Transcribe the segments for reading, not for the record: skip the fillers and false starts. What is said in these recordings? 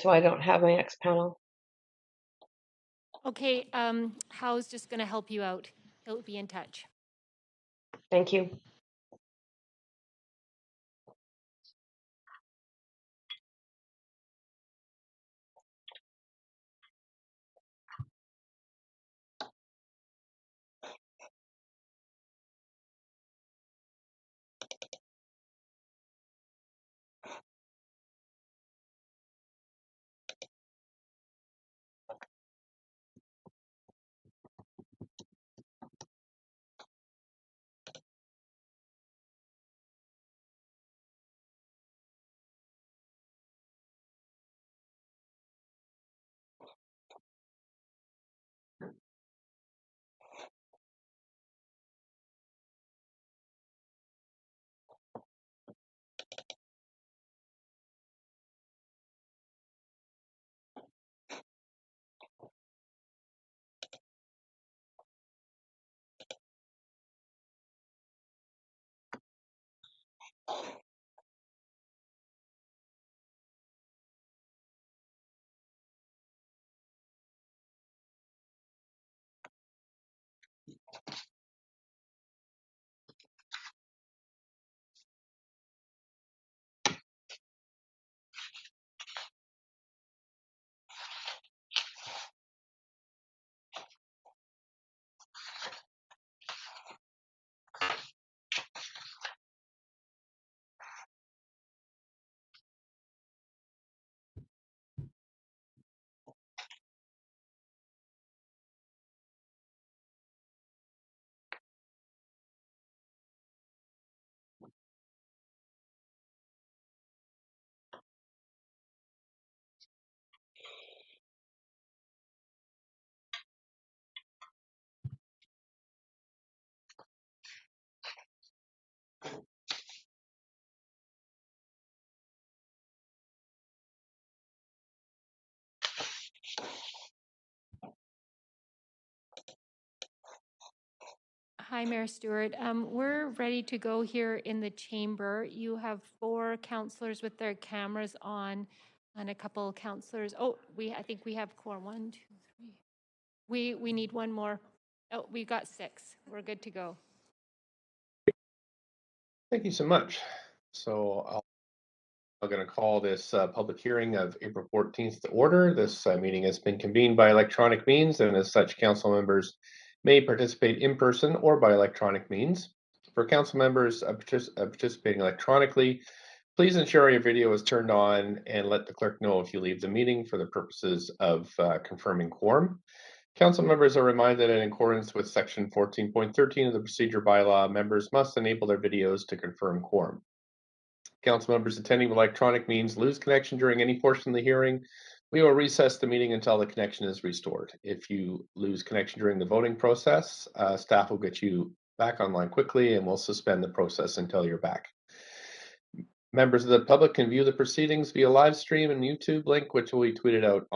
so I don't have my X panel. Okay, Hal's just going to help you out. He'll be in touch. Thank you. Hi, Mayor Stewart. We're ready to go here in the chamber. You have 4 councillors with their cameras on and a couple councillors. Oh, I think we have quorum. 1, 2, 3. We need one more. Oh, we got 6. We're good to go. Thank you so much. So I'm going to call this public hearing of April 14th to order. This meeting has been convened by electronic means, and as such, council members may participate in person or by electronic means. For council members participating electronically, please ensure your video is turned on and let the clerk know if you leave the meeting for the purposes of confirming quorum. Council members are reminded that in accordance with section 14.13 of the procedure bylaw, members must enable their videos to confirm quorum. Council members attending with electronic means lose connection during any portion of the hearing. We will recess the meeting until the connection is restored. If you lose connection during the voting process, staff will get you back online quickly and we'll suspend the process until you're back. Members of the public can view the proceedings via live stream and YouTube link, which will be tweeted out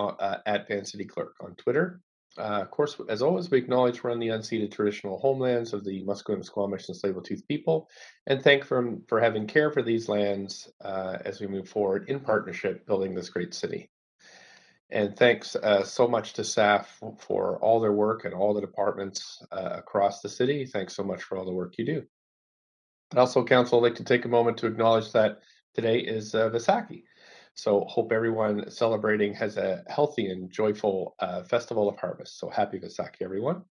at Van City Clerk on Twitter. Of course, as always, we acknowledge we're on the unceded traditional homelands of the Musqueam, Squamish, and Tsleil-Waututh people, and thank them for having care for these lands as we move forward in partnership building this great city. And thanks so much to staff for all their work and all the departments across the city. Thanks so much for all the work you do. And also, Council, I'd like to take a moment to acknowledge that today is Vaisakhi. So hope everyone celebrating has a healthy and joyful Festival of Harvest. So happy Vaisakhi, everyone.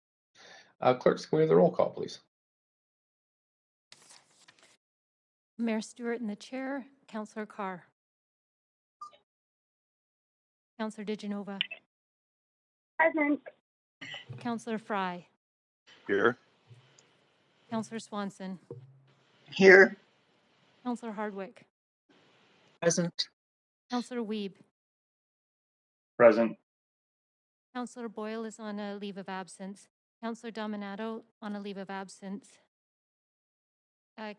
Clerks, can we have the roll call, please? Mayor Stewart in the chair. Councillor Carr. Councillor DiGenova. Present. Councillor Fry. Here. Councillor Swanson. Here. Councillor Hardwick. Present. Councillor Wiebe. Present. Councillor Boyle is on a leave of absence. Councillor Dominato on a leave of absence.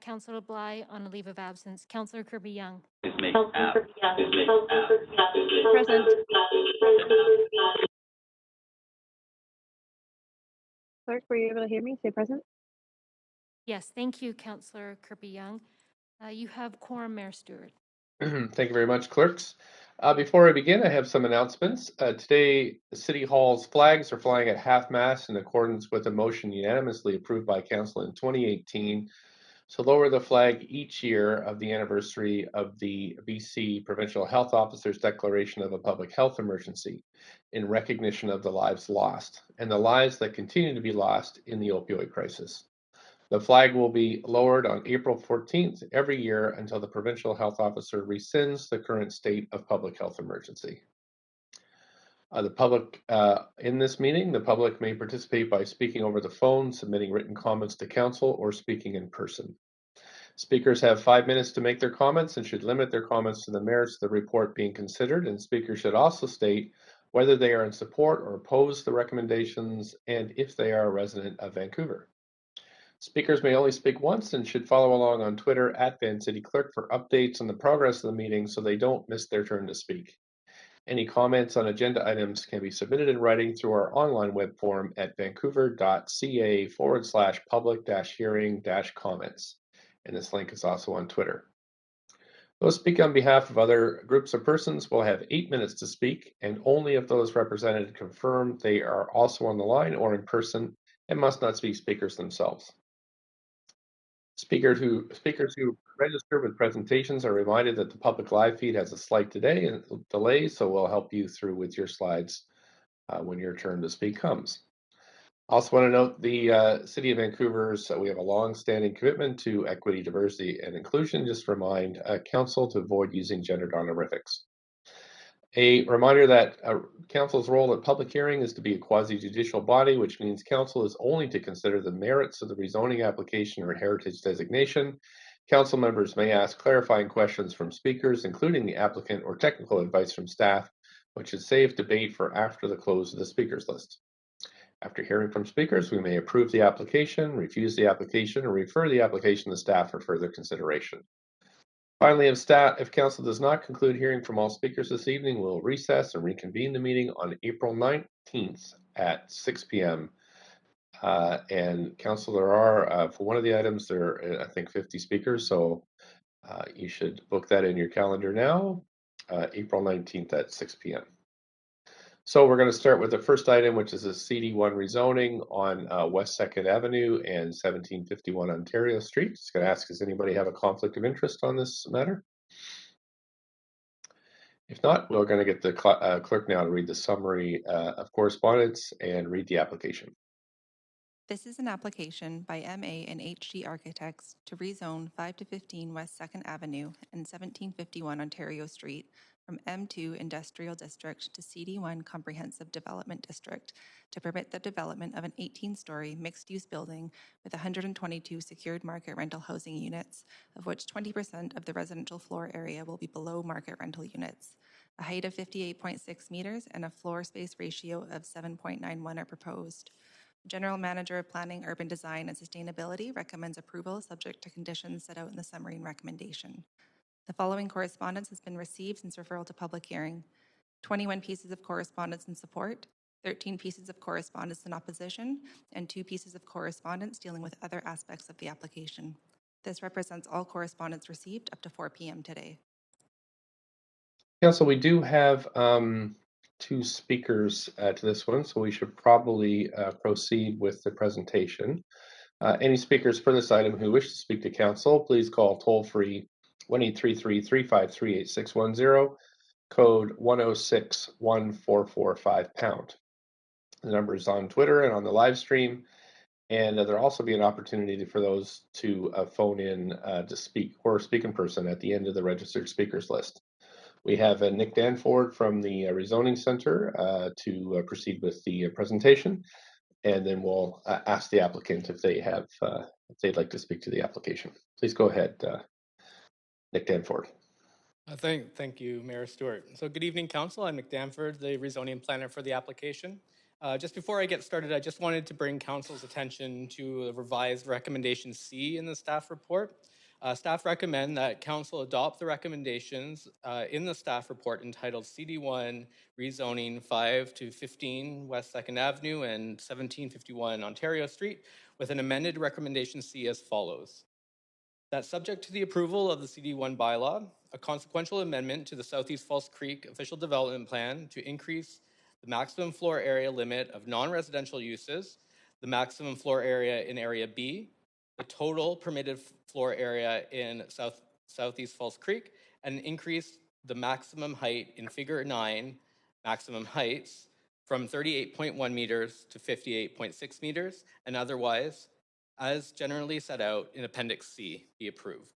Councillor Bly on a leave of absence. Councillor Kirby-Young. Present. Clerk, were you able to hear me? Say present. Yes, thank you, Councillor Kirby-Young. You have quorum, Mayor Stewart. Thank you very much, clerks. Before I begin, I have some announcements. Today, City Hall's flags are flying at half-mast in accordance with a motion unanimously approved by Council in 2018 to lower the flag each year of the anniversary of the BC Provincial Health Officer's declaration of a public health emergency in recognition of the lives lost and the lives that continue to be lost in the opioid crisis. The flag will be lowered on April 14th every year until the provincial health officer rescinds the current state of public health emergency. In this meeting, the public may participate by speaking over the phone, submitting written comments to council, or speaking in person. Speakers have 5 minutes to make their comments and should limit their comments to the merits of the report being considered, and speakers should also state whether they are in support or oppose the recommendations and if they are a resident of Vancouver. Speakers may only speak once and should follow along on Twitter at VanCityClerk for updates on the progress of the meeting so they don't miss their turn to speak. Any comments on agenda items can be submitted in writing through our online web form at vancouver.ca/public-hearing-comments. And this link is also on Twitter. Those speaking on behalf of other groups of persons will have 8 minutes to speak, and only if those represented confirm they are also on the line or in person and must not be speakers themselves. Speakers who register with presentations are reminded that the public live feed has a slight delay, so we'll help you through with your slides when your turn to speak comes. Also want to note the City of Vancouver's, we have a long-standing commitment to equity, diversity, and inclusion. Just remind Council to avoid using gendered honorifics. A reminder that Council's role at public hearing is to be a quasi-judicial body, which means Council is only to consider the merits of the rezoning application or heritage designation. Council members may ask clarifying questions from speakers, including the applicant, or technical advice from staff, which should save debate for after the close of the speakers list. After hearing from speakers, we may approve the application, refuse the application, or refer the application to staff for further consideration. Finally, if Council does not conclude hearing from all speakers this evening, we'll recess and reconvene the meeting on April 19th at 6 p.m. And Council, there are, for one of the items, there are, I think, 50 speakers, so you should book that in your calendar now, April 19th at 6 p.m. So we're going to start with the first item, which is a CD1 rezoning on West 2nd Avenue and 1751 Ontario Street. Just going to ask, does anybody have a conflict of interest on this matter? If not, we're going to get the clerk now to read the summary of correspondence and read the application. This is an application by MA and HG Architects to rezone 5 to 15 West 2nd Avenue and 1751 Ontario Street from M2 Industrial District to CD1 Comprehensive Development District to permit the development of an 18-story mixed-use building with 122 secured market rental housing units, of which 20% of the residential floor area will be below market rental units. A height of 58.6 meters and a floor space ratio of 7.91 are proposed. General Manager of Planning, Urban Design, and Sustainability recommends approval subject to conditions set out in the summary and recommendation. The following correspondence has been received since referral to public hearing: 21 pieces of correspondence in support, 13 pieces of correspondence in opposition, and 2 pieces of correspondence dealing with other aspects of the application. This represents all correspondence received up to 4 p.m. today. Council, we do have 2 speakers to this one, so we should probably proceed with the presentation. Any speakers for this item who wish to speak to Council, please call toll-free 1-833-353-8610, code 106-1445#. The number is on Twitter and on the live stream, and there'll also be an opportunity for those to phone in to speak or speak in person at the end of the registered speakers list. We have Nick Danford from the Rezoning Center to proceed with the presentation, and then we'll ask the applicant if they have if they'd like to speak to the application. Please go ahead, Nick Danford. Thank you, Mayor Stewart. So good evening, Council. I'm Nick Danford, the rezoning planner for the application. Just before I get started, I just wanted to bring Council's attention to the revised recommendation C in the staff report. Staff recommend that Council adopt the recommendations in the staff report entitled CD1 Rezoning 5 to 15 West 2nd Avenue and 1751 Ontario Street with an amended recommendation C as follows. That subject to the approval of the CD1 bylaw, a consequential amendment to the Southeast Falls Creek official development plan to increase the maximum floor area limit of non-residential uses, the maximum floor area in Area B, the total permitted floor area in Southeast Falls Creek, and increase the maximum height in Figure 9, maximum heights, from 38.1 meters to 58.6 meters, and otherwise, as generally set out in Appendix C, be approved.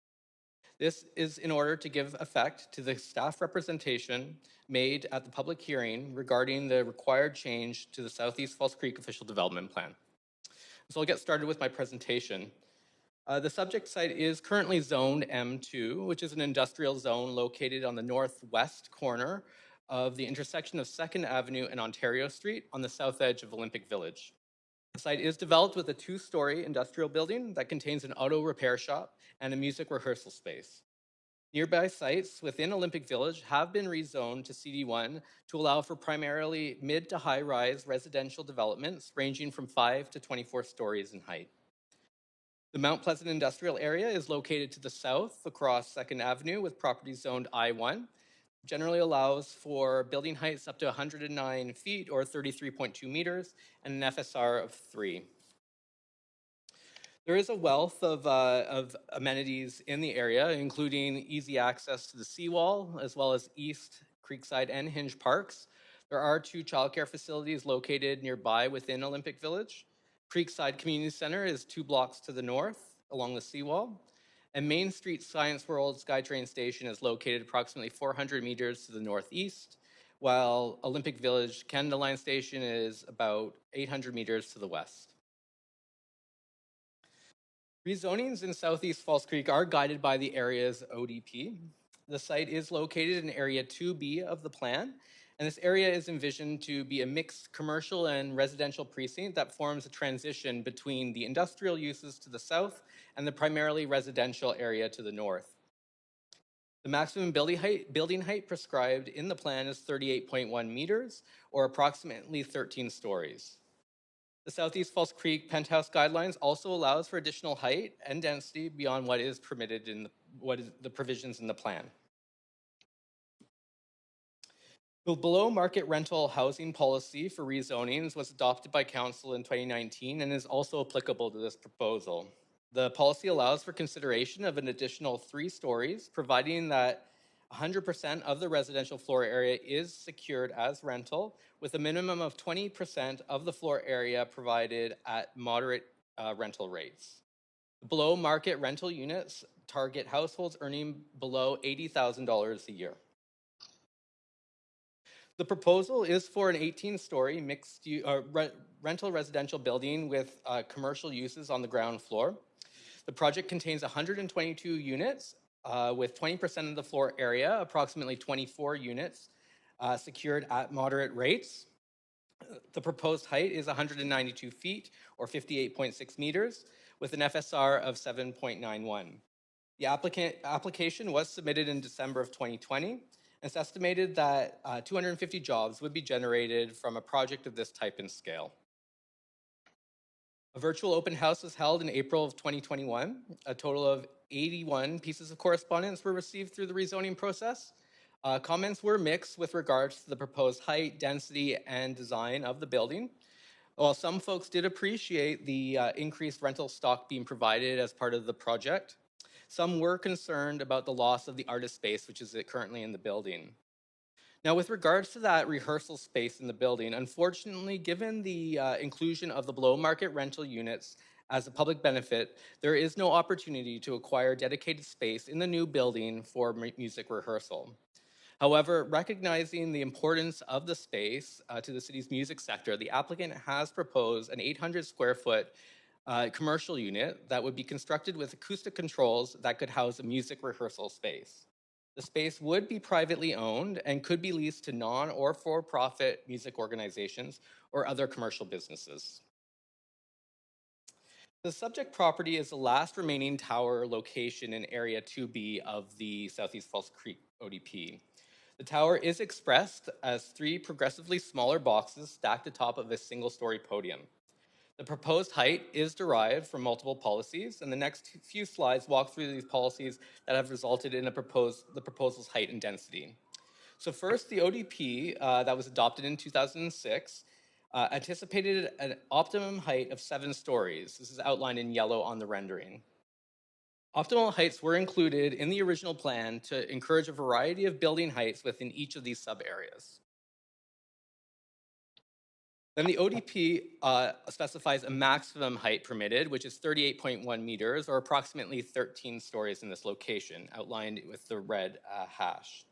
This is in order to give effect to the staff representation made at the public hearing regarding the required change to the Southeast Falls Creek official development plan. So I'll get started with my presentation. The subject site is currently zoned M2, which is an industrial zone located on the northwest corner of the intersection of 2nd Avenue and Ontario Street on the south edge of Olympic Village. The site is developed with a 2-story industrial building that contains an auto repair shop and a music rehearsal space. Nearby sites within Olympic Village have been rezoned to CD1 to allow for primarily mid to high-rise residential developments ranging from 5 to 24 stories in height. The Mount Pleasant Industrial Area is located to the south across 2nd Avenue with properties zoned I1. Generally allows for building heights up to 109 feet or 33.2 meters and an FSR of 3. There is a wealth of amenities in the area, including easy access to the seawall, as well as East, Creekside, and Hinge Parks. There are 2 childcare facilities located nearby within Olympic Village. Creekside Community Center is 2 blocks to the north along the seawall. And Main Street Science World SkyTrain Station is located approximately 400 meters to the northeast, while Olympic Village Canada Line Station is about 800 meters to the west. Rezonings in Southeast Falls Creek are guided by the area's ODP. The site is located in Area 2B of the plan, and this area is envisioned to be a mixed commercial and residential precinct that forms a transition between the industrial uses to the south and the primarily residential area to the north. The maximum building height prescribed in the plan is 38.1 meters, or approximately 13 stories. The Southeast Falls Creek penthouse guidelines also allows for additional height and density beyond what is permitted in the provisions in the plan. The below market rental housing policy for rezonings was adopted by Council in 2019 and is also applicable to this proposal. The policy allows for consideration of an additional 3 stories, providing that 100% of the residential floor area is secured as rental, with a minimum of 20% of the floor area provided at moderate rental rates. Below market rental units target households earning below $80,000 a year. The proposal is for an 18-story mixed rental residential building with commercial uses on the ground floor. The project contains 122 units with 20% of the floor area, approximately 24 units, secured at moderate rates. The proposed height is 192 feet or 58.6 meters with an FSR of 7.91. The application was submitted in December of 2020. It's estimated that 250 jobs would be generated from a project of this type and scale. A virtual open house was held in April of 2021. A total of 81 pieces of correspondence were received through the rezoning process. Comments were mixed with regards to the proposed height, density, and design of the building. While some folks did appreciate the increased rental stock being provided as part of the project, some were concerned about the loss of the artist space, which is currently in the building. Now, with regards to that rehearsal space in the building, unfortunately, given the inclusion of the below market rental units as a public benefit, there is no opportunity to acquire dedicated space in the new building for music rehearsal. However, recognizing the importance of the space to the city's music sector, the applicant has proposed an 800 square foot commercial unit that would be constructed with acoustic controls that could house a music rehearsal space. The space would be privately owned and could be leased to non or for-profit music organizations or other commercial businesses. The subject property is the last remaining tower location in Area 2B of the Southeast Falls Creek ODP. The tower is expressed as 3 progressively smaller boxes stacked atop of a single-story podium. The proposed height is derived from multiple policies, and the next few slides walk through these policies that have resulted in the proposal's height and density. So first, the ODP that was adopted in 2006 anticipated an optimum height of 7 stories. This is outlined in yellow on the rendering. Optimal heights were included in the original plan to encourage a variety of building heights within each of these sub-areas. Then the ODP specifies a maximum height permitted, which is 38.1 meters, or approximately 13 stories in this location, outlined with the red hash.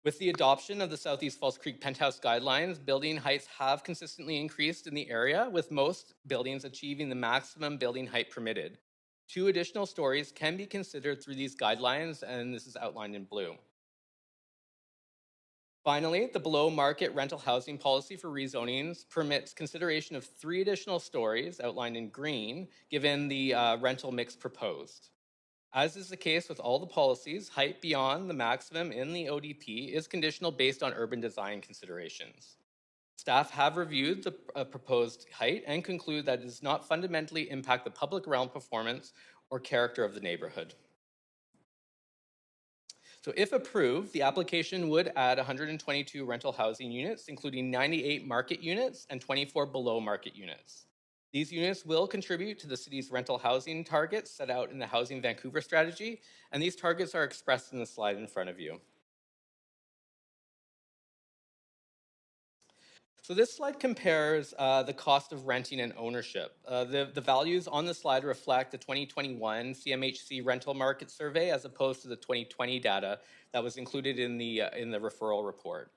With the adoption of the Southeast Falls Creek Penthouse Guidelines, building heights have consistently increased in the area, with most buildings achieving the maximum building height permitted. 2 additional stories can be considered through these guidelines, and this is outlined in blue. Finally, the below-market rental housing policy for rezonings permits consideration of 3 additional stories, outlined in green, given the rental mix proposed. As is the case with all the policies, height beyond the maximum in the ODP is conditional based on urban design considerations. Staff have reviewed the proposed height and conclude that it does not fundamentally impact the public realm performance or character of the neighborhood. So if approved, the application would add 122 rental housing units, including 98 market units and 24 below market units. These units will contribute to the city's rental housing targets set out in the Housing Vancouver strategy, and these targets are expressed in the slide in front of you. So this slide compares the cost of renting and ownership. The values on the slide reflect the 2021 CMHC rental market survey as opposed to the 2020 data that was included in the referral report.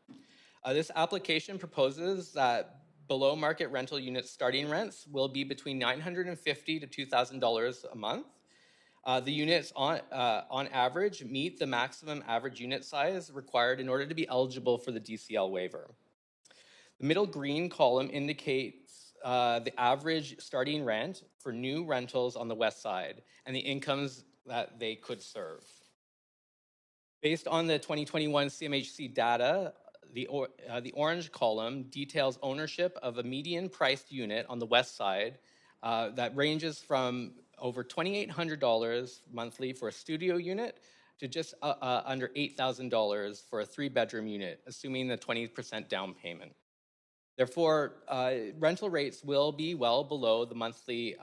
This application proposes that below market rental unit starting rents will be between $950 to $2,000 a month. The units on average meet the maximum average unit size required in order to be eligible for the DCL waiver. The middle green column indicates the average starting rent for new rentals on the west side and the incomes that they could serve. Based on the 2021 CMHC data, the orange column details ownership of a median priced unit on the west side that ranges from over $2,800 monthly for a studio unit to just under $8,000 for a 3-bedroom unit, assuming the 20% down payment. Therefore, rental rates will be well below the monthly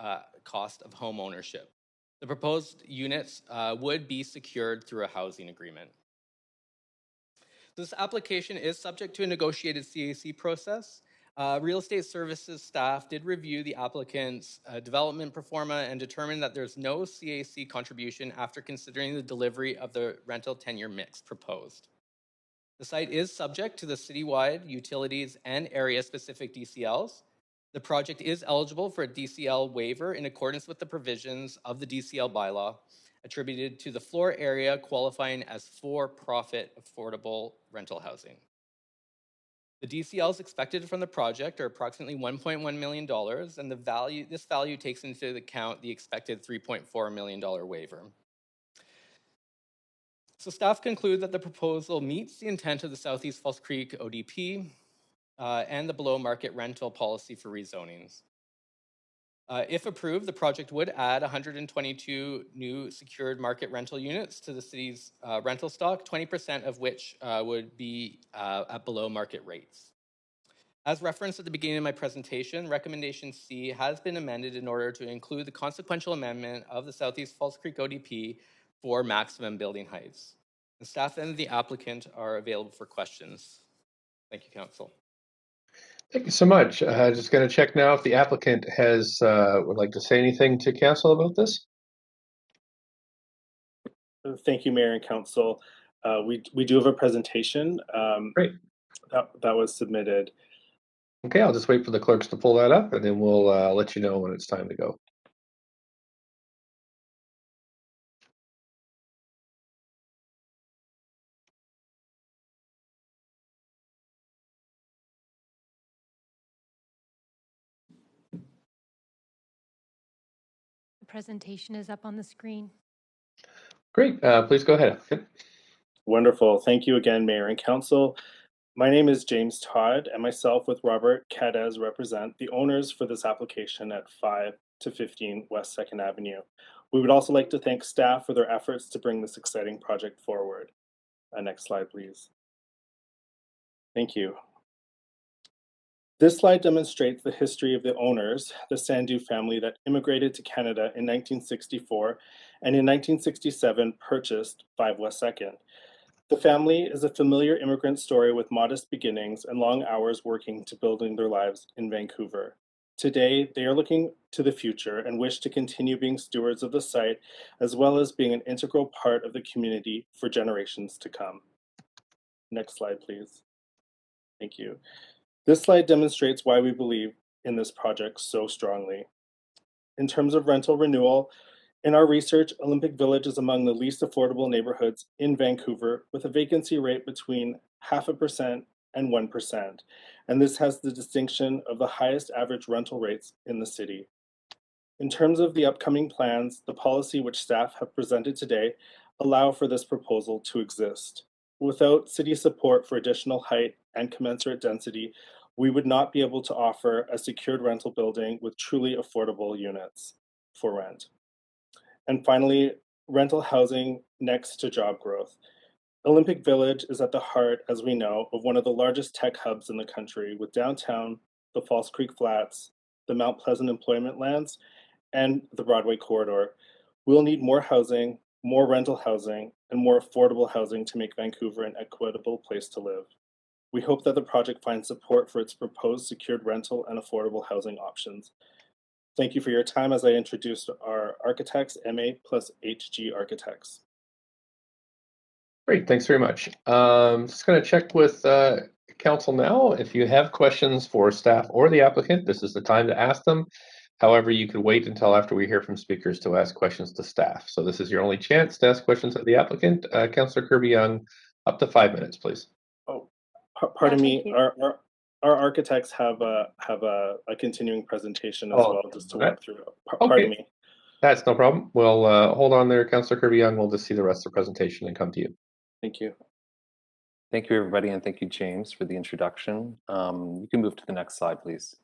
cost of home ownership. The proposed units would be secured through a housing agreement. This application is subject to a negotiated CAC process. Real estate services staff did review the applicant's development pro forma and determined that there's no CAC contribution after considering the delivery of the rental tenure mix proposed. The site is subject to the citywide utilities and area-specific DCLs. The project is eligible for a DCL waiver in accordance with the provisions of the DCL bylaw, attributed to the floor area qualifying as for-profit affordable rental housing. The DCLs expected from the project are approximately $1.1 million, and this value takes into account the expected $3.4 million waiver. So staff conclude that the proposal meets the intent of the Southeast Falls Creek ODP and the below market rental policy for rezonings. If approved, the project would add 122 new secured market rental units to the city's rental stock, 20% of which would be at below market rates. As referenced at the beginning of my presentation, Recommendation C has been amended in order to include the consequential amendment of the Southeast Falls Creek ODP for maximum building heights. The staff and the applicant are available for questions. Thank you, Council. Thank you so much. Just going to check now if the applicant would like to say anything to council about this. Thank you, Mayor and Council. We do have a presentation Great. that was submitted. Okay, I'll just wait for the clerks to pull that up, and then we'll let you know when it's time to go. The presentation is up on the screen. Great, please go ahead. Wonderful. Thank you again, Mayor and Council. My name is James Todd, and myself with Robert Cadez represent the owners for this application at 5 to 15 West 2nd Avenue. We would also like to thank staff for their efforts to bring this exciting project forward. Next slide, please. Thank you. This slide demonstrates the history of the owners, the Sandu family that immigrated to Canada in 1964 and in 1967 purchased 5 West 2nd. The family is a familiar immigrant story with modest beginnings and long hours working to building their lives in Vancouver. Today, they are looking to the future and wish to continue being stewards of the site, as well as being an integral part of the community for generations to come. Next slide, please. Thank you. This slide demonstrates why we believe in this project so strongly. In terms of rental renewal, in our research, Olympic Village is among the least affordable neighborhoods in Vancouver, with a vacancy rate between 0.5% and 1%. And this has the distinction of the highest average rental rates in the city. In terms of the upcoming plans, the policy which staff have presented today allow for this proposal to exist. Without city support for additional height and commensurate density, we would not be able to offer a secured rental building with truly affordable units for rent. And finally, rental housing next to job growth. Olympic Village is at the heart, as we know, of one of the largest tech hubs in the country, with downtown, the False Creek Flats, the Mount Pleasant employment lands, and the Broadway corridor. We'll need more housing, more rental housing, and more affordable housing to make Vancouver an equitable place to live. We hope that the project finds support for its proposed secured rental and affordable housing options. Thank you for your time as I introduced our architects, MA plus HG architects. Great, thanks very much. Just going to check with council now. If you have questions for staff or the applicant, this is the time to ask them. However, you could wait until after we hear from speakers to ask questions to staff. So this is your only chance to ask questions of the applicant. Councillor Kirby-Young, up to 5 minutes, please. Oh, pardon Yeah, me. thank you. Our architects have a continuing presentation as well, just to walk through. Okay. Pardon me. That's no problem. We'll hold on there, Councillor Kirby-Young. We'll just see the rest of the presentation and come to you. Thank you. Thank you, everybody, and thank you, James, for the introduction. You can move to the next slide, please.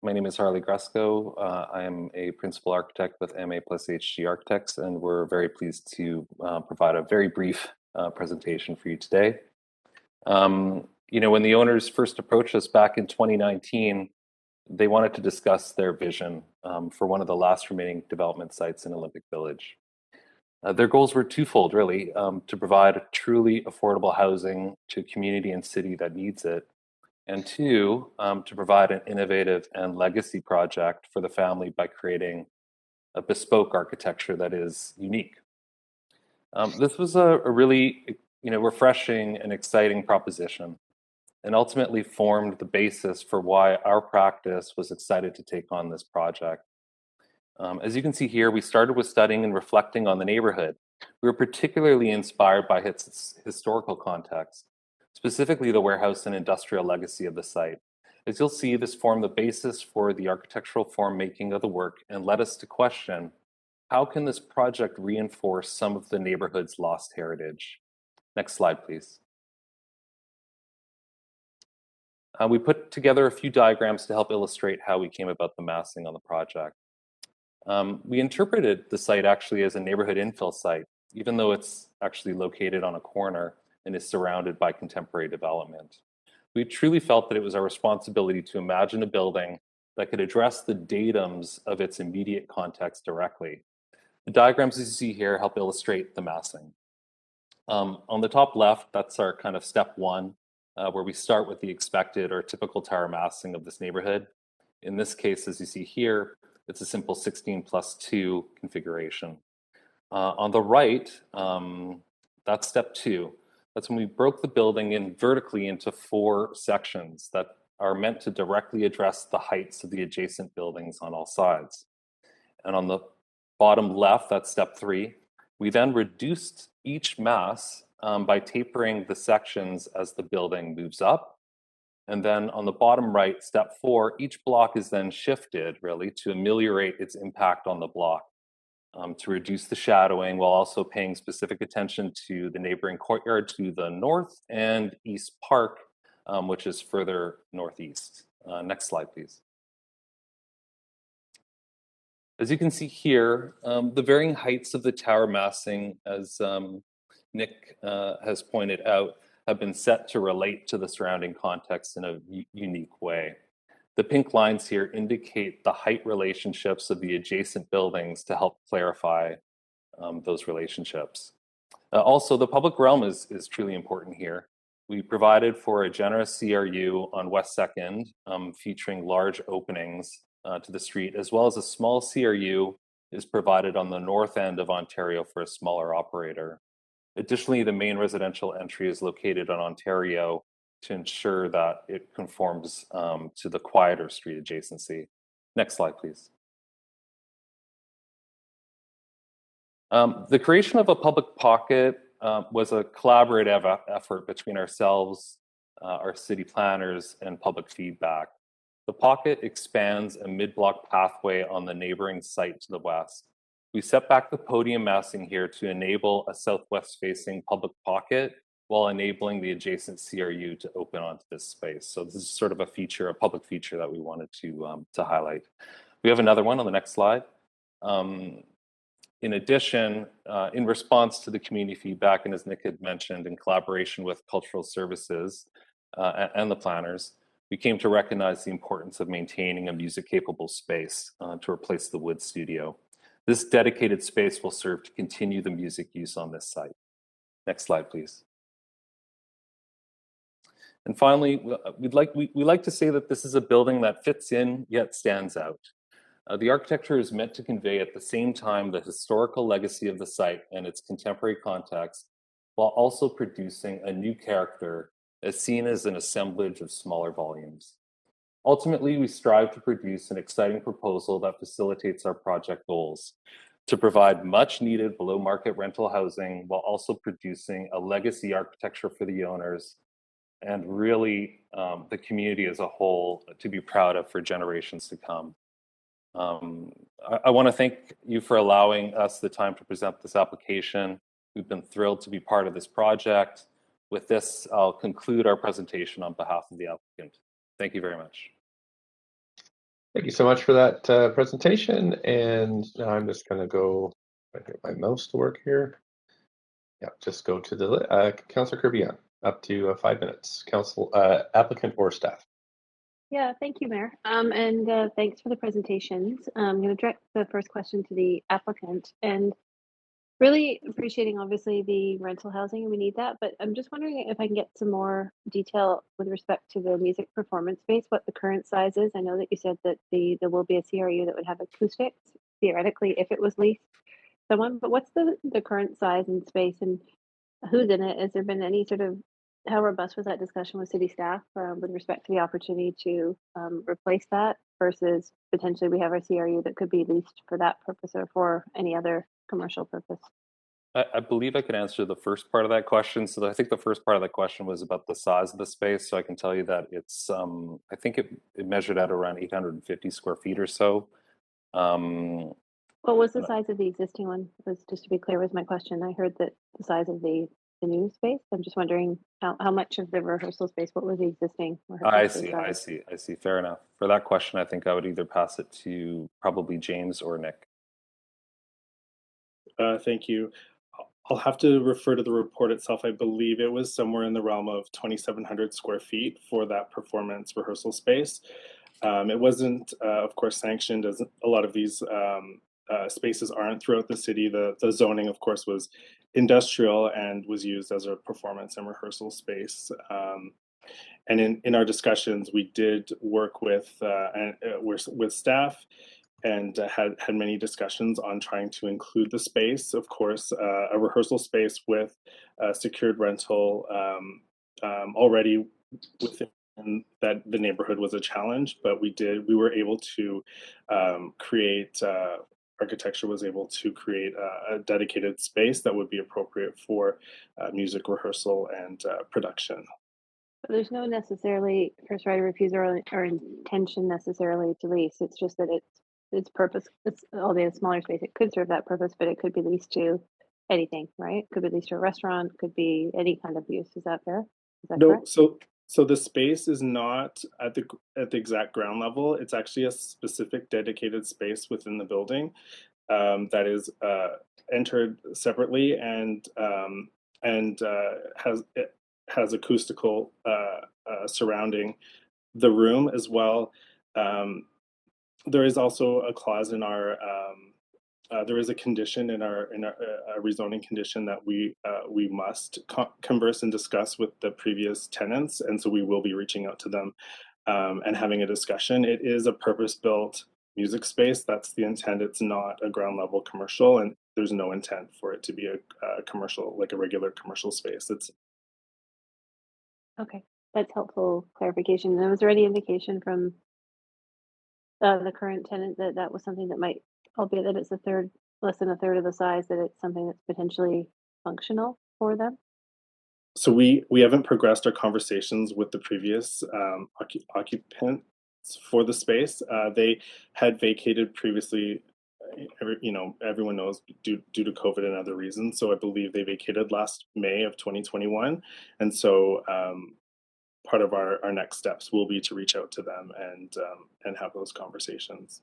My name is Harley Gresco. I am a principal architect with MA plus HG Architects, and we're very pleased to provide a very brief presentation for you today. You know, when the owners first approached us back in 2019, they wanted to discuss their vision for one of the last remaining development sites in Olympic Village. Their goals were twofold, really, to provide truly affordable housing to a community and city that needs it, and two, to provide an innovative and legacy project for the family by creating a bespoke architecture that is unique. This was a really refreshing and exciting proposition, and ultimately formed the basis for why our practice was excited to take on this project. As you can see here, we started with studying and reflecting on the neighborhood. We were particularly inspired by its historical context, specifically the warehouse and industrial legacy of the site. As you'll see, this formed the basis for the architectural form making of the work and led us to question, how can this project reinforce some of the neighborhood's lost heritage? Next slide, please. We put together a few diagrams to help illustrate how we came about the massing on the project. We interpreted the site actually as a neighborhood infill site, even though it's actually located on a corner and is surrounded by contemporary development. We truly felt that it was our responsibility to imagine a building that could address the datums of its immediate context directly. The diagrams as you see here help illustrate the massing. On the top left, that's our kind of step one, where we start with the expected or typical tower massing of this neighborhood. In this case, as you see here, it's a simple 16+2 configuration. On the right, that's step two. That's when we broke the building in vertically into 4 sections that are meant to directly address the heights of the adjacent buildings on all sides. And on the bottom left, that's step 3. We then reduced each mass by tapering the sections as the building moves up. And then on the bottom right, step 4, each block is then shifted really to ameliorate its impact on the block to reduce the shadowing while also paying specific attention to the neighboring courtyard to the north and East Park, which is further northeast. Next slide, please. As you can see here, the varying heights of the tower massing, as Nick has pointed out, have been set to relate to the surrounding context in a unique way. The pink lines here indicate the height relationships of the adjacent buildings to help clarify those relationships. Also, the public realm is truly important here. We provided for a generous CRU on West 2nd, featuring large openings to the street, as well as a small CRU is provided on the north end of Ontario for a smaller operator. Additionally, the main residential entry is located on Ontario to ensure that it conforms to the quieter street adjacency. Next slide, please. The creation of a public pocket was a collaborative effort between ourselves, our city planners, and public feedback. The pocket expands a mid-block pathway on the neighboring site to the west. We set back the podium massing here to enable a southwest-facing public pocket while enabling the adjacent CRU to open onto this space. So this is sort of a feature, a public feature that we wanted to highlight. We have another one on the next slide. In addition, in response to the community feedback, and as Nick had mentioned, in collaboration with cultural services and the planners, we came to recognize the importance of maintaining a music-capable space to replace the wood studio. This dedicated space will serve to continue the music use on this site. Next slide, please. And finally, we like to say that this is a building that fits in yet stands out. The architecture is meant to convey at the same time the historical legacy of the site and its contemporary context, while also producing a new character as seen as an assemblage of smaller volumes. Ultimately, we strive to produce an exciting proposal that facilitates our project goals, to provide much needed below market rental housing while also producing a legacy architecture for the owners and really the community as a whole to be proud of for generations to come. I want to thank you for allowing us the time to present this application. We've been thrilled to be part of this project. With this, I'll conclude our presentation on behalf of the applicant. Thank you very much. Thank you so much for that presentation. And now I'm just going to go, I get my mouse to work here. Yeah, just go to the Councillor Kirby-Young, up to 5 minutes. Council applicant or staff. Yeah, thank you, Mayor. And thanks for the presentations. I'm going to direct the first question to the applicant, and really appreciating obviously the rental housing, we need that, but I'm just wondering if I can get some more detail with respect to the music performance space, what the current size is. I know that you said that there will be a CRU that would have acoustics, theoretically, if it was leased someone, but what's the current size and space, and who's in it? Has there been any sort of, how robust was that discussion with city staff with respect to the opportunity to replace that versus potentially we have a CRU that could be leased for that purpose or for any other commercial purpose? I believe I could answer the first part of that question. So I think the first part of that question was about the size of the space. So I can tell you that it's, I think it measured out around 850 square feet or so. What was the size of the existing one? Was, just to be clear, was my question. I heard that the size of the new space. I'm just wondering how much of the rehearsal space, what was the existing rehearsal space size? I see. Fair enough. For that question, I think I would either pass it to probably James or Nick. Thank you. I'll have to refer to the report itself. I believe it was somewhere in the realm of 2,700 square feet for that performance rehearsal space. It wasn't, of course, sanctioned, as a lot of these spaces aren't throughout the city. The zoning, of course, was industrial and was used as a performance and rehearsal space. And in our discussions, we did work with staff and had many discussions on trying to include the space. Of course, a rehearsal space with secured rental already within that the neighborhood was a challenge, but we were able to create, architecture was able to create a dedicated space that would be appropriate for music rehearsal and production. But there's no necessarily first right of refusal or intention necessarily to lease. It's just that its purpose. It's although a smaller space, it could serve that purpose, but it could be leased to anything, right? Could be leased to a restaurant, could be any kind of use. Is that fair? Is that No, correct? so the space is not at the exact ground level. It's actually a specific dedicated space within the building that is entered separately and has acoustical surrounding the room as well. There is also a clause in our there is a condition in our rezoning condition that we must converse and discuss with the previous tenants, and so we will be reaching out to them and having a discussion. It is a purpose-built music space. That's the intent. It's not a ground level commercial, and there's no intent for it to be a commercial, like a regular commercial space. It's Okay, that's helpful clarification. And was there any indication from the current tenant that that was something that might, albeit that it's less than a third of the size, that it's something that's potentially functional for them? so we haven't progressed our conversations with the previous occupants for the space. They had vacated previously. Everyone knows due to COVID and other reasons. So I believe they vacated last May of 2021, and so part of our next steps will be to reach out to them and have those conversations.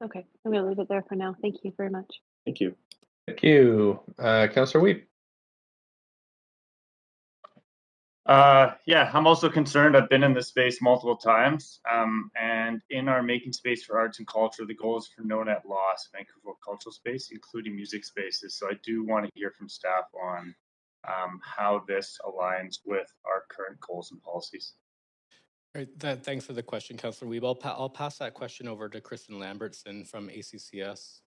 Okay, I'm gonna leave it there for now. Thank you very much. Thank you. Thank you. Councillor Weed. Yeah, I'm also concerned. I've been in this space multiple times, and in our Making Space for Arts and Culture, the goal is for no net loss of Vancouver cultural space, including music spaces. So I do want to hear from staff on how this aligns with our current goals and policies. All right, thanks for the question, Councillor Weeb. I'll pass that question over to Kristen Lambertson from ACCS.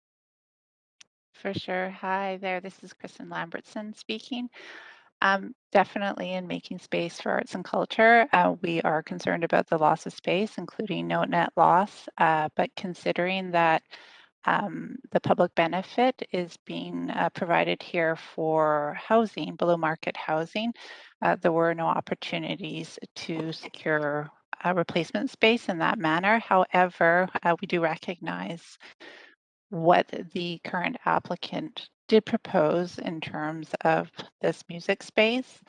For sure. Hi there, this is Kristen Lambertson speaking. Definitely in Making Space for Arts and Culture, we are concerned about the loss of space, including no net loss, but considering that the public benefit is being provided here for housing, below market housing, there were no opportunities to secure a replacement space in that manner. However, we do recognize what the current applicant did propose in terms of this music space.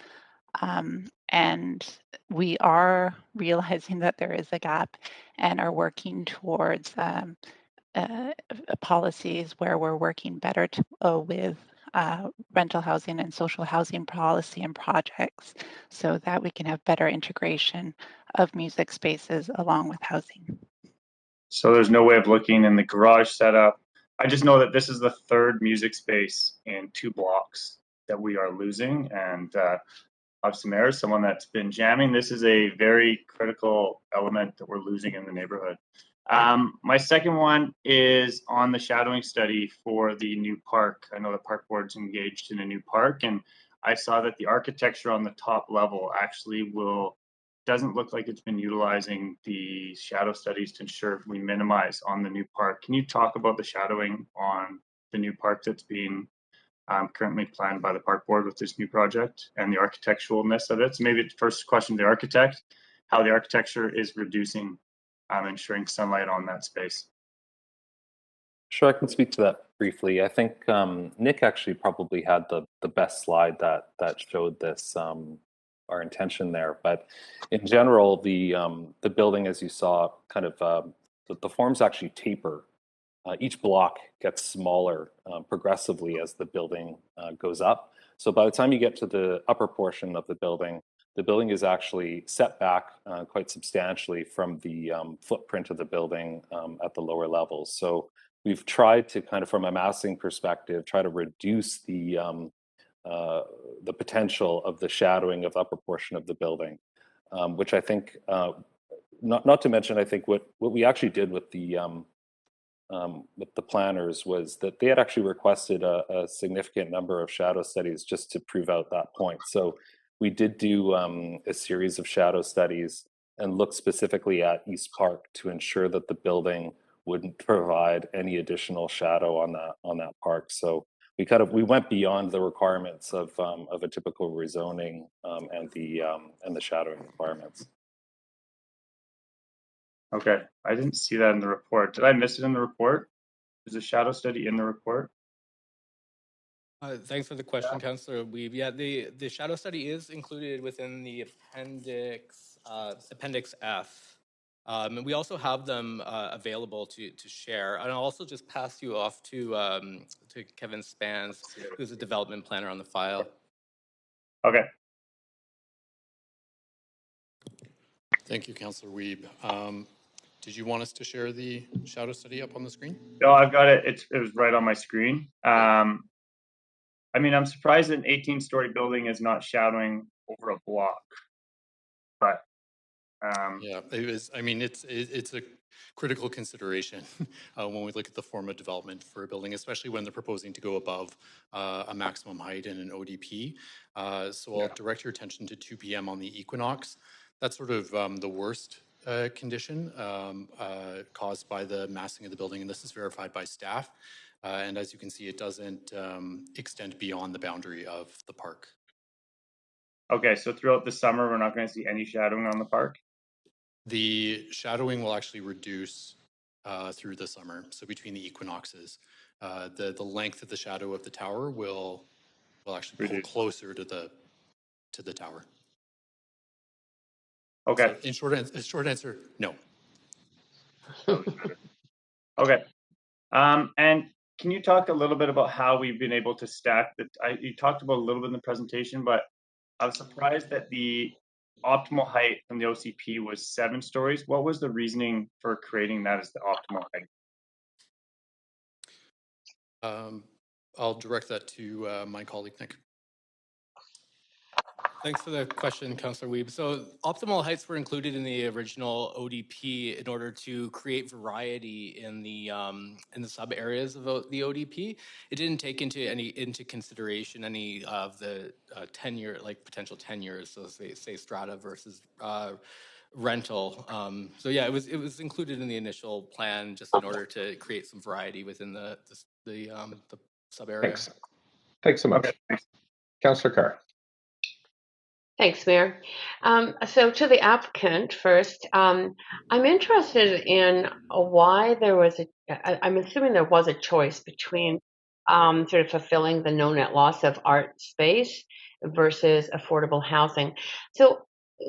And we are realizing that there is a gap and are working towards policies where we're working better with rental housing and social housing policy and projects so that we can have better integration of music spaces along with housing. So there's no way of looking in the garage setup. I just know that this is the third music space in 2 blocks that we are losing. And obviously, Mayor, someone that's been jamming, this is a very critical element that we're losing in the neighborhood. My second one is on the shadowing study for the new park. I know the park board's engaged in a new park, and I saw that the architecture on the top level actually doesn't look like it's been utilizing the shadow studies to ensure we minimize on the new park. Can you talk about the shadowing on the new park that's being currently planned by the park board with this new project and the architecturalness of it? So maybe the first question to the architect, how the architecture is reducing ensuring sunlight on that space. Sure, I can speak to that briefly. I think Nick actually probably had the best slide that showed this, our intention there. But in general, the building, as you saw, kind of the forms actually taper. Each block gets smaller progressively as the building goes up. So by the time you get to the upper portion of the building is actually set back quite substantially from the footprint of the building at the lower levels. So we've tried to kind of, from a massing perspective, try to reduce the potential of the shadowing of the upper portion of the building, which I think, not to mention, I think what we actually did with the planners was that they had actually requested a significant number of shadow studies just to prove out that point. So we did do a series of shadow studies and look specifically at East Park to ensure that the building wouldn't provide any additional shadow on that park. So we went beyond the requirements of a typical rezoning and the shadowing requirements. Okay, I didn't see that in the report. Did I miss it in the report? Is the shadow study in the report? Thanks for the question, Councillor Weeb. Yeah, the shadow study is included within the appendix F. And we also have them available to share. And I'll also just pass you off to Kevin Spans, who's a development planner on the file. Okay. Thank you, Councillor Weeb. Did you want us to share the shadow study up on the screen? No, I've got it. It was right on my screen. I mean, I'm surprised an 18-story building is not shadowing over a block, but yeah, it was. I mean, it's a critical consideration when we look at the form of development for a building, especially when they're proposing to go above a maximum height in an ODP. So I'll direct your attention to 2 p.m. on the equinox. That's sort of the worst condition caused by the massing of the building, and this is verified by staff. And as you can see, it doesn't extend beyond the boundary of the park. okay, so throughout the summer, we're not going to see any shadowing on the park? The shadowing will actually reduce through the summer. So between the equinoxes, the length of the shadow of the tower will actually pull closer to the tower. Okay. So in short answer, no. Okay. And can you talk a little bit about how we've been able to stack that? You talked about a little bit in the presentation, but I was surprised that the optimal height from the OCP was 7 stories. What was the reasoning for creating that as the optimal height? I'll direct that to my colleague, Nick. Thanks for the question, Councillor Weeb. So optimal heights were included in the original ODP in order to create variety in the sub areas of the ODP. It didn't take into consideration any of the tenure, like potential tenures, so say strata versus rental. So yeah, it was included in the initial plan just in order to create some variety within the sub area. Thanks so much. Okay. Councillor Carr. Thanks, Mayor. So to the applicant first, I'm interested in why there was I'm assuming there was a choice between sort of fulfilling the no net loss of art space versus affordable housing. So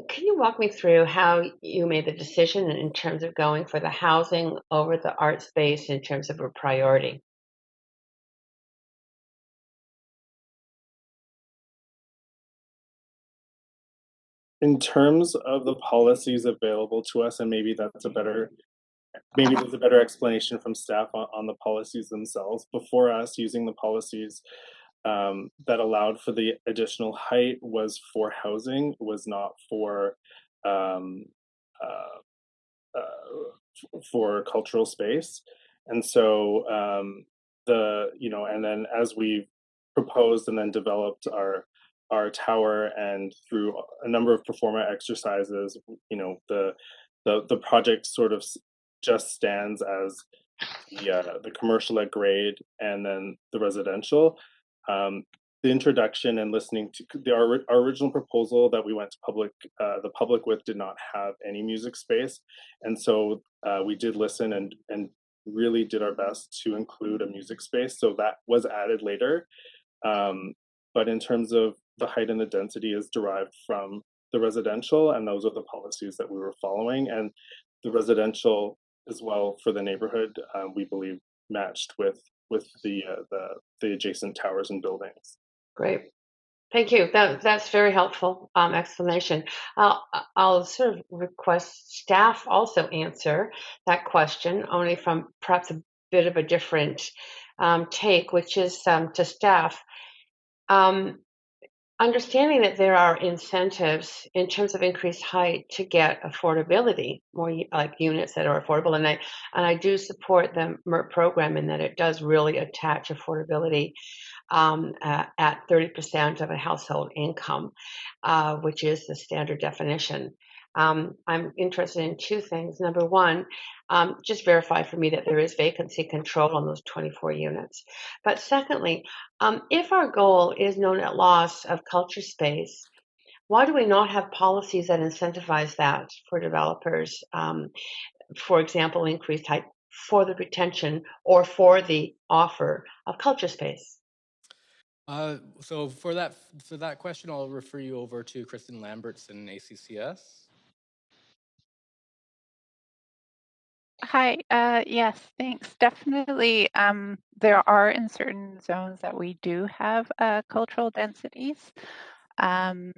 can you walk me through how you made the decision in terms of going for the housing over the art space in terms of a priority? In terms of the policies available to us, and maybe there's a better explanation from staff on the policies themselves. Before us, using the policies that allowed for the additional height was for housing, was not for cultural space. And so and then as we proposed and then developed our tower, and through a number of performance exercises, the project sort of just stands as the commercial at grade and then the residential. The introduction and listening to our original proposal that we went to the public with did not have any music space, and so we did listen and really did our best to include a music space. So that was added later, but in terms of the height and the density is derived from the residential, and those are the policies that we were following. And the residential as well for the neighborhood, we believe matched with the adjacent towers and buildings. Great. Thank you. That's very helpful explanation. I'll sort of request staff also answer that question, only from perhaps a bit of a different take, which is to staff. Understanding that there are incentives in terms of increased height to get affordability, more like units that are affordable, and I do support the MERT program in that it does really attach affordability at 30% of a household income, which is the standard definition. I'm interested in 2 things. Number one, just verify for me that there is vacancy control on those 24 units. But secondly, if our goal is no net loss of culture space, why do we not have policies that incentivize that for developers? for example, increased height for the retention or for the offer of culture space? So for that question, I'll refer you over to Kristen Lambertson, ACCS. Hi, yes, thanks. Definitely, there are in certain zones that we do have cultural densities um,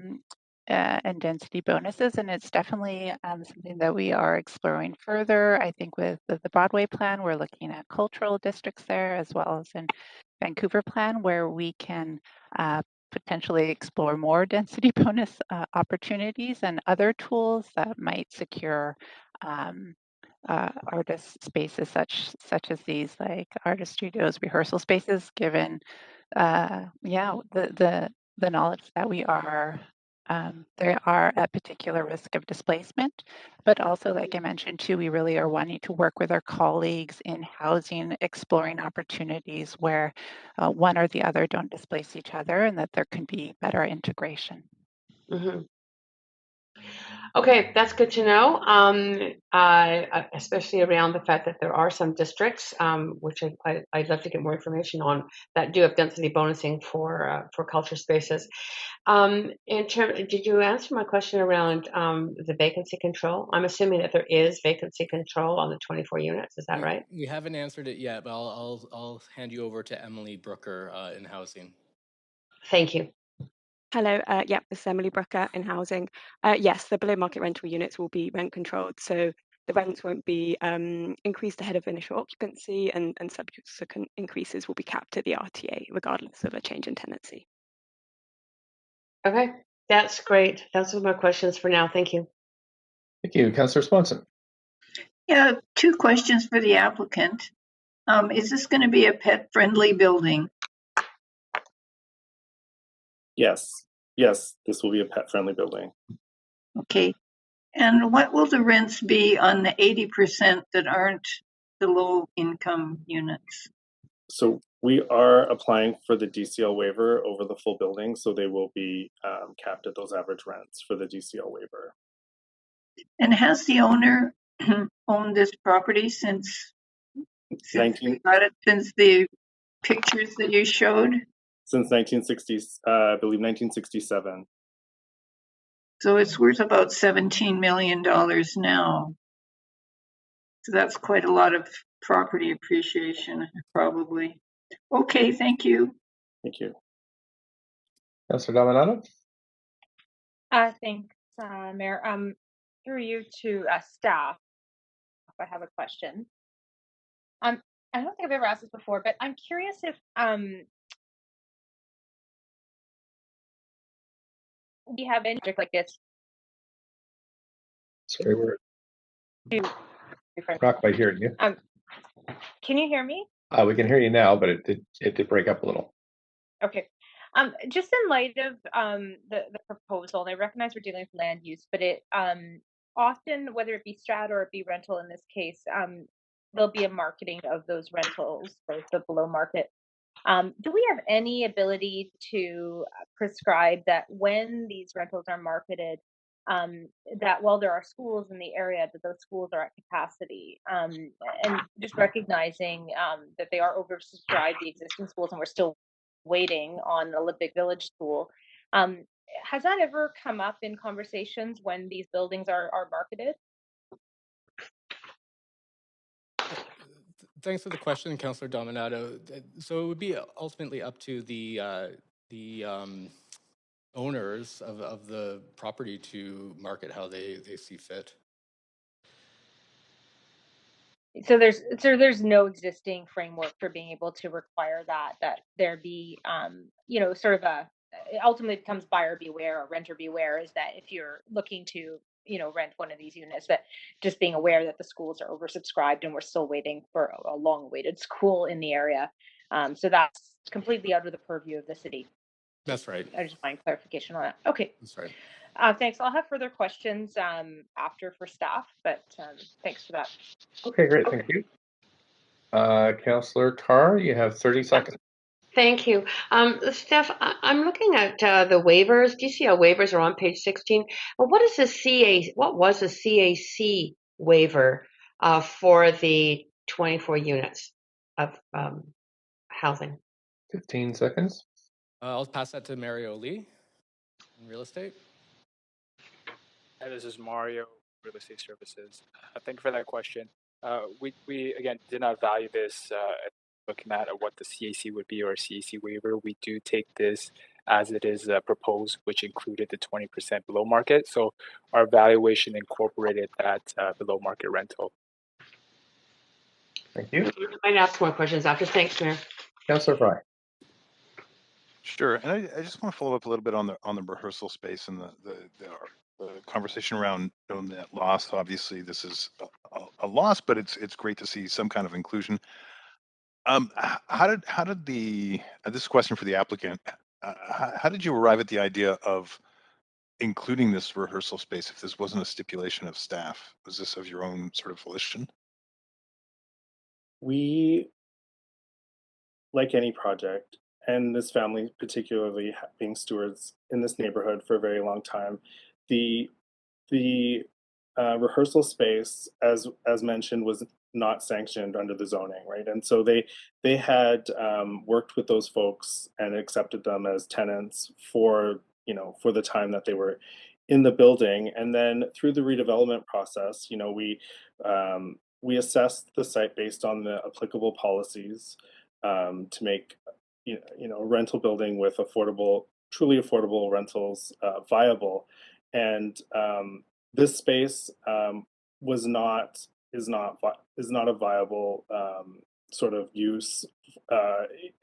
and density bonuses, and it's definitely something that we are exploring further. I think with the Broadway plan, we're looking at cultural districts there, as well as in Vancouver plan, where we can potentially explore more density bonus opportunities and other tools that might secure artist spaces such as these, like artist studios, rehearsal spaces, given the knowledge that we are they are at particular risk of displacement. But also, like I mentioned too, we really are wanting to work with our colleagues in housing, exploring opportunities where one or the other don't displace each other, and that there can be better integration. Mm-hmm. Okay, that's good to know, especially around the fact that there are some districts, which I'd love to get more information on, that do have density bonusing for culture spaces. Did you answer my question around the vacancy control? I'm assuming that there is vacancy control on the 24 units. Is that right? We haven't answered it yet, but I'll hand you over to Emily Brooker in housing. Thank you. Hello, this is Emily Brooker in housing. Yes, the below market rental units will be rent controlled, so the rents won't be increased ahead of initial occupancy, and subsequent increases will be capped at the RTA, regardless of a change in tenancy. Okay, that's great. Those are my questions for now. Thank you. Thank you. Councillor Swanson. Yeah, 2 questions for the applicant. Is this going to be a pet-friendly building? Yes, this will be a pet-friendly building. Okay. And what will the rents be on the 80% that aren't the low-income units? So we are applying for the DCL waiver over the full building, so they will be capped at those average rents for the DCL waiver. And has the owner owned this property since we got it, since the pictures that you showed? Since 1960, I believe 1967. So it's worth about $17 million now. So that's quite a lot of property appreciation, probably. Okay, thank you. Thank you. Councillor Dominato. Thanks, Mayor. Through you to staff, I have a question. I don't think I've ever asked this before, but I'm curious if we have any project like this. Sorry, we're not quite hearing you. Can you hear me? We can hear you now, but it did break up a little. Okay. Just in light of the proposal, and I recognize we're dealing with land use, but it often, whether it be strat or it be rental in this case, there'll be a marketing of those rentals, both the below market. Do we have any ability to prescribe that when these rentals are marketed, that while there are schools in the area, that those schools are at capacity, and just recognizing that they are oversubscribed, the existing schools, and we're still waiting on Olympic Village School. Has that ever come up in conversations when these buildings are marketed? Thanks for the question, Councillor Dominato. So it would be ultimately up to the owners of the property to market how they see fit. So there's no existing framework for being able to require that there be sort of it ultimately becomes buyer beware or renter beware, is that if you're looking to rent one of these units, that just being aware that the schools are oversubscribed and we're still waiting for a long-awaited school in the area. So that's completely out of the purview of the city. That's right. I just find clarification on that. Okay. That's right. Thanks. I'll have further questions after for staff, but thanks for that. Okay, great. Thank you. Councillor Carr, you have 30 seconds. Thank you. Steph, I'm looking at the waivers. DCL waivers are on page 16. Well, what was a CAC waiver? for the 24 units of housing. 15 seconds. I'll pass that to Mario Lee in real estate. Hi, this is Mario, Real Estate Services. Thank you for that question. We again did not value this looking at what the CAC would be or a CAC waiver. We do take this as it is proposed, which included the 20% below market. So our valuation incorporated that below market rental. Thank you. I might ask more questions after. Thanks, Mayor. Councillor Fry. Sure, and I just want to follow up a little bit on the rehearsal space and the conversation around net loss. Obviously, this is a loss, but it's great to see some kind of inclusion. How did the this is a question for the applicant? How did you arrive at the idea of including this rehearsal space if this wasn't a stipulation of staff? Was this of your own sort of volition? We, like any project, and this family particularly being stewards in this neighborhood for a very long time, the rehearsal space, as mentioned, was not sanctioned under the zoning, right? And so they had worked with those folks and accepted them as tenants for the time that they were in the building. And then through the redevelopment process, we assessed the site based on the applicable policies to make a rental building with truly affordable rentals viable. And this space is not a viable sort of use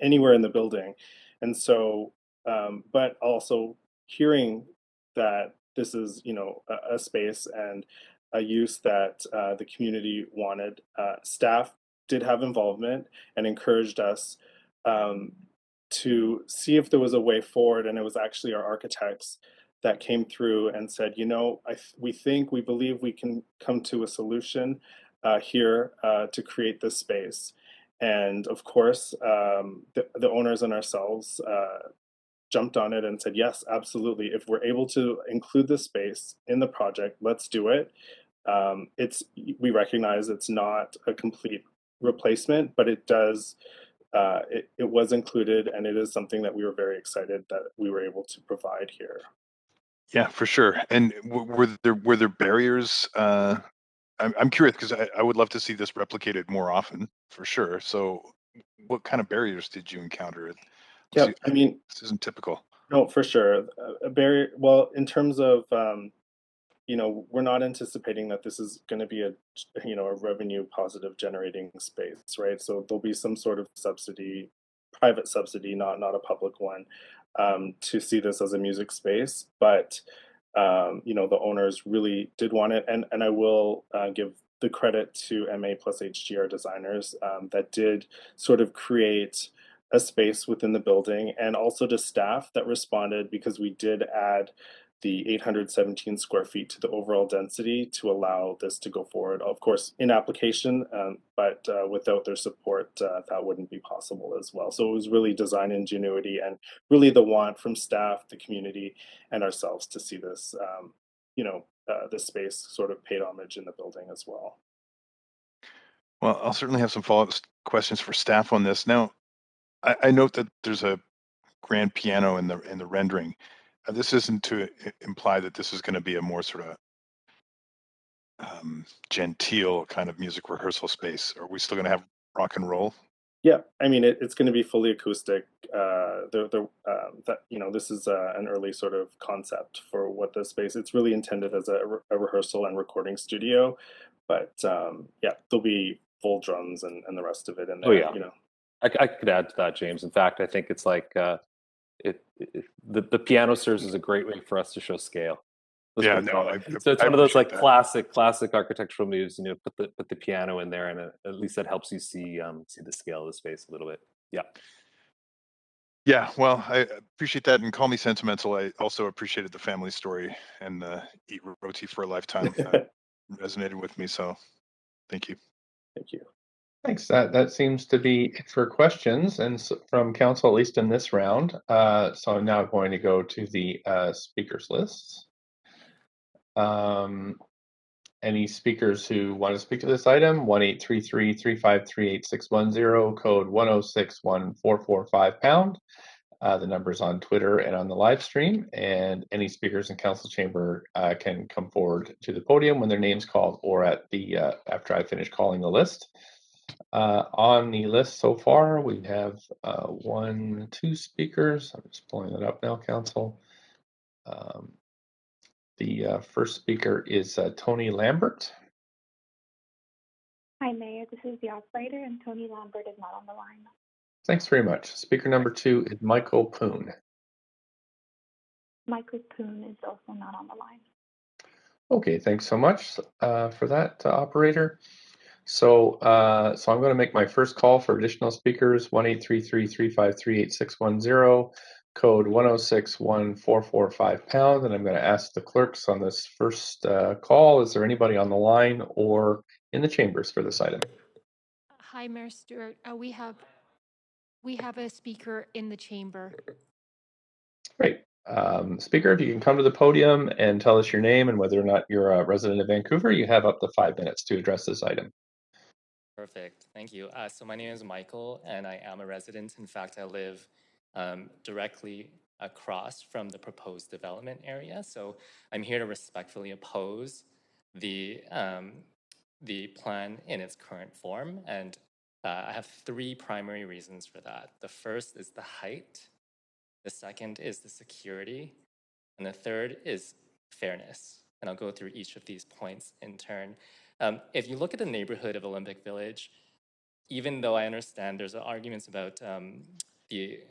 anywhere in the building. And so, but also hearing that this is a space and a use that the community wanted, staff did have involvement and encouraged us to see if there was a way forward. And it was actually our architects that came through and said, we believe we can come to a solution here to create this space. And of course, the owners and ourselves jumped on it and said, yes, absolutely. If we're able to include this space in the project, let's do it. We recognize it's not a complete replacement, but it does. It was included, and it is something that we were very excited that we were able to provide here. Yeah, for sure. And were there barriers? I'm curious because I would love to see this replicated more often, for sure. So, what kind of barriers did you encounter? Yeah, I mean, this isn't typical. No, for sure. A barrier. Well, in terms of we're not anticipating that this is going to be a revenue positive generating space, right? So there'll be some sort of subsidy, private subsidy, not a public one, to see this as a music space. But the owners really did want it, and I will give the credit to MA plus HGR designers that did sort of create a space within the building, and also to staff that responded, because we did add the 817 square feet to the overall density to allow this to go forward. Of course, in application, but without their support, that wouldn't be possible as well. So it was really design ingenuity and really the want from staff, the community, and ourselves to see this, this space sort of paid homage in the building as well. Well, I'll certainly have some follow-up questions for staff on this. Now, I note that there's a grand piano in the rendering. This isn't to imply that this is going to be a more sort of genteel kind of music rehearsal space. Are we still going to have rock and roll? Yeah, I mean it's going to be fully acoustic. This is an early sort of concept for what this space. It's really intended as a rehearsal and recording studio, but yeah, there'll be full drums and the rest of it in there. Oh yeah, I could add to that, James. In fact, I think it's like the piano serves as a great way for us to show scale. Yeah, no, so it's one of those like classic architectural moves. Put the piano in there, and at least that helps you see the scale of the space a little bit. Yeah. Yeah, well, I appreciate that, and call me sentimental. I also appreciated the family story and the eat roti for a lifetime. Resonated with me, so thank you. Thank you. Thanks. That seems to be it for questions, and from council, at least in this round. So I'm now going to go to the speakers list. Any speakers who want to speak to this item, 1-833-353-8610, code 1061445 #. The number's on Twitter and on the live stream, and any speakers in council chamber can come forward to the podium when their name's called or at the after I finish calling the list. On the list so far, we have 2 speakers. I'm just pulling it up now, council. The first speaker is Tony Lambert. Hi, Mayor. This is the operator, and Tony Lambert is not on the line. Thanks very much. Speaker number 2 is Michael Poon. Michael Poon is also not on the line. Okay, thanks so much for that, operator. So I'm going to make my first call for additional speakers, 1-833-353-8610, code 1061445 #, and I'm going to ask the clerks on this first call, is there anybody on the line or in the chambers for this item? Hi, Mayor Stewart. We have a speaker in the chamber. Great. Speaker, if you can come to the podium and tell us your name and whether or not you're a resident of Vancouver, you have up to 5 minutes to address this item. Perfect. Thank you. So my name is Michael, and I am a resident. In fact, I live directly across from the proposed development area. So I'm here to respectfully oppose the plan in its current form, and I have 3 primary reasons for that. The first is the height. The second is the security, and the third is fairness. And I'll go through each of these points in turn. If you look at the neighborhood of Olympic Village, even though I understand there's arguments about the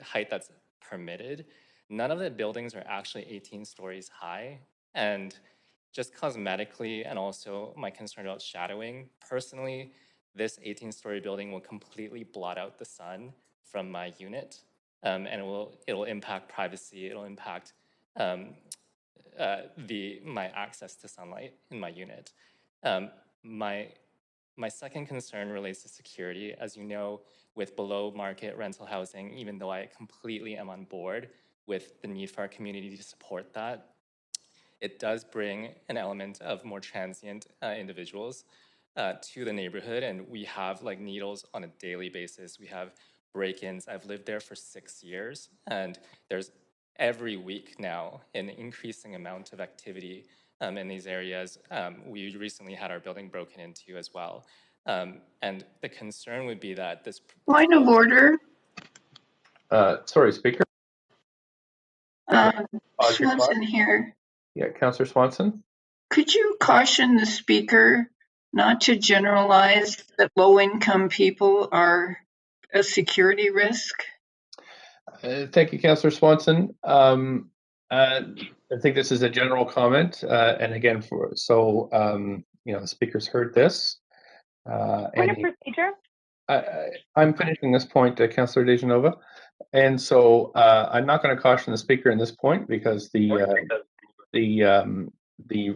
height that's permitted, none of the buildings are actually 18 stories high. And just cosmetically, and also my concern about shadowing, personally, this 18-story building will completely blot out the sun from my unit, and it'll impact privacy. It'll impact my access to sunlight in my unit. My second concern relates to security. As you know, with below market rental housing, even though I completely am on board with the need for our community to support that, it does bring an element of more transient individuals to the neighborhood, and we have like needles on a daily basis. We have break-ins. I've lived there for 6 years, and there's every week now an increasing amount of activity in these areas. We recently had our building broken into as well. And the concern would be that this... Point of order. Sorry, Speaker. Swanson here. Yeah, Councillor Swanson. Could you caution the speaker not to generalize that low-income people are a security risk? Thank you, Councillor Swanson. I think this is a general comment, and again, the speaker's heard this. Point of procedure. I'm finishing this point, Councillor Dejanova, and so I'm not going to caution the speaker in this point because the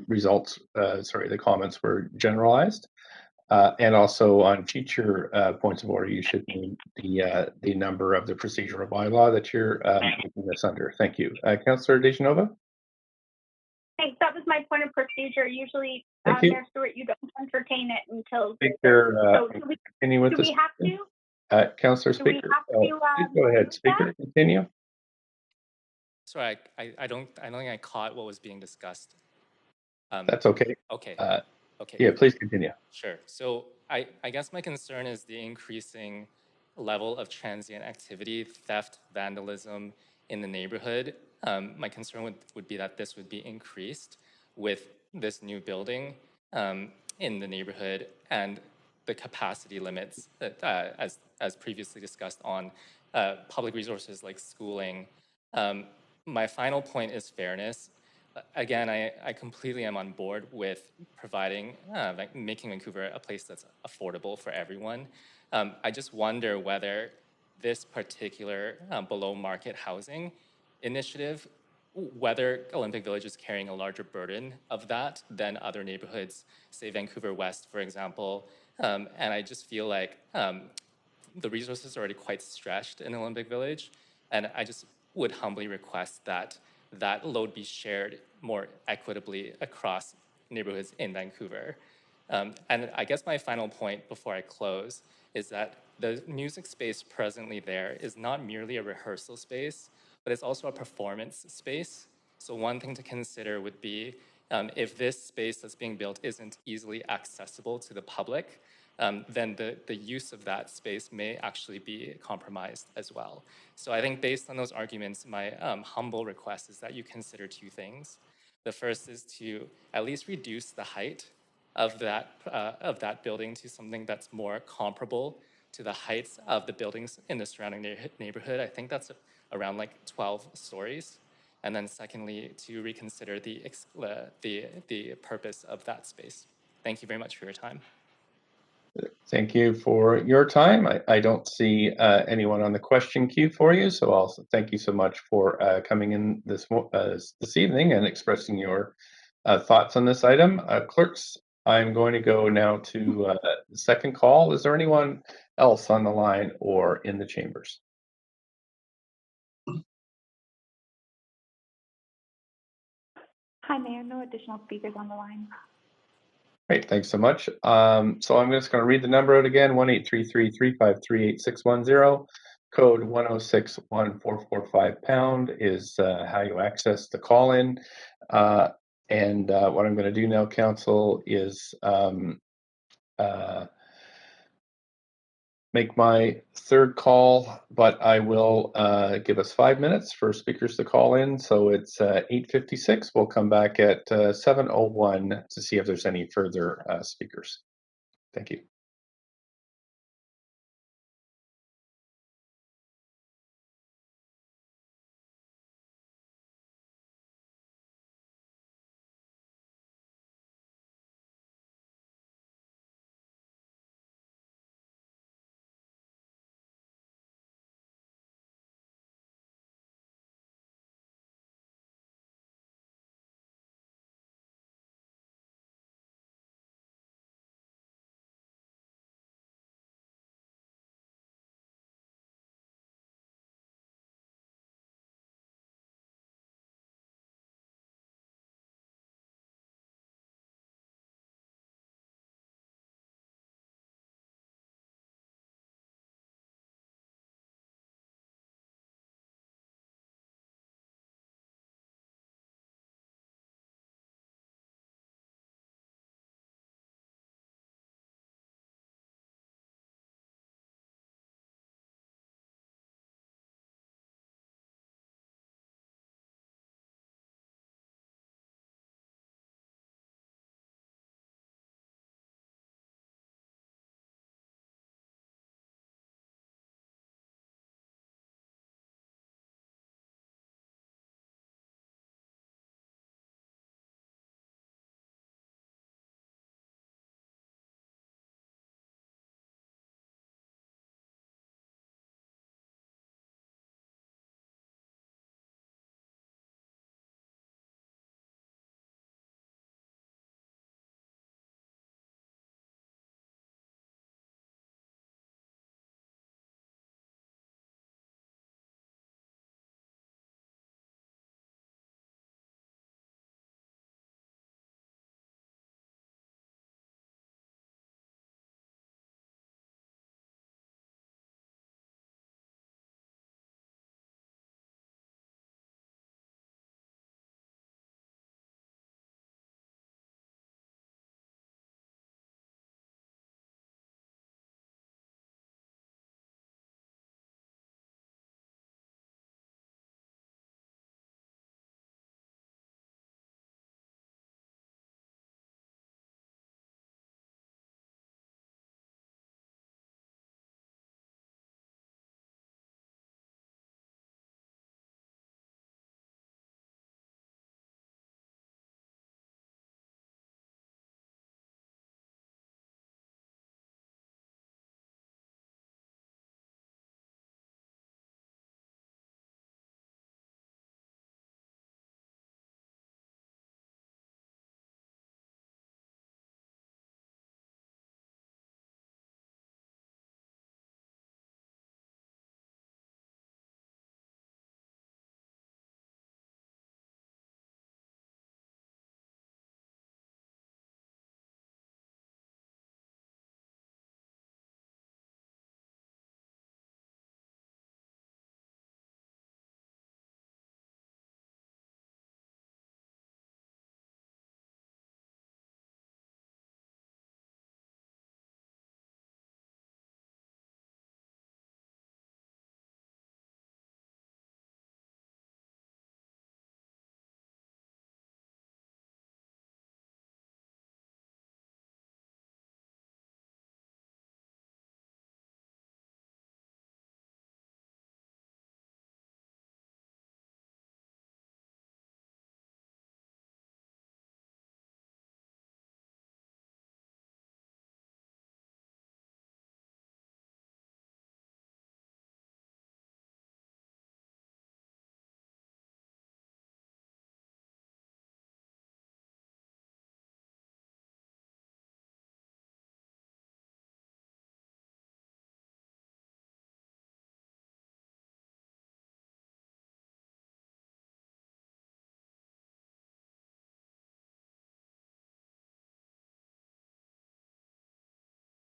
results, the comments were generalized. And also on future points of order, you should name the number of the procedural bylaw that you're making this under. Thank you. Councillor Dejanova? Thanks. That was my point of procedure. Usually, Mayor Stewart, you don't entertain it until... Speaker, so do we, continue with do this. we have to? Councillor Speaker, please go ahead. Speaker, continue. Sorry, I don't think I caught what was being discussed. That's okay. Okay. Okay. Yeah, please continue. Sure. So I guess my concern is the increasing level of transient activity, theft, vandalism in the neighborhood. My concern would be that this would be increased with this new building in the neighborhood and the capacity limits that, as previously discussed on public resources like schooling. My final point is fairness. Again, I completely am on board with providing, making Vancouver a place that's affordable for everyone. I just wonder whether this particular below market housing initiative, whether Olympic Village is carrying a larger burden of that than other neighborhoods, say Vancouver West, for example. And I just feel like the resources are already quite stretched in Olympic Village. And I just would humbly request that that load be shared more equitably across neighborhoods in Vancouver. And I guess my final point before I close is that the music space presently there is not merely a rehearsal space, but it's also a performance space. So one thing to consider would be if this space that's being built isn't easily accessible to the public, then the use of that space may actually be compromised as well. So I think based on those arguments, my humble request is that you consider two things. The first is to at least reduce the height of that building to something that's more comparable to the heights of the buildings in the surrounding neighborhood. I think that's around like 12 stories. And then secondly, to reconsider the purpose of that space. Thank you very much for your time. Thank you for your time. I don't see anyone on the question queue for you, so I'll thank you so much for coming in this evening and expressing your thoughts on this item. Clerks, I'm going to go now to the second call. Is there anyone else on the line or in the chambers? Hi, Mayor. No additional speakers on the line. Great, thanks so much. So I'm just going to read the number out again: 1-833-353-8610. Code 1061445 is how you access the call-in. And what I'm going to do now, Council, is make my third call, but I will give us 5 minutes for speakers to call in. So it's 8:56. We'll come back at 7:01 to see if there's any further speakers. Thank you.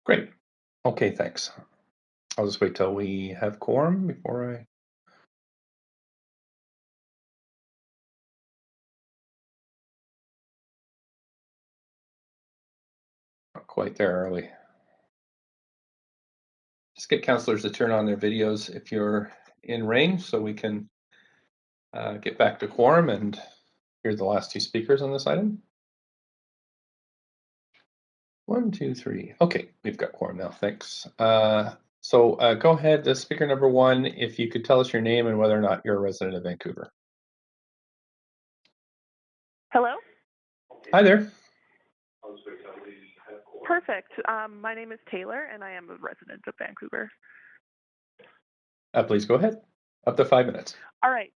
Great. Okay, thanks. I'll just wait till we have quorum before I. Not quite there, are we? Just get councillors to turn on their videos if you're in range so we can get back to quorum and hear the last two speakers on this item. 1, 2, 3. Okay, we've got quorum now. Thanks. So go ahead, the speaker number 1, if you could tell us your name and whether or not you're a resident of Vancouver. Hello? Hi there. Perfect. My name is Taylor, and I am a resident of Vancouver. Please go ahead. Up to 5 minutes. All right.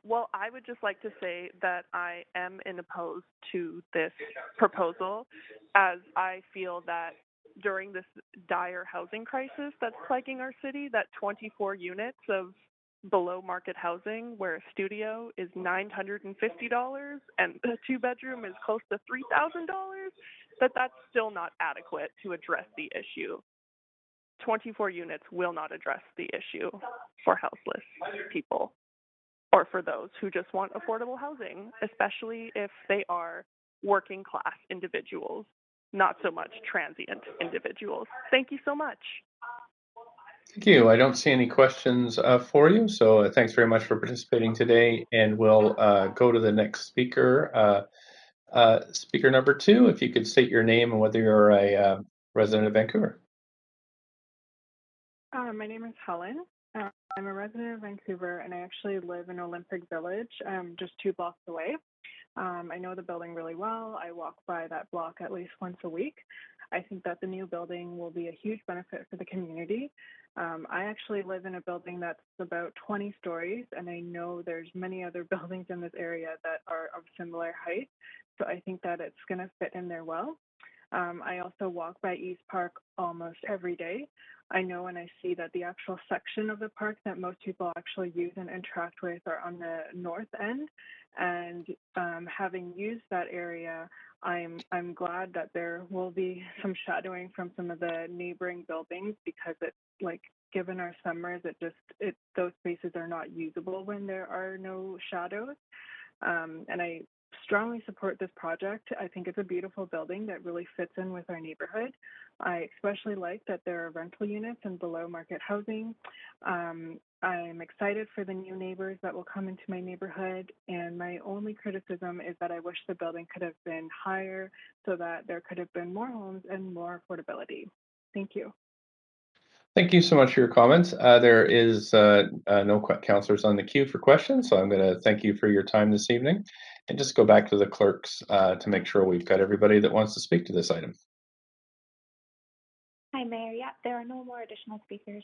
Well, I would just like to say that I am opposed to this proposal, as I feel that during this dire housing crisis that's plaguing our city, that 24 units of below market housing where a studio is $950 and a 2-bedroom is close to $3,000, that's still not adequate to address the issue. 24 units will not address the issue for houseless people or for those who just want affordable housing, especially if they are working class individuals, not so much transient individuals. Thank you so much. Thank you. I don't see any questions for you, so thanks very much for participating today, and we'll go to the next speaker. Speaker number 2, if you could state your name and whether you're a resident of Vancouver. My name is Helen. I'm a resident of Vancouver, and I actually live in Olympic Village, just 2 blocks away. I know the building really well. I walk by that block at least once a week. I think that the new building will be a huge benefit for the community. I actually live in a building that's about 20 stories, and I know there's many other buildings in this area that are of similar height. So I think that it's going to fit in there well. I also walk by East Park almost every day. I know and I see that the actual section of the park that most people actually use and interact with are on the north end. And having used that area, I'm glad that there will be some shadowing from some of the neighboring buildings, because it's like, given our summers, those spaces are not usable when there are no shadows. And I strongly support this project. I think it's a beautiful building that really fits in with our neighborhood. I especially like that there are rental units and below market housing. I'm excited for the new neighbors that will come into my neighborhood, and my only criticism is that I wish the building could have been higher so that there could have been more homes and more affordability. Thank you. Thank you so much for your comments. There is no councillors on the queue for questions, so I'm going to thank you for your time this evening, and just go back to the clerks to make sure we've got everybody that wants to speak to this item. Hi, Mayor. Yeah, there are no more additional speakers.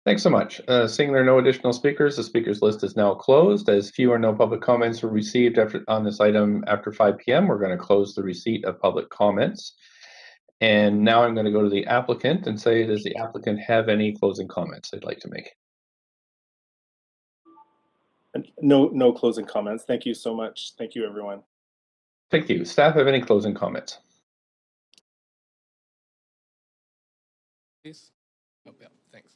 Thanks so much. Seeing there are no additional speakers, the speakers list is now closed. As few or no public comments were received on this item after 5 p.m., we're going to close the receipt of public comments. And now I'm going to go to the applicant and say, does the applicant have any closing comments they'd like to make? No closing comments. Thank you so much. Thank you, everyone. Thank you. Staff have any closing comments? Please. Oh, yeah, thanks.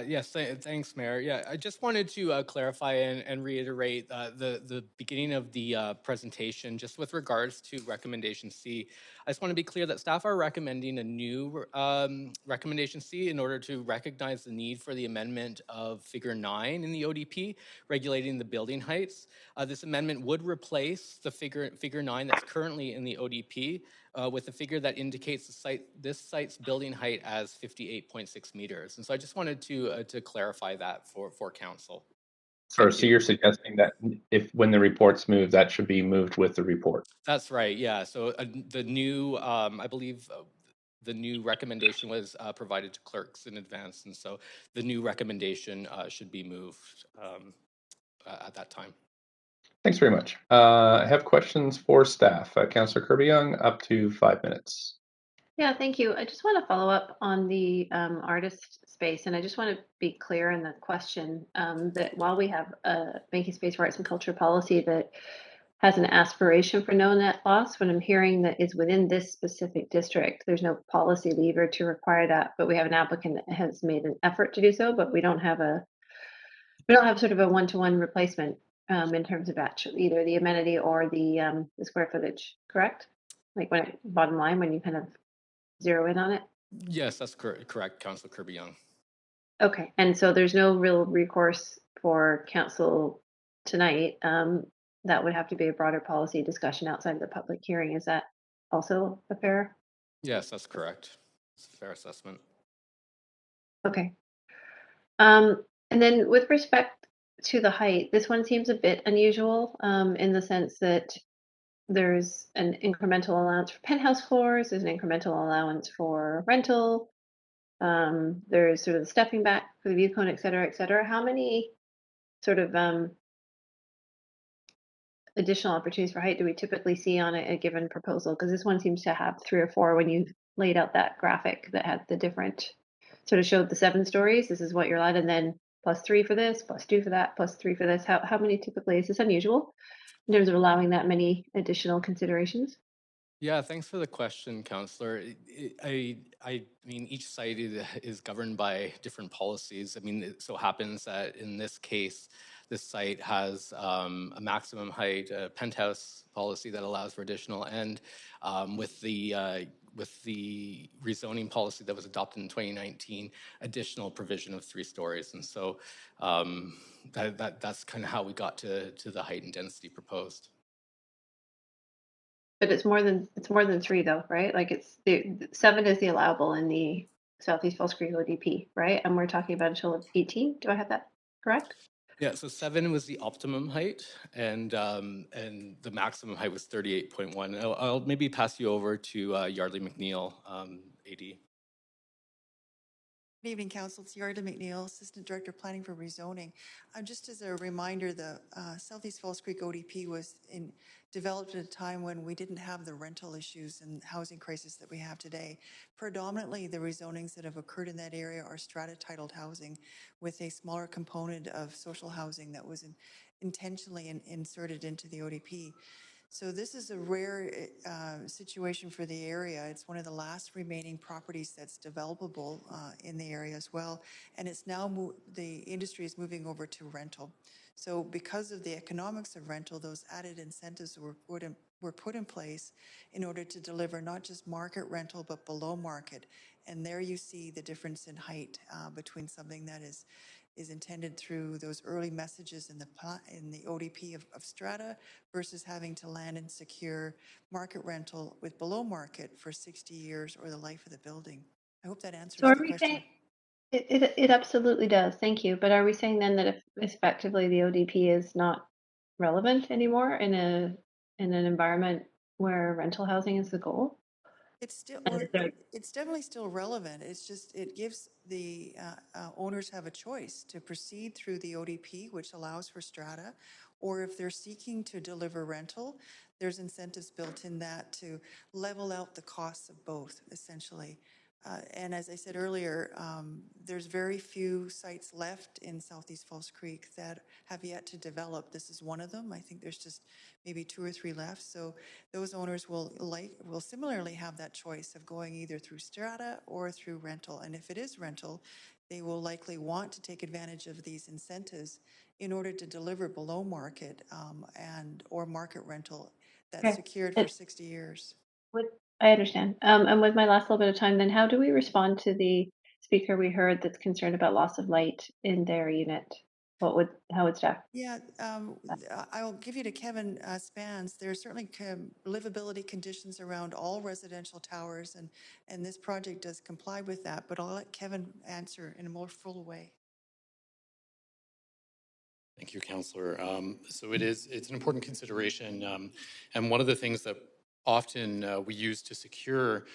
Yes, thanks, Mayor. Yeah, I just wanted to clarify and reiterate the beginning of the presentation, just with regards to recommendation C. I just want to be clear that staff are recommending a new recommendation C in order to recognize the need for the amendment of Figure 9 in the ODP, regulating the building heights. This amendment would replace the figure 9 that's currently in the ODP with a figure that indicates this site's building height as 58.6 meters. And so I just wanted to clarify that for council. Sure. So you're suggesting that when the report's moved, that should be moved with the report. That's right. Yeah. So the new, I believe, the new recommendation was provided to clerks in advance, and so the new recommendation should be moved at that time. Thanks very much. I have questions for staff. Councillor Kirby-Young, up to 5 minutes. Yeah, thank you. I just want to follow up on the artist space, and I just want to be clear in the question that while we have a making space for arts and culture policy that has an aspiration for no net loss. What I'm hearing that is within this specific district, there's no policy lever to require that, but we have an applicant that has made an effort to do so, but we don't have sort of a one-to-one replacement in terms of actually either the amenity or the square footage, correct? Like bottom line, when you kind of zero in on it? Yes, that's correct, Councillor Kirby-Young. Okay, and so there's no real recourse for council tonight. That would have to be a broader policy discussion outside of the public hearing. Is that also a fair? Yes, that's correct. It's a fair assessment. Okay. And then with respect to the height, this one seems a bit unusual in the sense that there's an incremental allowance for penthouse floors, there's an incremental allowance for rental, there's sort of the stepping back for the view cone, et cetera, et cetera. How many sort of additional opportunities for height do we typically see on a given proposal? Because this one seems to have 3 or 4 when you laid out that graphic that had the different, sort of showed the 7 stories. This is what you're allowed, and then +3 for this, +2 for that, +3 for this. How many typically? Is this unusual in terms of allowing that many additional considerations? Yeah, thanks for the question, Councillor. I mean, each site is governed by different policies. I mean, it so happens that in this case, this site has a maximum height penthouse policy that allows for additional, and with the rezoning policy that was adopted in 2019, additional provision of 3 stories. And so that's kind of how we got to the height and density proposed. But it's more than 3 though, right? Like it's the 7 is the allowable in the Southeast Falls Creek ODP, right? And we're talking about until 18. Do I have that correct? Yeah, so 7 was the optimum height, and the maximum height was 38.1. I'll maybe pass you over to Yardley McNeil, AD. Good evening, Council. It's Yardley McNeil, Assistant Director Planning for Rezoning. Just as a reminder, the Southeast Falls Creek ODP was developed at a time when we didn't have the rental issues and housing crisis that we have today. Predominantly, the rezonings that have occurred in that area are strata-titled housing with a smaller component of social housing that was intentionally inserted into the ODP. So this is a rare situation for the area. It's one of the last remaining properties that's developable in the area as well. And it's now, the industry is moving over to rental. So because of the economics of rental, those added incentives were put in place in order to deliver not just market rental, but below market. And there you see the difference in height between something that is intended through those early messages in the ODP of strata versus having to land and secure market rental with below market for 60 years or the life of the building. I hope that answers So are the we question. saying it absolutely does. Thank you. But are we saying then that if effectively the ODP is not relevant anymore in an environment where rental housing is the goal? It's still, And is there, it's definitely still relevant. It's just, it gives the owners have a choice to proceed through the ODP, which allows for strata, or if they're seeking to deliver rental, there's incentives built in that to level out the costs of both, essentially. And as I said earlier, there's very few sites left in Southeast Falls Creek that have yet to develop. This is one of them. I think there's just maybe 2 or 3 left. So those owners will similarly have that choice of going either through strata or through rental. And if it is rental, they will likely want to take advantage of these incentives in order to deliver below market or market rental that's secured for 60 years. I understand. And with my last little bit of time, then how do we respond to the speaker we heard that's concerned about loss of light in their unit? How would staff? Yeah, I'll give you to Kevin Spans. There are certainly livability conditions around all residential towers, and this project does comply with that, but I'll let Kevin answer in a more full way. Thank you, Councillor. So it's an important consideration. And one of the things that often we use to secure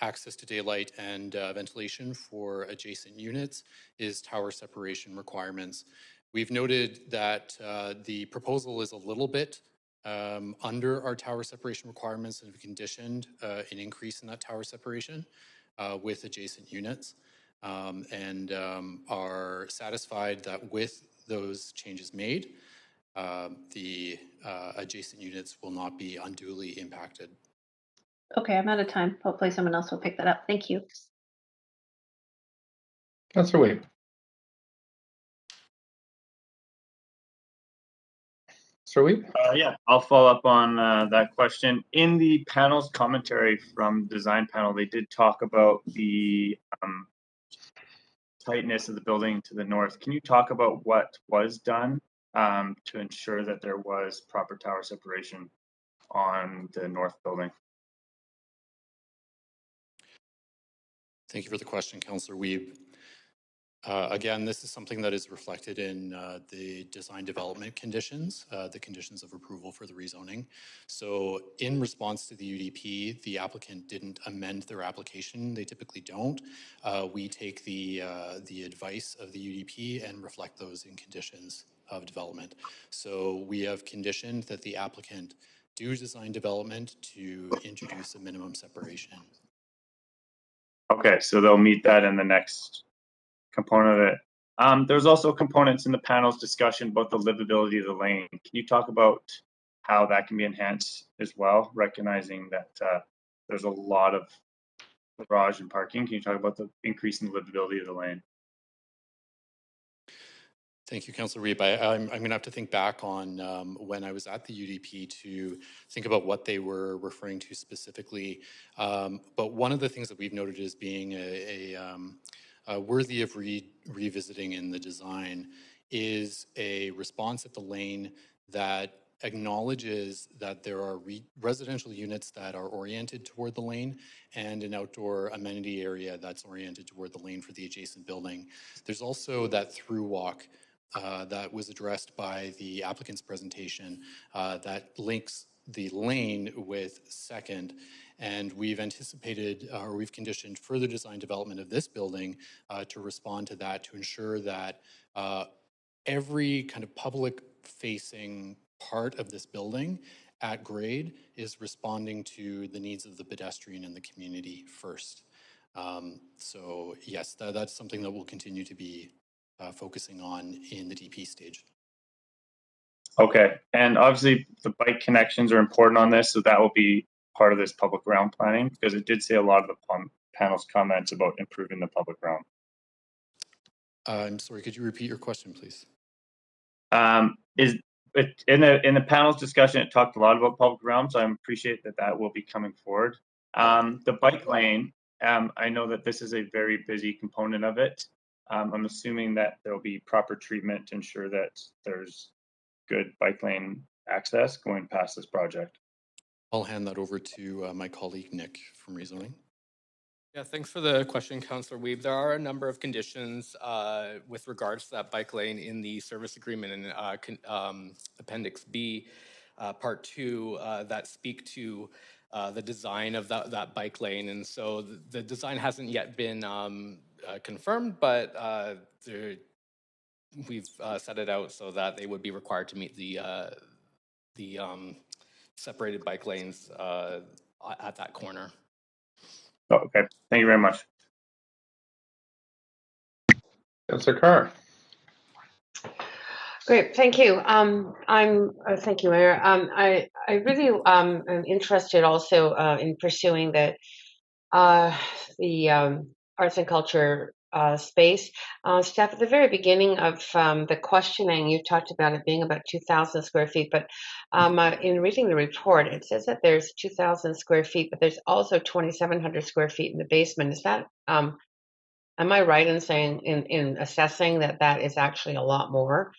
access to daylight and ventilation for adjacent units is tower separation requirements. We've noted that the proposal is a little bit under our tower separation requirements, and we've conditioned an increase in that tower separation with adjacent units, and are satisfied that with those changes made, the adjacent units will not be unduly impacted. Okay, I'm out of time. Hopefully someone else will pick that up. Thank you. Councillor Wade. Sir Weep? Yeah, I'll follow up on that question. In the panel's commentary from design panel, they did talk about the tightness of the building to the north. Can you talk about what was done to ensure that there was proper tower separation on the north building? Thank you for the question, Councillor Weeb. Again, this is something that is reflected in the design development conditions, the conditions of approval for the rezoning. So in response to the UDP, the applicant didn't amend their application. They typically don't. We take the advice of the UDP and reflect those in conditions of development. So we have conditioned that the applicant do design development to introduce a minimum separation. Okay, so they'll meet that in the next component of it. There's also components in the panel's discussion about the livability of the lane. Can you talk about how that can be enhanced as well, recognizing that there's a lot of garage and parking? Can you talk about the increase in the livability of the lane? Thank you, Councillor Reeb. I'm going to have to think back on when I was at the UDP to think about what they were referring to specifically. But one of the things that we've noted as being worthy of revisiting in the design is a response at the lane that acknowledges that there are residential units that are oriented toward the lane and an outdoor amenity area that's oriented toward the lane for the adjacent building. There's also that through walk that was addressed by the applicant's presentation that links the lane with Second. And we've anticipated or we've conditioned further design development of this building to respond to that, to ensure that every kind of public facing part of this building at grade is responding to the needs of the pedestrian and the community first. So yes, that's something that we'll continue to be focusing on in the DP stage. Okay, and obviously the bike connections are important on this, so that will be part of this public realm planning, because it did say a lot of the panel's comments about improving the public realm. I'm sorry, could you repeat your question, please? Is it in the panel's discussion, it talked a lot about public realm, so I appreciate that that will be coming forward. The bike lane, I know that this is a very busy component of it. I'm assuming that there will be proper treatment to ensure that there's good bike lane access going past this project. I'll hand that over to my colleague Nick from rezoning. Yeah, thanks for the question, Councillor Weeb. There are a number of conditions with regards to that bike lane in the service agreement in Appendix B, Part 2, that speak to the design of that bike lane. And so the design hasn't yet been confirmed, but we've set it out so that they would be required to meet the separated bike lanes at that corner. Oh, okay, thank you very much. Councillor Carr. Great, thank you. Thank you, Mayor. I really am interested also in pursuing the arts and culture space. Steph, at the very beginning of the questioning, you talked about it being about 2,000 square feet, but in reading the report, it says that there's 2,000 square feet, but there's also 2,700 square feet in the basement. Is that, am I right in saying, in assessing that that is actually a lot more,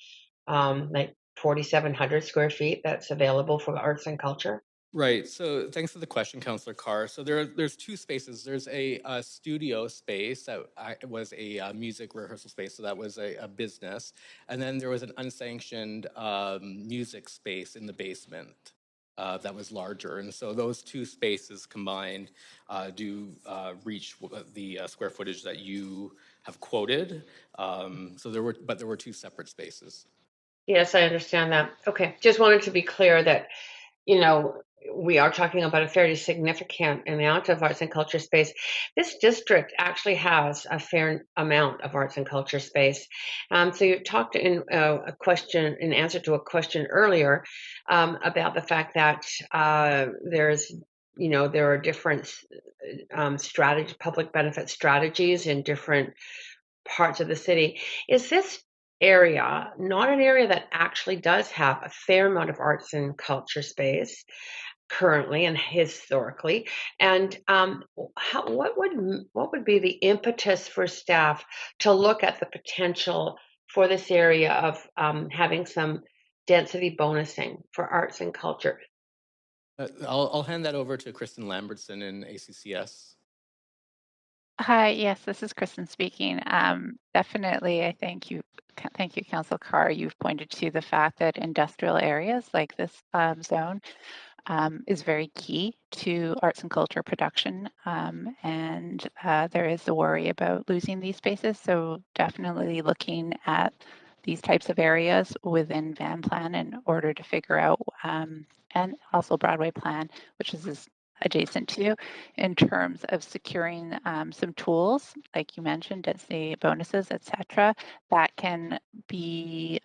like 4,700 square feet that's available for arts and culture? Right. So thanks for the question, Councillor Carr. So there's two spaces. There's a studio space that was a music rehearsal space. So that was a business. And then there was an unsanctioned music space in the basement that was larger. And so those two spaces combined do reach the square footage that you have quoted. So there were two separate spaces. Yes, I understand that. Okay. Just wanted to be clear that, you know, we are talking about a fairly significant amount of arts and culture space. This district actually has a fair amount of arts and culture space. So you talked in in answer to a question earlier about the fact that there are different public benefit strategies in different parts of the city. Is this area not an area that actually does have a fair amount of arts and culture space currently and historically? And what would be the impetus for staff to look at the potential for this area of having some density bonusing for arts and culture? I'll hand that over to Kristen Lambertson in ACCS. Hi, yes, this is Kristen speaking. Definitely, thank you, Council Carr. You've pointed to the fact that industrial areas like this zone is very key to arts and culture production, and there is the worry about losing these spaces. So definitely looking at these types of areas within Van Plan in order to figure out, and also Broadway Plan, which is adjacent to, in terms of securing some tools, like you mentioned, density bonuses, et cetera, that can be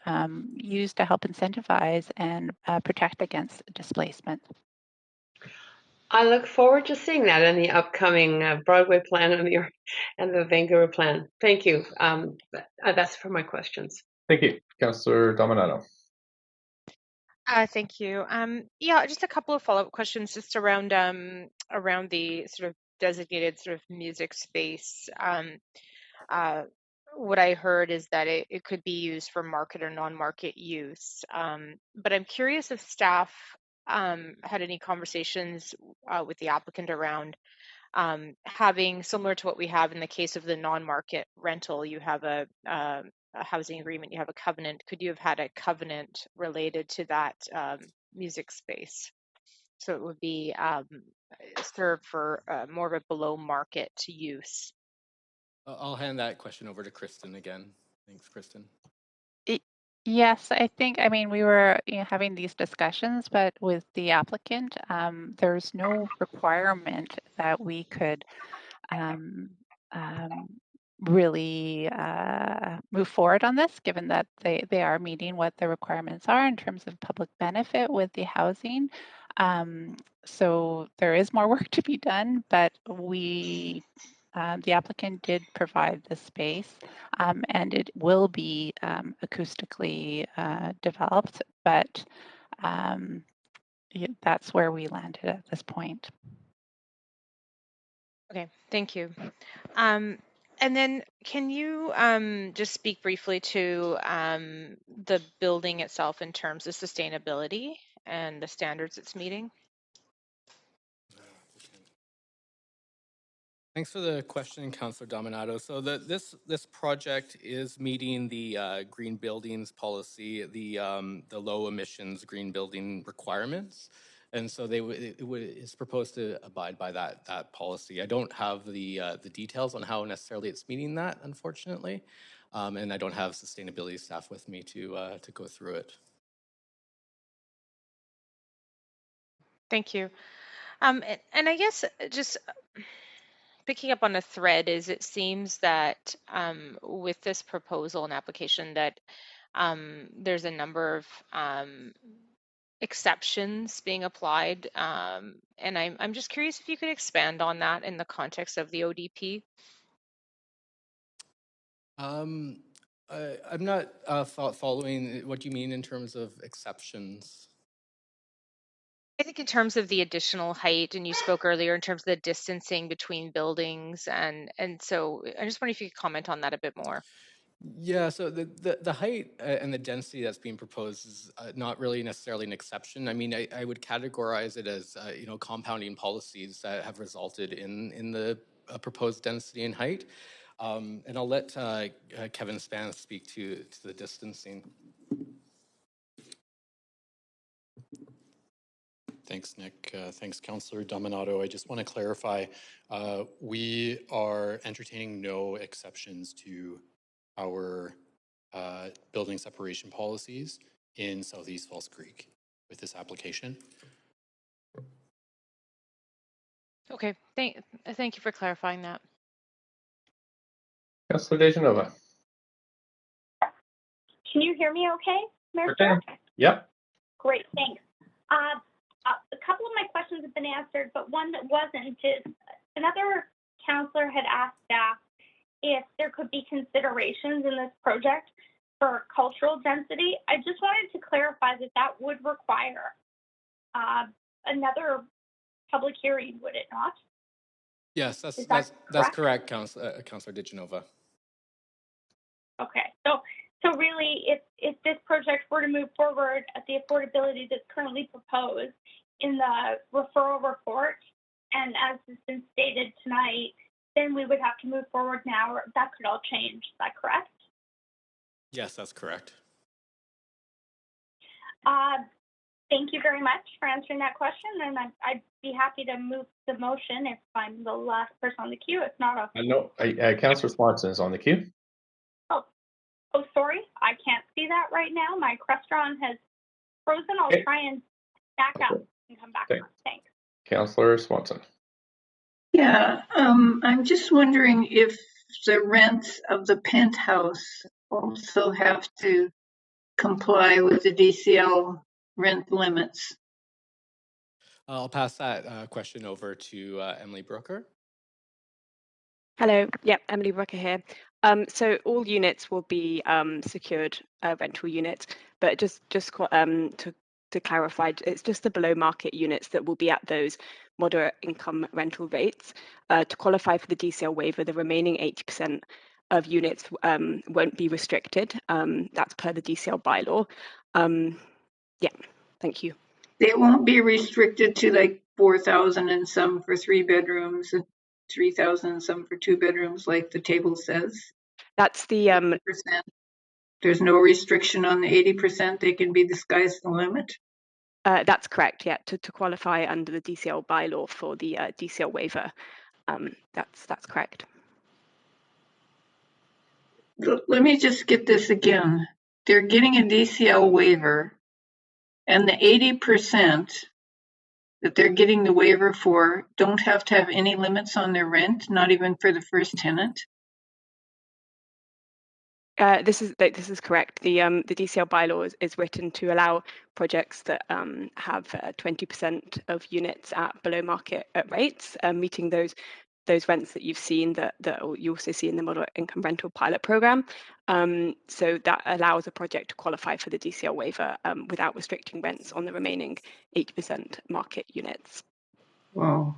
used to help incentivize and protect against displacement. I look forward to seeing that in the upcoming Broadway plan and the Vancouver plan. Thank you. That's for my questions. Thank you. Councillor Dominato. Thank you. Yeah, just a couple of follow-up questions just around the sort of designated sort of music space. What I heard is that it could be used for market or non-market use. But I'm curious if staff had any conversations with the applicant around having, similar to what we have in the case of the non-market rental, you have a housing agreement, you have a covenant. Could you have had a covenant related to that music space? So it would be served for more of a below market use. I'll hand that question over to Kristen again. Thanks, Kristen. Yes, I mean, we were having these discussions, but with the applicant, there's no requirement that we could really move forward on this, given that they are meeting what the requirements are in terms of public benefit with the housing. So there is more work to be done, but the applicant did provide the space, and it will be acoustically developed, but that's where we landed at this point. Okay, thank you. And then can you just speak briefly to the building itself in terms of sustainability and the standards it's meeting? Thanks for the question, Councillor Dominato. So this project is meeting the green buildings policy, the low emissions green building requirements, and so it's proposed to abide by that policy. I don't have the details on how necessarily it's meeting that, unfortunately, and I don't have sustainability staff with me to go through it. Thank you. And I guess just picking up on a thread is it seems that with this proposal and application that there's a number of exceptions being applied. And I'm just curious if you could expand on that in the context of the ODP. I'm not following what you mean in terms of exceptions. I think in terms of the additional height, and you spoke earlier in terms of the distancing between buildings, and so I just wonder if you could comment on that a bit more. Yeah, so the height and the density that's being proposed is not really necessarily an exception. I mean, I would categorize it as compounding policies that have resulted in the proposed density and height. And I'll let Kevin Span speak to the distancing. Thanks, Nick. Thanks, Councillor Dominato. I just want to clarify, we are entertaining no exceptions to our building separation policies in Southeast False Creek with this application. Okay, thank you for clarifying that. Councillor Dejanova. Can you hear me okay, Mayor Okay. Stewart? Yep. Great, thanks. A couple of my questions have been answered, but one that wasn't is another councillor had asked staff if there could be considerations in this project for cultural density. I just wanted to clarify that that would require another public hearing, would it not? Yes, that's correct, Councillor Dijanova. Okay, so really, if this project were to move forward at the affordability that's currently proposed in the referral report, and as has been stated tonight, then we would have to move forward now, or that could all change. Is that correct? Yes, that's correct. Thank you very much for answering that question, and I'd be happy to move the motion if I'm the last person on the queue. If not, No, Councillor Swanson is on the queue. Oh, sorry, I can't see that right now. My Crestron has frozen. I'll try and back up and come back. Thanks. Councillor Swanson. Yeah, I'm just wondering if the rents of the penthouse also have to comply with the DCL rent limits. I'll pass that question over to Emily Brooker. Hello, yep, Emily Brooker here. So all units will be secured rental units, but just to clarify, it's just the below market units that will be at those moderate income rental rates. To qualify for the DCL waiver, the remaining 80% of units won't be restricted. That's per the DCL bylaw. Yeah, thank you. They won't be restricted to like 4,000 and some for 3 bedrooms and 3,000 and some for 2 bedrooms, like the table says. That's the 80%. There's no restriction on the 80%. They can be the sky's the limit. That's correct. Yeah, to qualify under the DCL bylaw for the DCL waiver, that's correct. Let me just get this again. They're getting a DCL waiver, and the 80% that they're getting the waiver for don't have to have any limits on their rent, not even for the first tenant. This is correct. The DCL bylaw is written to allow projects that have 20% of units at below market rates, meeting those rents that you've seen that you also see in the moderate income rental pilot program. So that allows a project to qualify for the DCL waiver without restricting rents on the remaining 80% market units. Wow.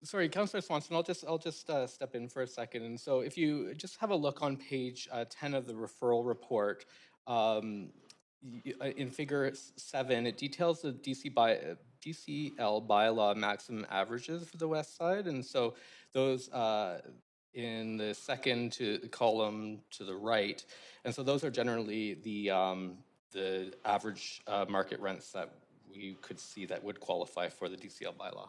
Sorry, Councillor Swanson, I'll just step in for a second. And so if you just have a look on page 10 of the referral report, in figure 7, it details the DCL bylaw maximum averages for the west side. And so those in the second column to the right. And so those are generally the average market rents that we could see that would qualify for the DCL bylaw.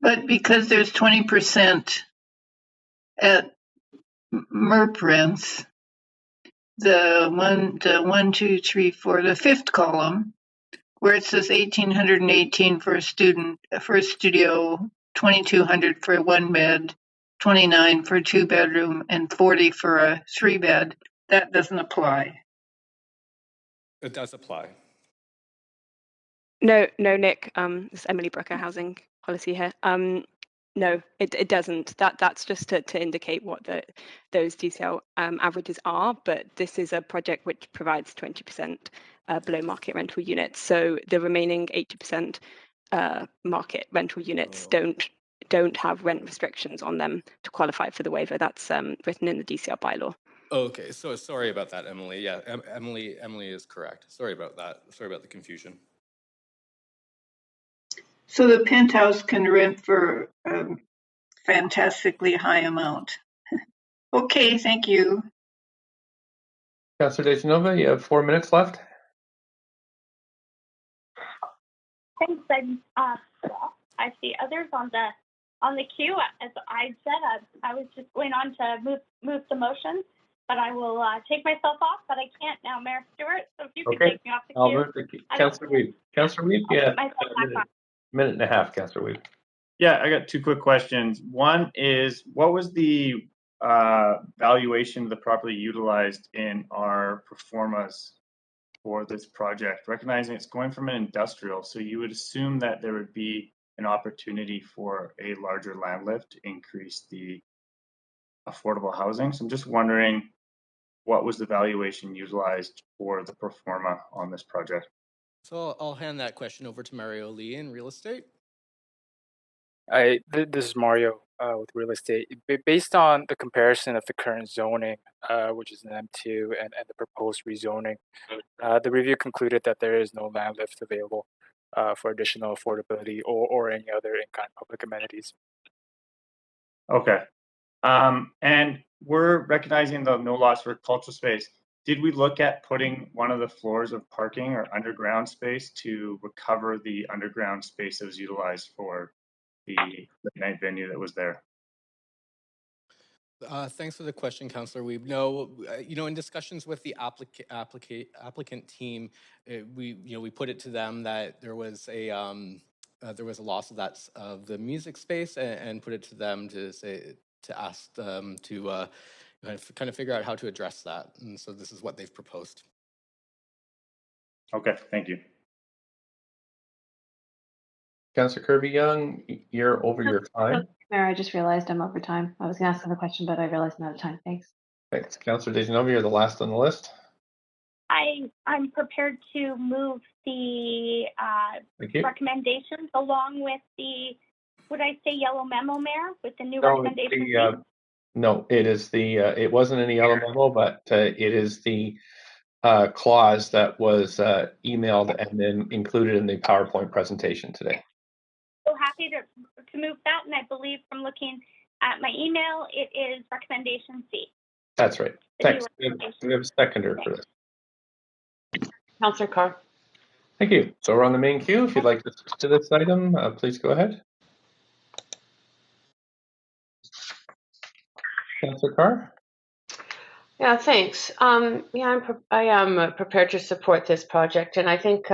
But because there's 20% at MERP rents, the 1, 2, 3, 4, the fifth column, where it says 1,818 for a student, for a studio, 2,200 for a 1 bed, 29 for a 2 bedroom, and 40 for a 3 bed, that doesn't apply. It does apply. No, Nick. It's Emily Brooker, housing policy here. No, it doesn't. That's just to indicate what those DCL averages are. But this is a project which provides 20% below market rental units. So the remaining 80% market rental units don't have rent restrictions on them to qualify for the waiver. That's written in the DCL bylaw. Okay, so sorry about that, Emily. Yeah, Emily is correct. Sorry about that. Sorry about the confusion. So the penthouse can rent for a fantastically high amount. Okay, thank you. Councillor Dejanova, you have 4 minutes left. Thanks. I see others on the queue. As I said, I was just going on to move the motion. but I will take myself off, but I can't now, Mayor Stewart. So if you could Okay, take me off the I'll queue. move to Councillor Weed. Councillor Weed, I'll yeah, put myself back on. minute and a half, Councillor Weed. Yeah, I got two quick questions. One is, what was the valuation of the property utilized in our performas for this project? Recognizing it's going from an industrial, so you would assume that there would be an opportunity for a larger land lift to increase the affordable housing. So I'm just wondering, what was the valuation utilized for the performa on this project? So I'll hand that question over to Mario Lee in real estate. This is Mario with real estate. Based on the comparison of the current zoning, which is an M2, and the proposed rezoning, the review concluded that there is no land lift available for additional affordability or any other in-kind public amenities. Okay. And we're recognizing the no loss for cultural space. Did we look at putting one of the floors of parking or underground space to recover the underground space that was utilized for the night venue that was there? Thanks for the question, Councillor Weeb. No, in discussions with the applicant team, we put it to them that there was a loss of the music space, and put it to them to ask them to kind of figure out how to address that. And so this is what they've proposed. Okay, thank you. Councillor Kirby-Young, you're over your time. Mayor, I just realized I'm over time. I was going to ask another question, but I realized I'm out of time. Thanks. Thanks. Councillor Dejanova, you're the last on the list. I'm prepared to move the Thank you. recommendations along with the, would I say yellow memo, Mayor, with the new recommendations? No, it is it wasn't in the yellow memo, but it is the clause that was emailed and then included in the PowerPoint presentation today. So happy to move that, and I believe from looking at my email, it is recommendation C. That's right. Thanks. We have a seconder for this. Councillor Carr. Thank you. So we're on the main queue. If you'd like to speak to this item, please go ahead. Councillor Carr. Yeah, thanks. I am prepared to support this project, and I think,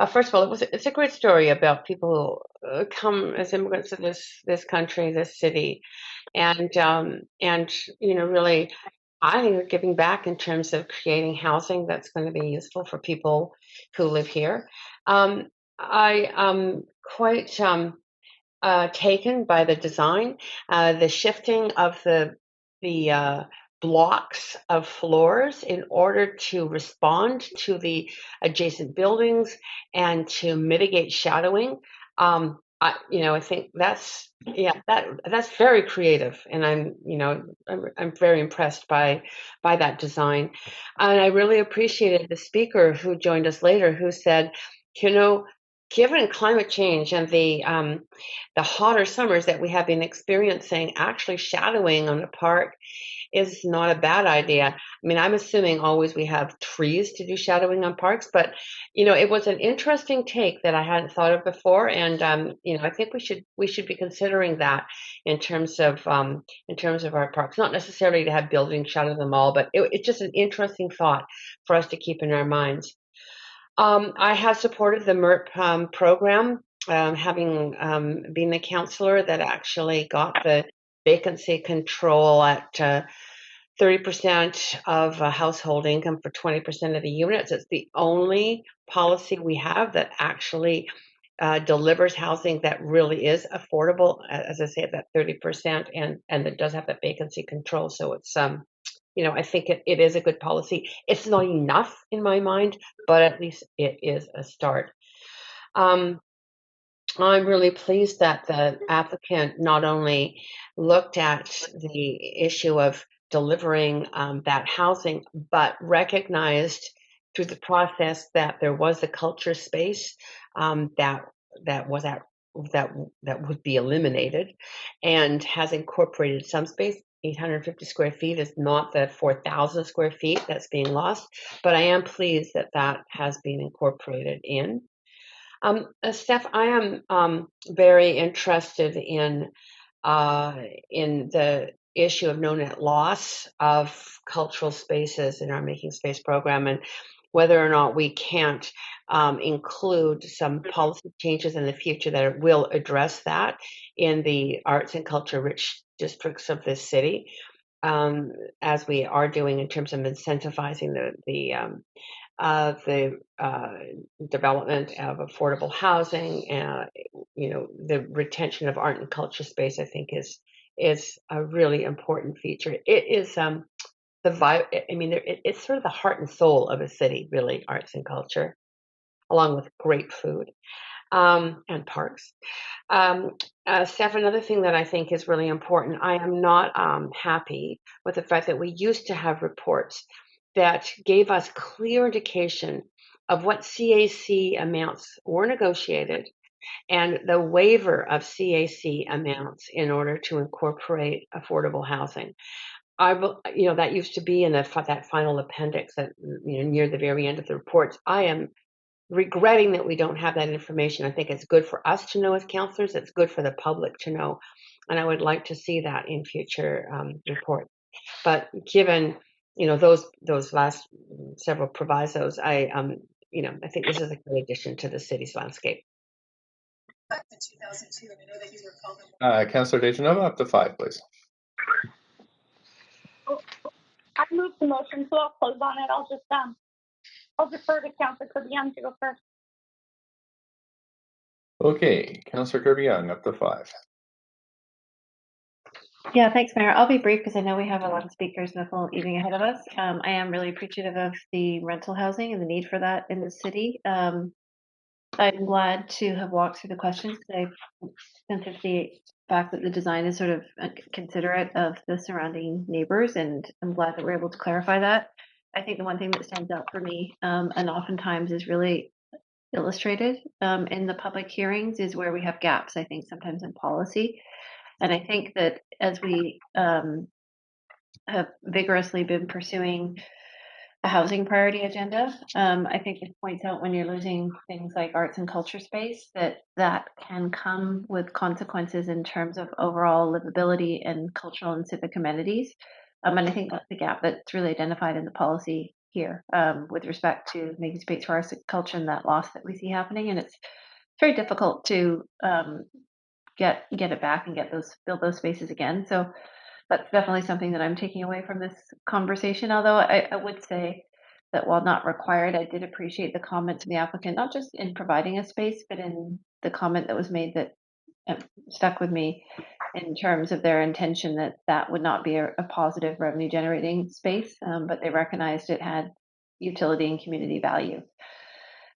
first of all, it's a great story about people who come as immigrants to this country, this city, and really, I think we're giving back in terms of creating housing that's going to be useful for people who live here. I am quite taken by the design, the shifting of the blocks of floors in order to respond to the adjacent buildings and to mitigate shadowing. I think that's very creative, and I'm very impressed by that design. And I really appreciated the speaker who joined us later, who said, given climate change and the hotter summers that we have been experiencing, actually shadowing on the park is not a bad idea. I mean, I'm assuming always we have trees to do shadowing on parks, but it was an interesting take that I hadn't thought of before, and I think we should be considering that in terms of our parks. Not necessarily to have buildings shadow them all, but it's just an interesting thought for us to keep in our minds. I have supported the MERP program, having been the councillor that actually got the vacancy control at 30% of household income for 20% of the units. It's the only policy we have that actually delivers housing that really is affordable, as I say, at that 30%, and that does have that vacancy control. So it's I think it is a good policy. It's not enough in my mind, but at least it is a start. I'm really pleased that the applicant not only looked at the issue of delivering that housing, but recognized through the process that there was a culture space that would be eliminated, and has incorporated some space. 850 square feet is not the 4,000 square feet that's being lost, but I am pleased that that has been incorporated in. Steph, I am very interested in the issue of no net loss of cultural spaces in our Making Space program, and whether or not we can't include some policy changes in the future that will address that in the arts and culture rich districts of this city, as we are doing in terms of incentivizing the development of affordable housing. The retention of art and culture space, I think, is a really important feature. It is the vibe. I mean, it's sort of the heart and soul of a city, really, arts and culture, along with great food and parks. Steph, another thing that I think is really important, I am not happy with the fact that we used to have reports that gave us clear indication of what CAC amounts were negotiated and the waiver of CAC amounts in order to incorporate affordable housing. That used to be in that final appendix that near the very end of the reports. I am regretting that we don't have that information. I think it's good for us to know as counselors. It's good for the public to know, and I would like to see that in future reports. But given those last several provisos, I think this is a good addition to the city's landscape. Councillor Dejanova, up to 5, please. I moved the motion, so I'll close on it. I'll defer to Councillor Kirby-Yung to go first. Okay, Councillor Kirby-Yung, up to 5. Yeah, thanks, Mayor. I'll be brief because I know we have a lot of speakers and the full evening ahead of us. I am really appreciative of the rental housing and the need for that in the city. I'm glad to have walked through the questions. I sense the fact that the design is sort of considerate of the surrounding neighbors, and I'm glad that we're able to clarify that. I think the one thing that stands out for me, and oftentimes is really illustrated in the public hearings, is where we have gaps, I think, sometimes in policy. And I think that as we have vigorously been pursuing a housing priority agenda, I think it points out when you're losing things like arts and culture space that can come with consequences in terms of overall livability and cultural and civic amenities. And I think that's the gap that's really identified in the policy here with respect to making space for arts and culture and that loss that we see happening. And it's very difficult to get it back and build those spaces again. So that's definitely something that I'm taking away from this conversation. Although I would say that while not required, I did appreciate the comment to the applicant, not just in providing a space, but in the comment that was made that stuck with me in terms of their intention that would not be a positive revenue generating space, but they recognized it had utility and community value.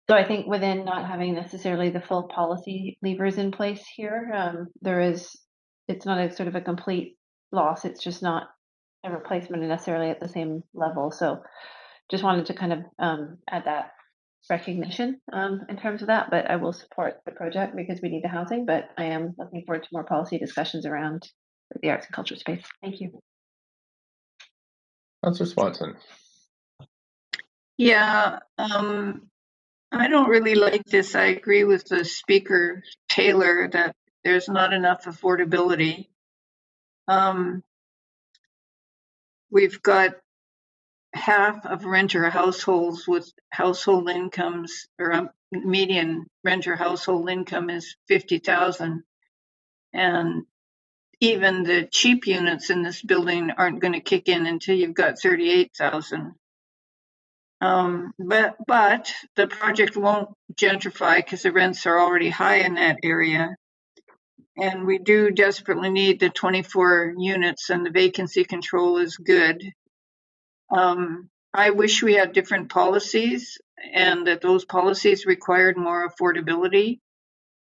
So I think within not having necessarily the full policy levers in place here, it's not a sort of a complete loss. It's just not a replacement necessarily at the same level. So just wanted to kind of add that recognition in terms of that. But I will support the project because we need the housing. But I am looking forward to more policy discussions around the arts and culture space. Thank you. Councillor Swanson. Yeah, I don't really like this. I agree with the speaker, Taylor, that there's not enough affordability. We've got half of renter households with household incomes, or median renter household income is 50,000. And even the cheap units in this building aren't going to kick in until you've got 38,000. But the project won't gentrify because the rents are already high in that area. And we do desperately need the 24 units, and the vacancy control is good. I wish we had different policies and that those policies required more affordability.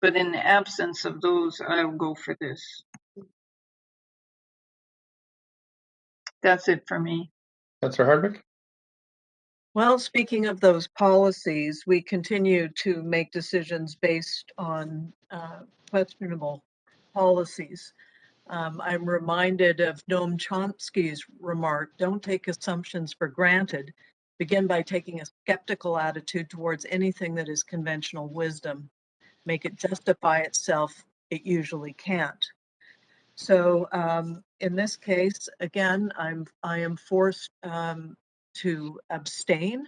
But in the absence of those, I'll go for this. That's it for me. Councillor Hardwick. Well, speaking of those policies, we continue to make decisions based on questionable policies. I'm reminded of Noam Chomsky's remark, don't take assumptions for granted. Begin by taking a skeptical attitude towards anything that is conventional wisdom. Make it justify itself, it usually can't. So In this case, again, I am forced to abstain.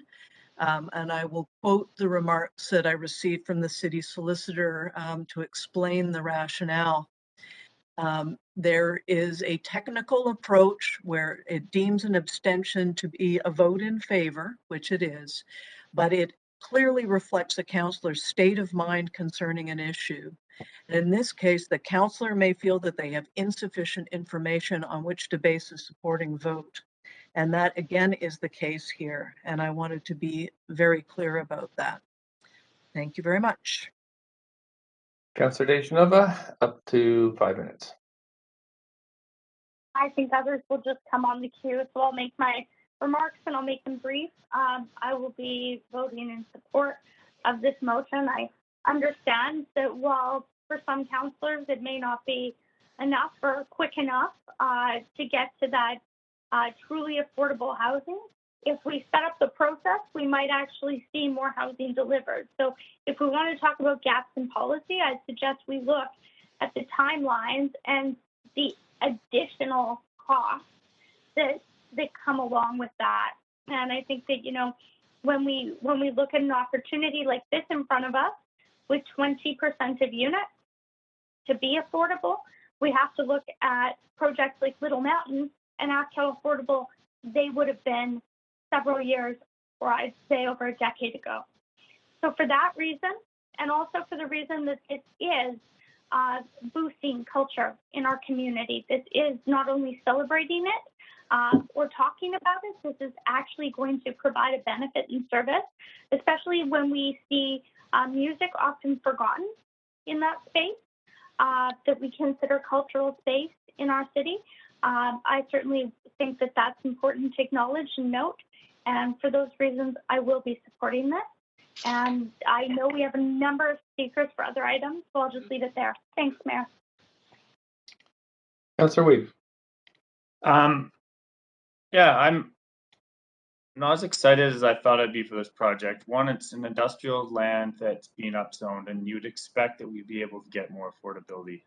And I will quote the remarks that I received from the city solicitor to explain the rationale. There is a technical approach where it deems an abstention to be a vote in favor, which it is, but it clearly reflects a councillor's state of mind concerning an issue. And in this case, the councillor may feel that they have insufficient information on which to base a supporting vote. And that again is the case here. And I wanted to be very clear about that. Thank you very much. Councillor Dejanova, up to 5 minutes. I think others will just come on the queue, so I'll make my remarks and I'll make them brief. I will be voting in support of this motion. I understand that while for some councillors it may not be enough or quick enough to get to that truly affordable housing, if we set up the process, we might actually see more housing delivered. So if we want to talk about gaps in policy, I suggest we look at the timelines and the additional costs that come along with that. And I think that, you know, when we look at an opportunity like this in front of us with 20% of units to be affordable, we have to look at projects like Little Mountain and ask how affordable they would have been several years, or I'd say over a decade ago. So for that reason, and also for the reason that this is boosting culture in our community, this is not only celebrating it or talking about it, this is actually going to provide a benefit and service, especially when we see music often forgotten in that space, that we consider cultural space in our city. I certainly think that that's important to acknowledge and note. And for those reasons, I will be supporting this. And I know we have a number of speakers for other items, so I'll just leave it there. Thanks, Mayor. Councillor Weave. Yeah, I'm not as excited as I thought I'd be for this project. One, it's an industrial land that's being upzoned, and you'd expect that we'd be able to get more affordability.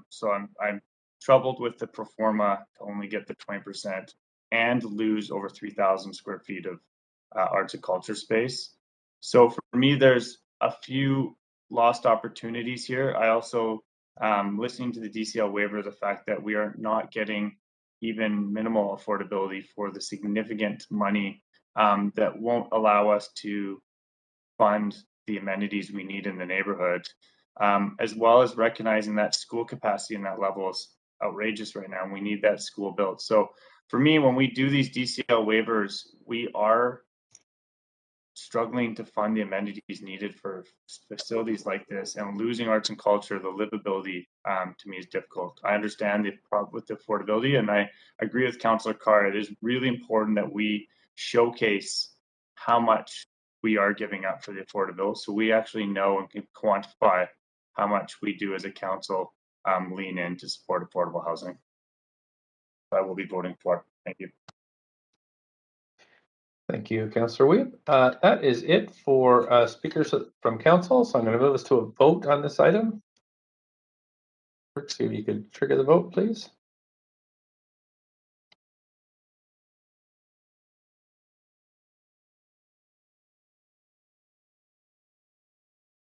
So I'm troubled with the pro forma to only get the 20% and lose over 3,000 square feet of arts and culture space. So for me, there's a few lost opportunities here. I also, listening to the DCL waiver, the fact that we are not getting even minimal affordability for the significant money that won't allow us to fund the amenities we need in the neighborhood, as well as recognizing that school capacity in that level is outrageous right now, and we need that school built. So for me, when we do these DCL waivers, we are struggling to fund the amenities needed for facilities like this, and losing arts and culture, the livability to me is difficult. I understand the problem with the affordability, and I agree with Councillor Carr. It is really important that we showcase how much we are giving up for the affordability, so we actually know and can quantify how much we do as a council lean in to support affordable housing. I will be voting for. Thank you. Thank you, Councillor Weave. That is it for speakers from council. So I'm going to move us to a vote on this item. See if you could trigger the vote, please.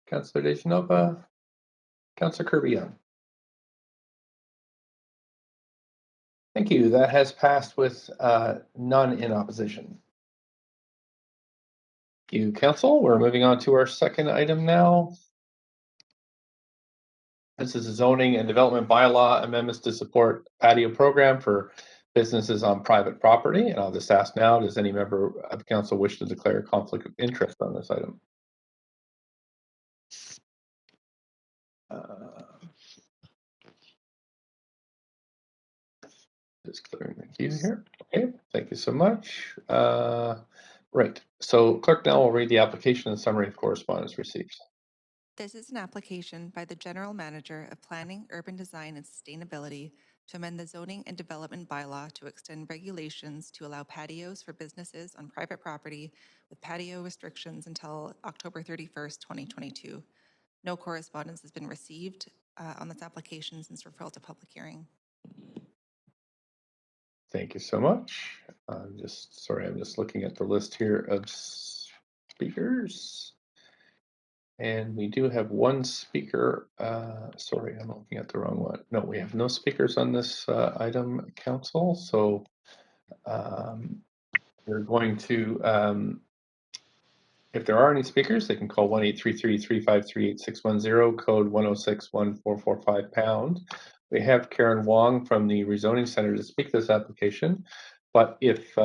Councillor Dejanova, Councillor Kirby-Young. Thank you. That has passed with none in opposition. Thank you, Council. We're moving on to our second item now. This is a zoning and development bylaw amendments to support patio program for businesses on private property. And I'll just ask now, does any member of council wish to declare a conflict of interest on this item? Just clearing the queue here. Okay, thank you so much. Right, so Clerk Nell will read the application and summary of correspondence received. This is an application by the General Manager of Planning, Urban Design and Sustainability to amend the zoning and development bylaw to extend regulations to allow patios for businesses on private property with patio restrictions until October 31st, 2022. No correspondence has been received on this application since referral to public hearing. Thank you so much. I'm just looking at the list here of speakers. And we do have one speaker. Sorry, I'm looking at the wrong one. No, we have no speakers on this item, Council. So we're going to, if there are any speakers, they can call 1-833-353-8610, code 1061445 #. We have Karen Wong from the Rezoning Center to speak to this application. But if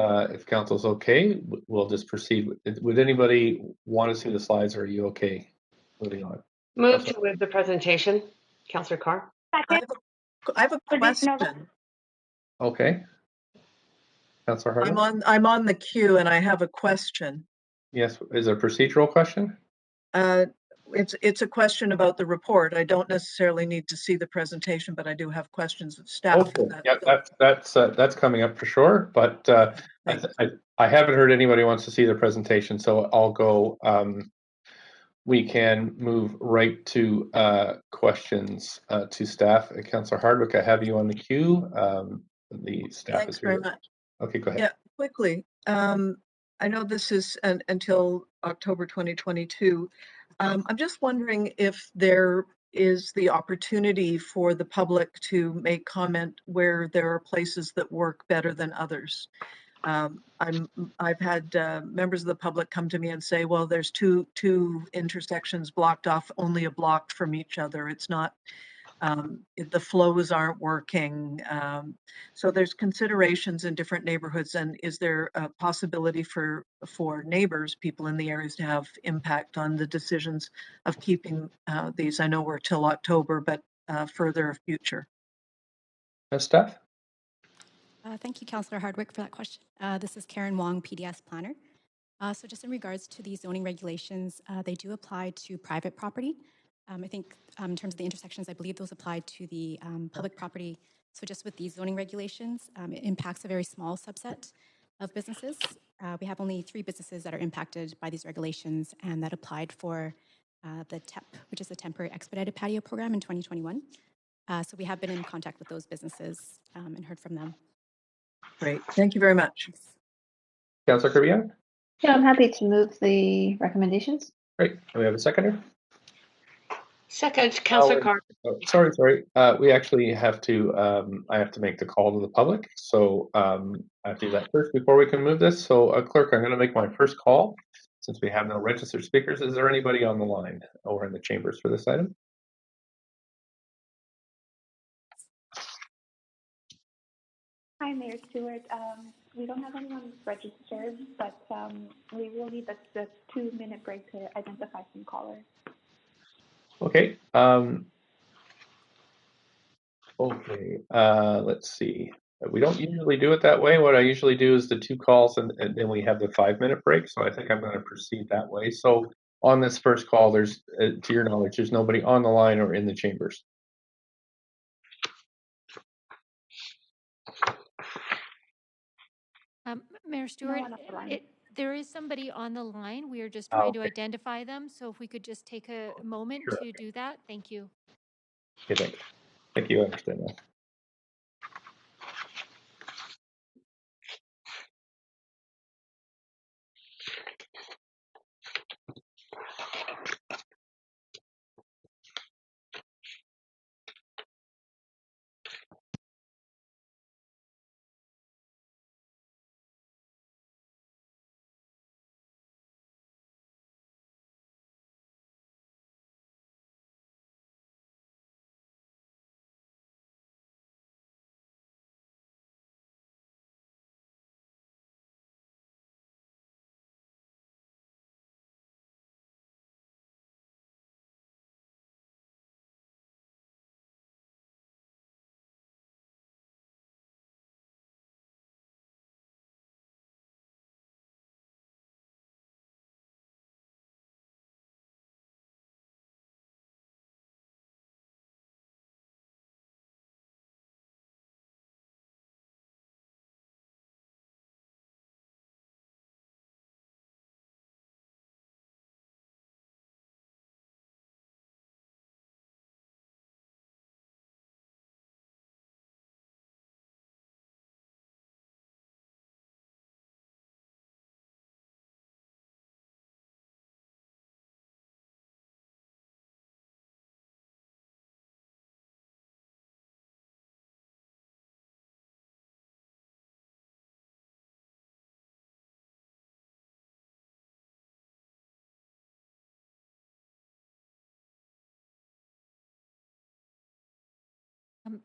council's okay, we'll just proceed. Would anybody want to see the slides, or are you okay moving on? Move to with the presentation, Councillor Carr. Second. I have a question. Okay. Councillor Hardwick? I'm on the queue and I have a question. Yes, is it a procedural question? It's a question about the report. I don't necessarily need to see the presentation, but I do have questions of staff. Okay, yeah, that's coming up for sure. But I haven't heard anybody wants to see the presentation, so I'll go. We can move right to questions to staff. Councillor Hardwick, I have you on the queue. The staff Thanks is here. very much. Okay, go ahead. Yeah, quickly. I know this is until October 2022. I'm just wondering if there is the opportunity for the public to make comment where there are places that work better than others. I've had members of the public come to me and say, well, there's two intersections blocked off, only a block from each other. It's not, the flows aren't working. So there's considerations in different neighborhoods. And is there a possibility for neighbors, people in the areas, to have impact on the decisions of keeping these? I know we're till October, but further future. Steph? Thank you, Councillor Hardwick, for that question. This is Karen Wong, PDS planner. So just in regards to the zoning regulations, they do apply to private property. I think in terms of the intersections, I believe those apply to the public property. So just with these zoning regulations, it impacts a very small subset of businesses. We have only 3 businesses that are impacted by these regulations, and that applied for the TEP, which is the Temporary Expedited Patio Program in 2021. So we have been in contact with those businesses and heard from them. Great, thank you very much. Councillor Kirby? Yeah, I'm happy to move the recommendations. Great, and we have a seconder? Second, Councillor Carr. Sorry. We actually have to, I have to make the call to the public. So I have to do that first before we can move this. So clerk, I'm going to make my first call since we have no registered speakers. Is there anybody on the line or in the chambers for this item? Hi, Mayor Stewart. We don't have anyone registered, but we will need the 2-minute break to identify some callers. Okay. Okay. Let's see. We don't usually do it that way. What I usually do is the 2 calls and then we have the 5-minute break. So I think I'm going to proceed that way. So on this first call, there's, to your knowledge, there's nobody on the line or in the chambers. Mayor Stewart, there is somebody on the line. We are just trying to identify them. So if we could just take a moment to do that. Thank you. Okay, thank you. I understand that.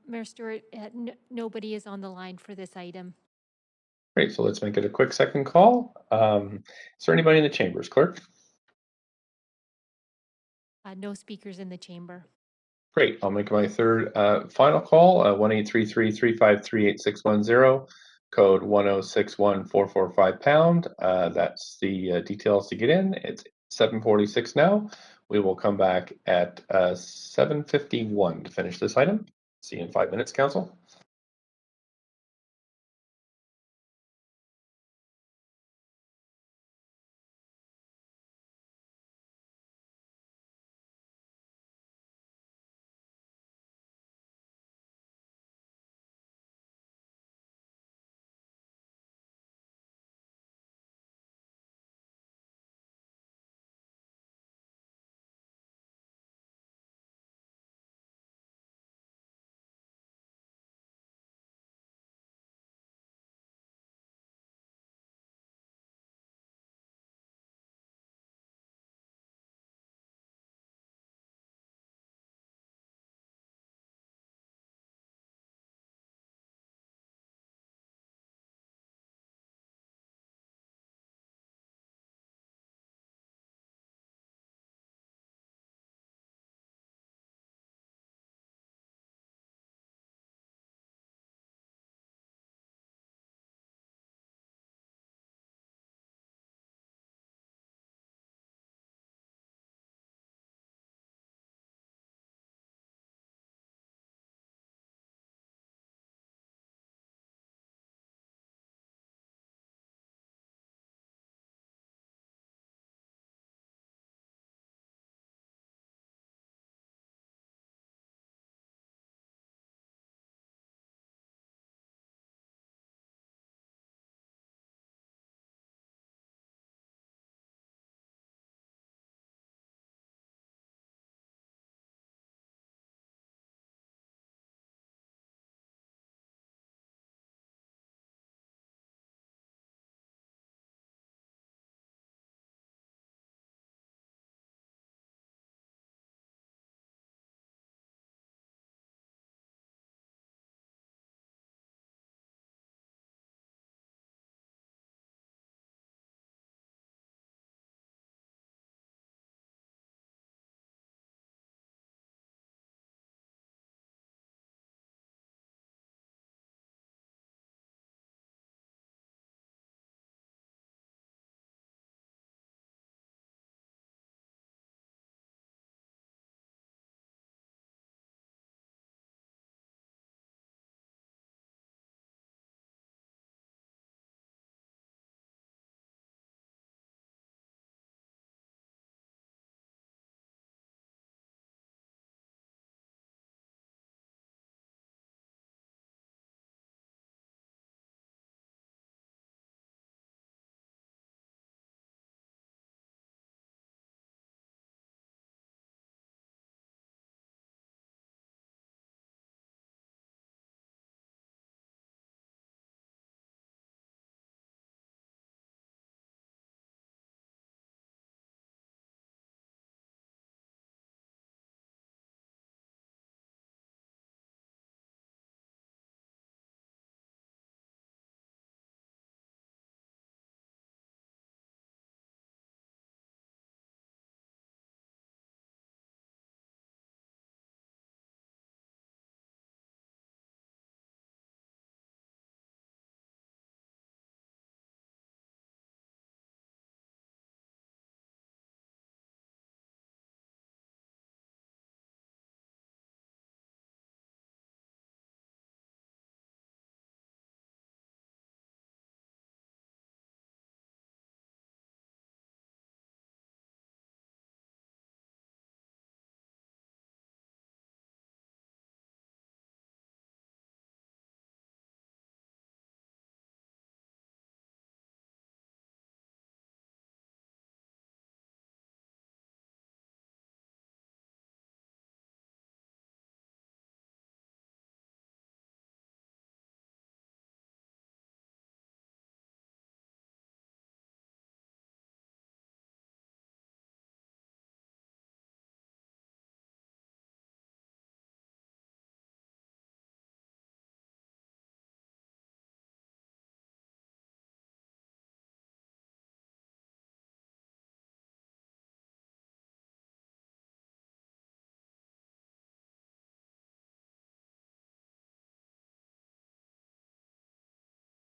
Mayor Stewart, nobody is on the line for this item. Great, so let's make it a quick second call. Is there anybody in the chambers, clerk? No speakers in the chamber. Great, I'll make my third final call, 1-833-353-8610, code 1061445 #. That's the details to get in. It's 7:46 now. We will come back at 7:51 to finish this item. See you in 5 minutes, council.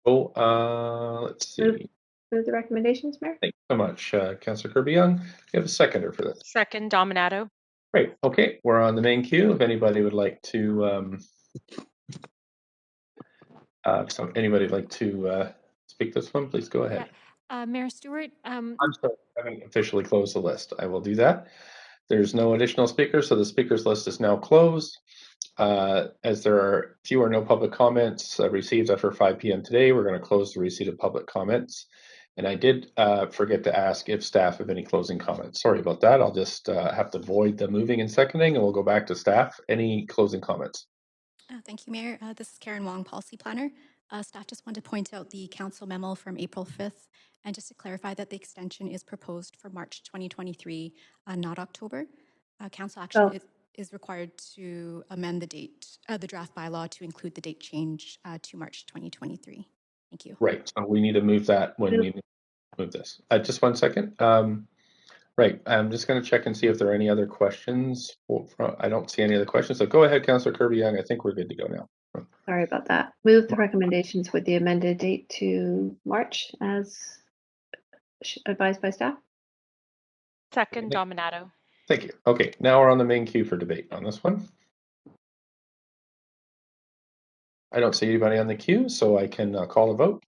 So let's see. Move the recommendations, Mayor. Thank you so much, Councillor Kirby-Yung. You have a seconder for this. Second, Dominato. Great. Okay, we're on the main queue. If anybody would like to, speak this one, please go ahead. Yeah. Mayor Stewart. I'm sorry, I haven't officially closed the list. I will do that. There's no additional speakers, so the speakers list is now closed. As there are few or no public comments received after 5 p.m. today, we're going to close the receipt of public comments. And I did forget to ask if staff have any closing comments. Sorry about that. I'll just have to void the moving and seconding, and we'll go back to staff. Any closing comments? Thank you, Mayor. This is Karen Wong, Policy Planner. Staff just wanted to point out the council memo from April 5th, and just to clarify that the extension is proposed for March 2023, not October. Council action is required to amend the date, the draft bylaw to include the date change to March 2023. Thank you. Right, so we need to move that when we move this. Just 1 second. Right, I'm just going to check and see if there are any other questions. I don't see any other questions, so go ahead, Councillor Kirby-Yung. I think we're good to go now. Sorry about that. Move the recommendations with the amended date to March as advised by staff. Second, Dominato. Thank you. Okay, now we're on the main queue for debate on this one. I don't see anybody on the queue, so I can call a vote.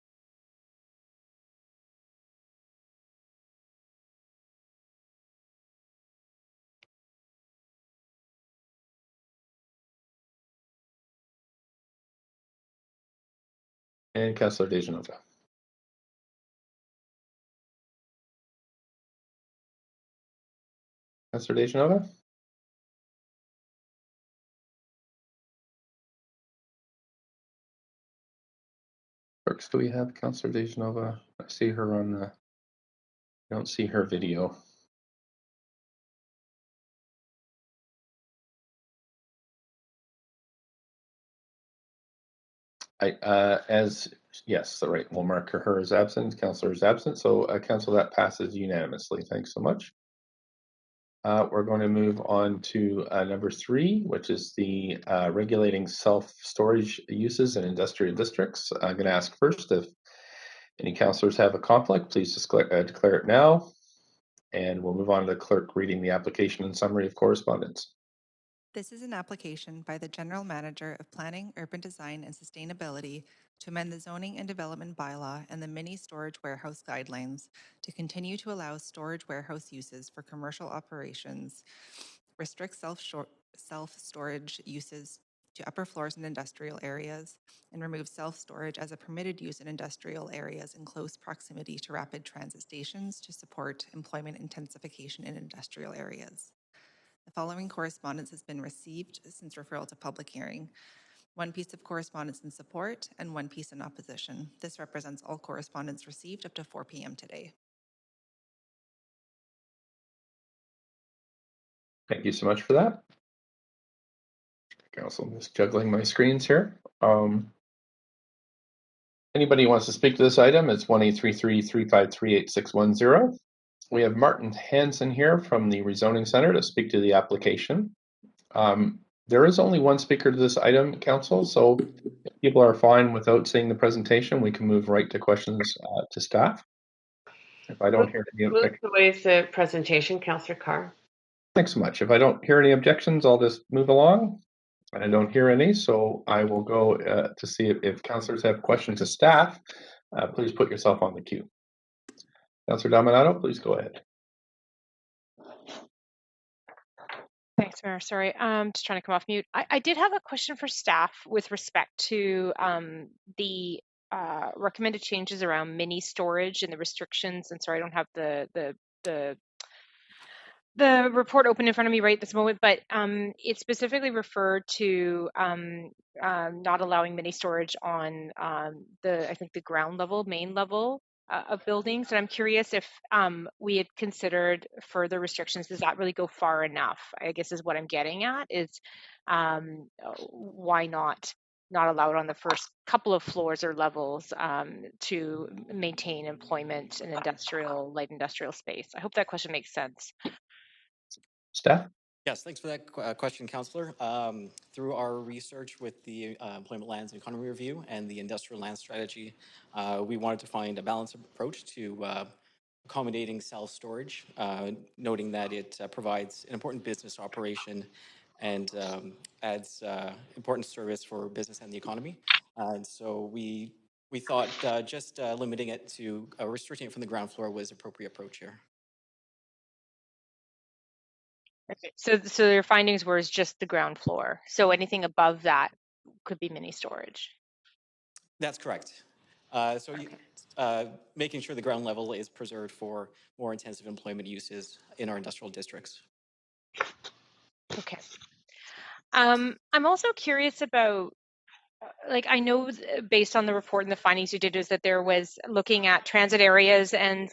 And Councillor Dejanova. Councillor Dejanova? Clerks, do we have Councillor Dejanova? I see her on the, I don't see her video. Yes, right, we'll mark her as absent. Councillor is absent, so Council, that passes unanimously. Thanks so much. We're going to move on to number 3, which is the regulating self-storage uses in industrial districts. I'm going to ask first if any councillors have a conflict, please declare it now. And we'll move on to the clerk reading the application and summary of correspondence. This is an application by the General Manager of Planning, Urban Design and Sustainability to amend the Zoning and Development Bylaw and the Mini Storage Warehouse Guidelines to continue to allow storage warehouse uses for commercial operations, restrict self-storage uses to upper floors in industrial areas, and remove self-storage as a permitted use in industrial areas in close proximity to rapid transit stations to support employment intensification in industrial areas. The following correspondence has been received since referral to public hearing. 1 piece of correspondence in support and 1 piece in opposition. This represents all correspondence received up to 4 p.m. today. Thank you so much for that. Also, I'm just juggling my screens here. Anybody who wants to speak to this item, it's 1-833-353-8610. We have Martin Hansen here from the Rezoning Center to speak to the application. There is only 1 speaker to this item, Council, so if people are fine without seeing the presentation, we can move right to questions to staff. If I don't hear any move the ways the presentation, Councillor Carr. Thanks so much. If I don't hear any objections, I'll just move along. I don't hear any, so I will go to see if councillors have questions to staff. Please put yourself on the queue. Councillor Dominato, please go ahead. Thanks, Mayor. Sorry, just trying to come off mute. I did have a question for staff with respect to the recommended changes around mini storage and the restrictions. And sorry, I don't have the report open in front of me right this moment, but it specifically referred to not allowing mini storage on I think the ground level, main level of buildings. And I'm curious if we had considered further restrictions. Does that really go far enough? I guess is what I'm getting at is why not allow it on the first couple of floors or levels to maintain employment in light industrial space. I hope that question makes sense. Staff? Yes, thanks for that question, Councillor. Through our research with the Employment Lands and Economy Review and the Industrial Land Strategy, we wanted to find a balanced approach to accommodating self-storage, noting that it provides an important business operation and adds important service for business and the economy. And so we thought just limiting it to restricting it from the ground floor was an appropriate approach here. Okay. So your findings were just the ground floor. So anything above that could be mini storage. That's correct. Making sure the ground level is preserved for more intensive employment uses in our industrial districts. Okay. I'm also curious about, like, I know based on the report and the findings you did is that there was looking at transit areas, and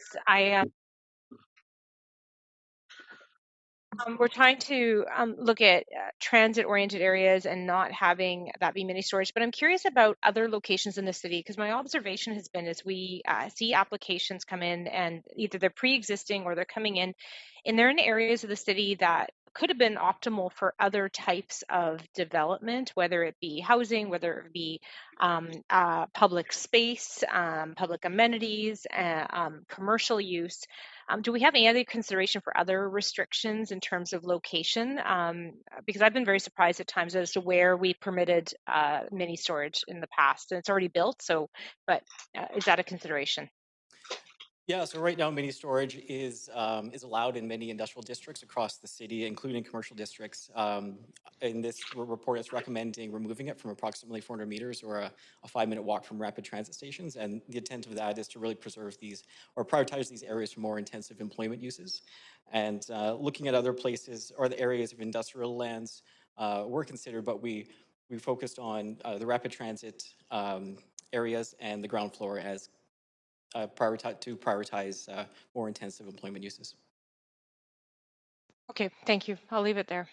we're trying to look at transit-oriented areas and not having that be mini storage. But I'm curious about other locations in the city, because my observation has been as we see applications come in and either they're pre-existing or they're coming in, and they're in areas of the city that could have been optimal for other types of development, whether it be housing, whether it be public space, public amenities, commercial use. Do we have any other consideration for other restrictions in terms of location? Because I've been very surprised at times as to where we permitted mini storage in the past, and it's already built. So, but is that a consideration? Yeah, so right now mini storage is allowed in many industrial districts across the city, including commercial districts. In this report, it's recommending removing it from approximately 400 meters or a 5-minute walk from rapid transit stations. And the intent of that is to really preserve these or prioritize these areas for more intensive employment uses. And looking at other places or the areas of industrial lands were considered, but we focused on the rapid transit areas and the ground floor as prioritize more intensive employment uses. Okay, thank you. I'll leave it there.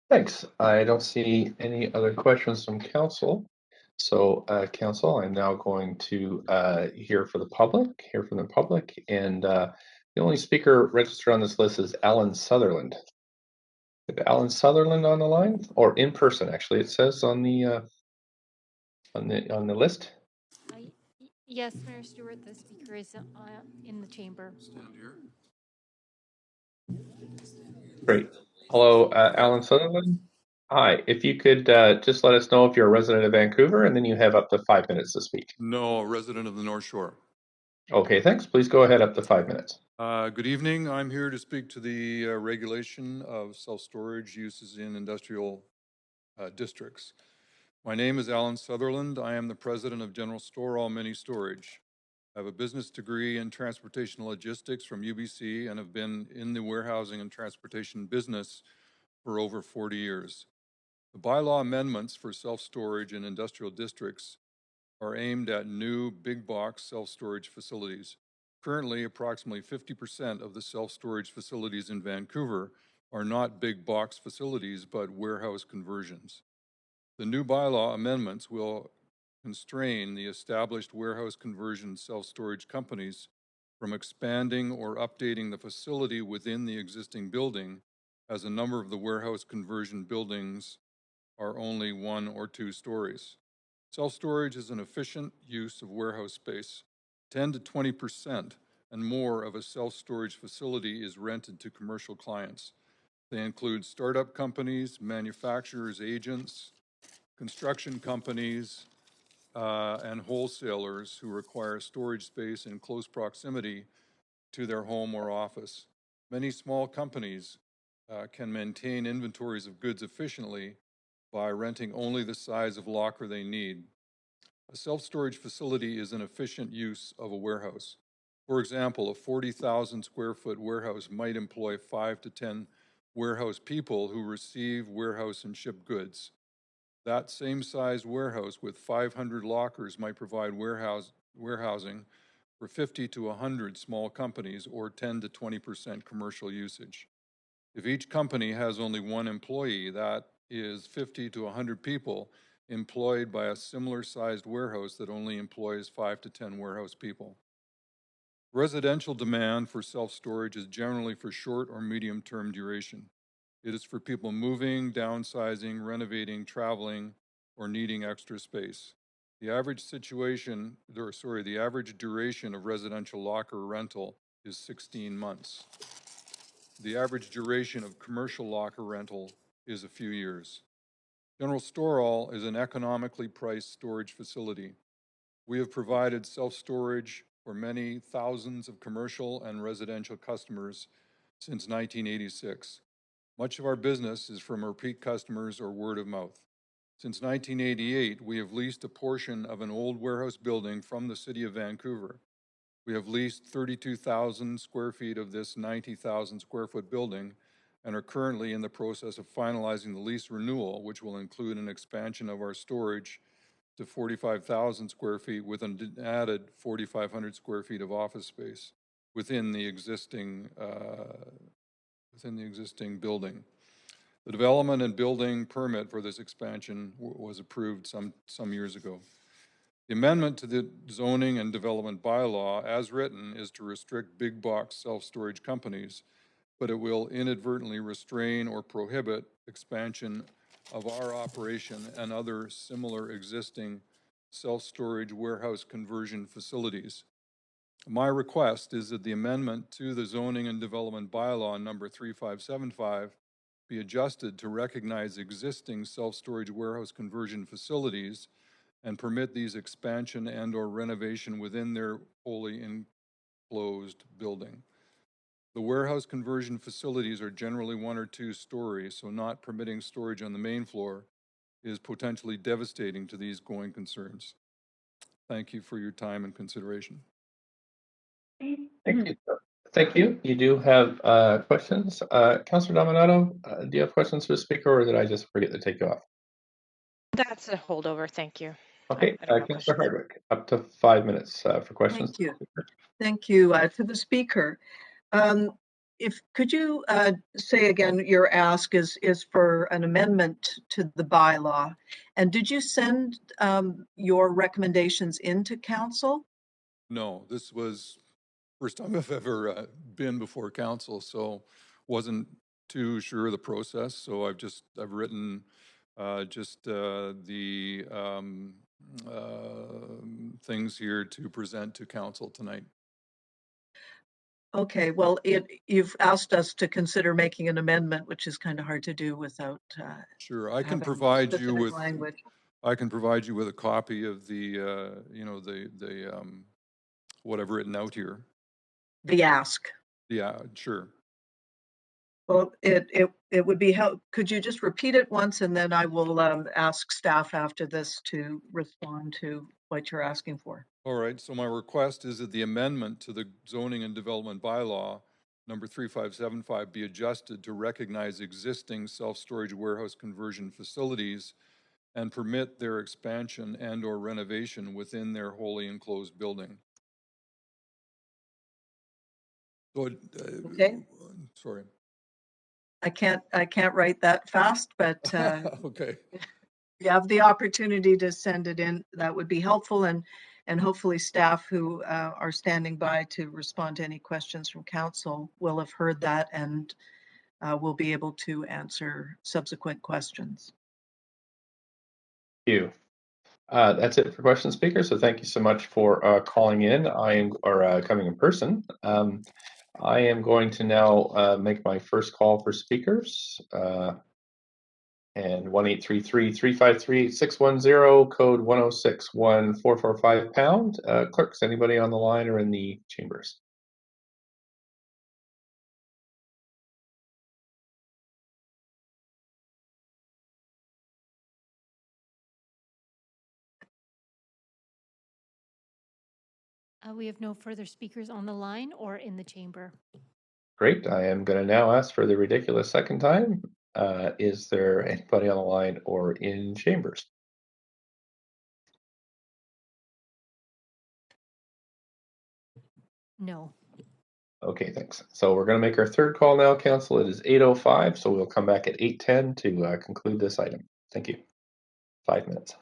Thanks. I don't see any other questions from council. So, council, I'm now going to hear from the public, and the only speaker registered on this list is Alan Sutherland. Is Alan Sutherland on the line, or in person? Actually, it says on the list. Yes, Mayor Stewart, the speaker is in the chamber. Stand here. Great. Hello, Alan Sutherland. Hi. If you could just let us know if you're a resident of Vancouver, and then you have up to 5 minutes to speak. No, a resident of the North Shore. Okay, thanks. Please go ahead, up to 5 minutes. Good evening. I'm here to speak to the regulation of self-storage uses in industrial districts. My name is Alan Sutherland. I am the president of General Store All Mini Storage. I have a business degree in transportation logistics from UBC and have been in the warehousing and transportation business for over 40 years. The bylaw amendments for self-storage in industrial districts are aimed at new big box self-storage facilities. Currently, approximately 50% of the self-storage facilities in Vancouver are not big box facilities, but warehouse conversions. The new bylaw amendments will constrain the established warehouse conversion self-storage companies from expanding or updating the facility within the existing building, as a number of the warehouse conversion buildings are only 1 or 2 stories. Self-storage is an efficient use of warehouse space. 10 to 20% and more of a self-storage facility is rented to commercial clients. They include startup companies, manufacturers, agents, construction companies, and wholesalers who require storage space in close proximity to their home or office. Many small companies can maintain inventories of goods efficiently by renting only the size of locker they need. A self-storage facility is an efficient use of a warehouse. For example, a 40,000 square foot warehouse might employ 5 to 10 warehouse people who receive, warehouse, and ship goods. That same size warehouse with 500 lockers might provide warehousing for 50 to 100 small companies, or 10 to 20% commercial usage. If each company has only 1 employee, that is 50 to 100 people employed by a similar sized warehouse that only employs 5 to 10 warehouse people. Residential demand for self-storage is generally for short or medium term duration. It is for people moving, downsizing, renovating, traveling, or needing extra space. The average the average duration of residential locker rental is 16 months. The average duration of commercial locker rental is a few years. General Storall is an economically priced storage facility. We have provided self-storage for many thousands of commercial and residential customers since 1986. Much of our business is from repeat customers or word of mouth. Since 1988, we have leased a portion of an old warehouse building from the City of Vancouver. We have leased 32,000 square feet of this 90,000 square foot building and are currently in the process of finalizing the lease renewal, which will include an expansion of our storage to 45,000 square feet with an added 4,500 square feet of office space within the existing building. The development and building permit for this expansion was approved some years ago. The amendment to the zoning and development bylaw, as written, is to restrict big box self-storage companies, but it will inadvertently restrain or prohibit expansion of our operation and other similar existing self-storage warehouse conversion facilities. My request is that the amendment to the zoning and development bylaw number 3575 be adjusted to recognize existing self-storage warehouse conversion facilities and permit these expansion and or renovation within their wholly enclosed building. The warehouse conversion facilities are generally 1 or 2 stories, so not permitting storage on the main floor is potentially devastating to these going concerns. Thank you for your time and consideration. Thank you. Thank you. You do have questions. Councillor Dominato, do you have questions for the speaker, or did I just forget to take you off? That's a holdover. Thank you. Okay, I don't have Councillor questions. Hardwick, up to 5 minutes for questions. Thank you. Thank you to the speaker. If could you say again, your ask is for an amendment to the bylaw, and did you send your recommendations into council? No, this was first time I've ever been before council, so wasn't too sure of the process. So I've written the things here to present to council tonight. Okay, well, you've asked us to consider making an amendment, which is kind of hard to do without. Sure, I can provide you with language. I can provide you with a copy of the what I've written out here. The ask. Yeah, sure. Well, it would be help. Could you just repeat it once, and then I will ask staff after this to respond to what you're asking for. All right, so my request is that the amendment to the zoning and development bylaw number 3575 be adjusted to recognize existing self-storage warehouse conversion facilities and permit their expansion and or renovation within their wholly enclosed building. So, okay. Sorry. I can't write that fast, but okay. You have the opportunity to send it in. That would be helpful, and hopefully staff who are standing by to respond to any questions from council will have heard that and will be able to answer subsequent questions. Thank you. That's it for question speaker. So thank you so much for calling in. Coming in person. I am going to now make my first call for speakers. And 1-833-353-610, code 1061445 #. Clerks, anybody on the line or in the chambers? We have no further speakers on the line or in the chamber. Great. I am going to now ask for the ridiculous second time. Is there anybody on the line or in chambers? No. Okay, thanks. So we're going to make our third call now, Council. It is 8:05, so we'll come back at 8:10 to conclude this item. Thank you. 5 minutes.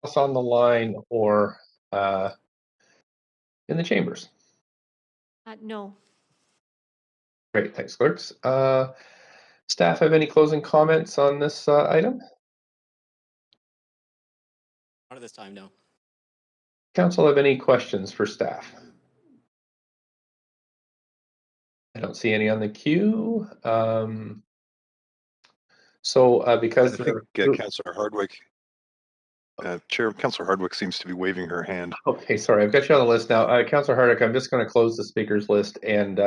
else on the line or in the chambers? No. Great, thanks, clerks. Staff have any closing comments on this item? Not at this time, no. Council have any questions for staff? I don't see any on the queue. Because I think Councillor Hardwick, Chair, Councillor Hardwick seems to be waving her hand. Okay, sorry, I've got you on the list now. Councillor Hardwick, I'm just going to close the speakers list, and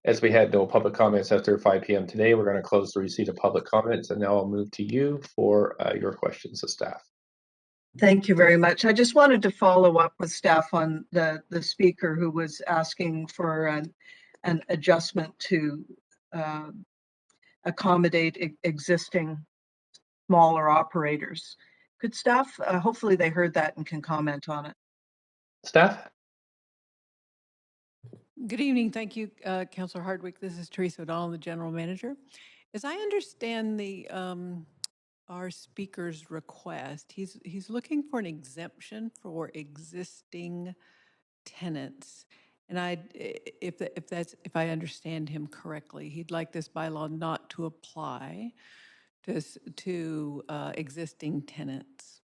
as we had no public comments after 5 p.m. today, we're going to close the receipt of public comments, and now I'll move to you for your questions of staff. Thank you very much. I just wanted to follow up with staff on the speaker who was asking for an adjustment to accommodate existing smaller operators. Could staff, hopefully they heard that and can comment on it. Staff? Good evening. Thank you, Councillor Hardwick. This is Teresa O'Donnell, the General Manager. As I understand the our speaker's request, he's looking for an exemption for existing tenants. And if I understand him correctly, he'd like this bylaw not to apply to existing tenants.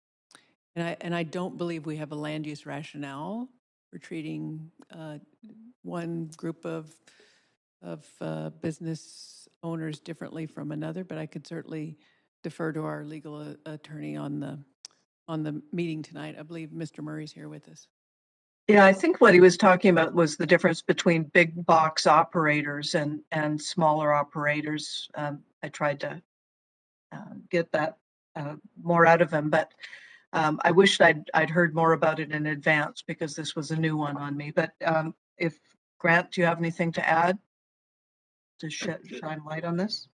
And I don't believe we have a land use rationale for treating one group of business owners differently from another, but I could certainly defer to our legal attorney on the meeting tonight. I believe Mr. Murray's here with us. Yeah, I think what he was talking about was the difference between big box operators and smaller operators. I tried to get that more out of him, but I wished I'd heard more about it in advance because this was a new one on me. But if Grant, do you have anything to add to shine light on this?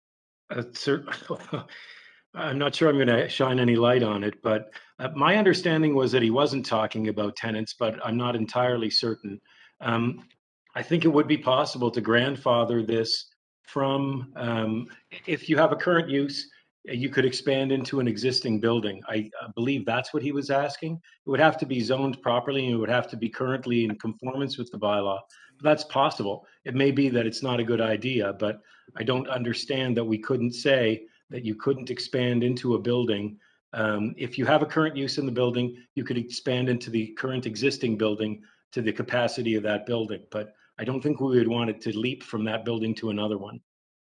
I'm not sure I'm going to shine any light on it, but my understanding was that he wasn't talking about tenants, but I'm not entirely certain. I think it would be possible to grandfather this from, if you have a current use, you could expand into an existing building. I believe that's what he was asking. It would have to be zoned properly and it would have to be currently in conformance with the bylaw. But that's possible. It may be that it's not a good idea, but I don't understand that we couldn't say that you couldn't expand into a building. If you have a current use in the building, you could expand into the current existing building to the capacity of that building. But I don't think we would want it to leap from that building to another one.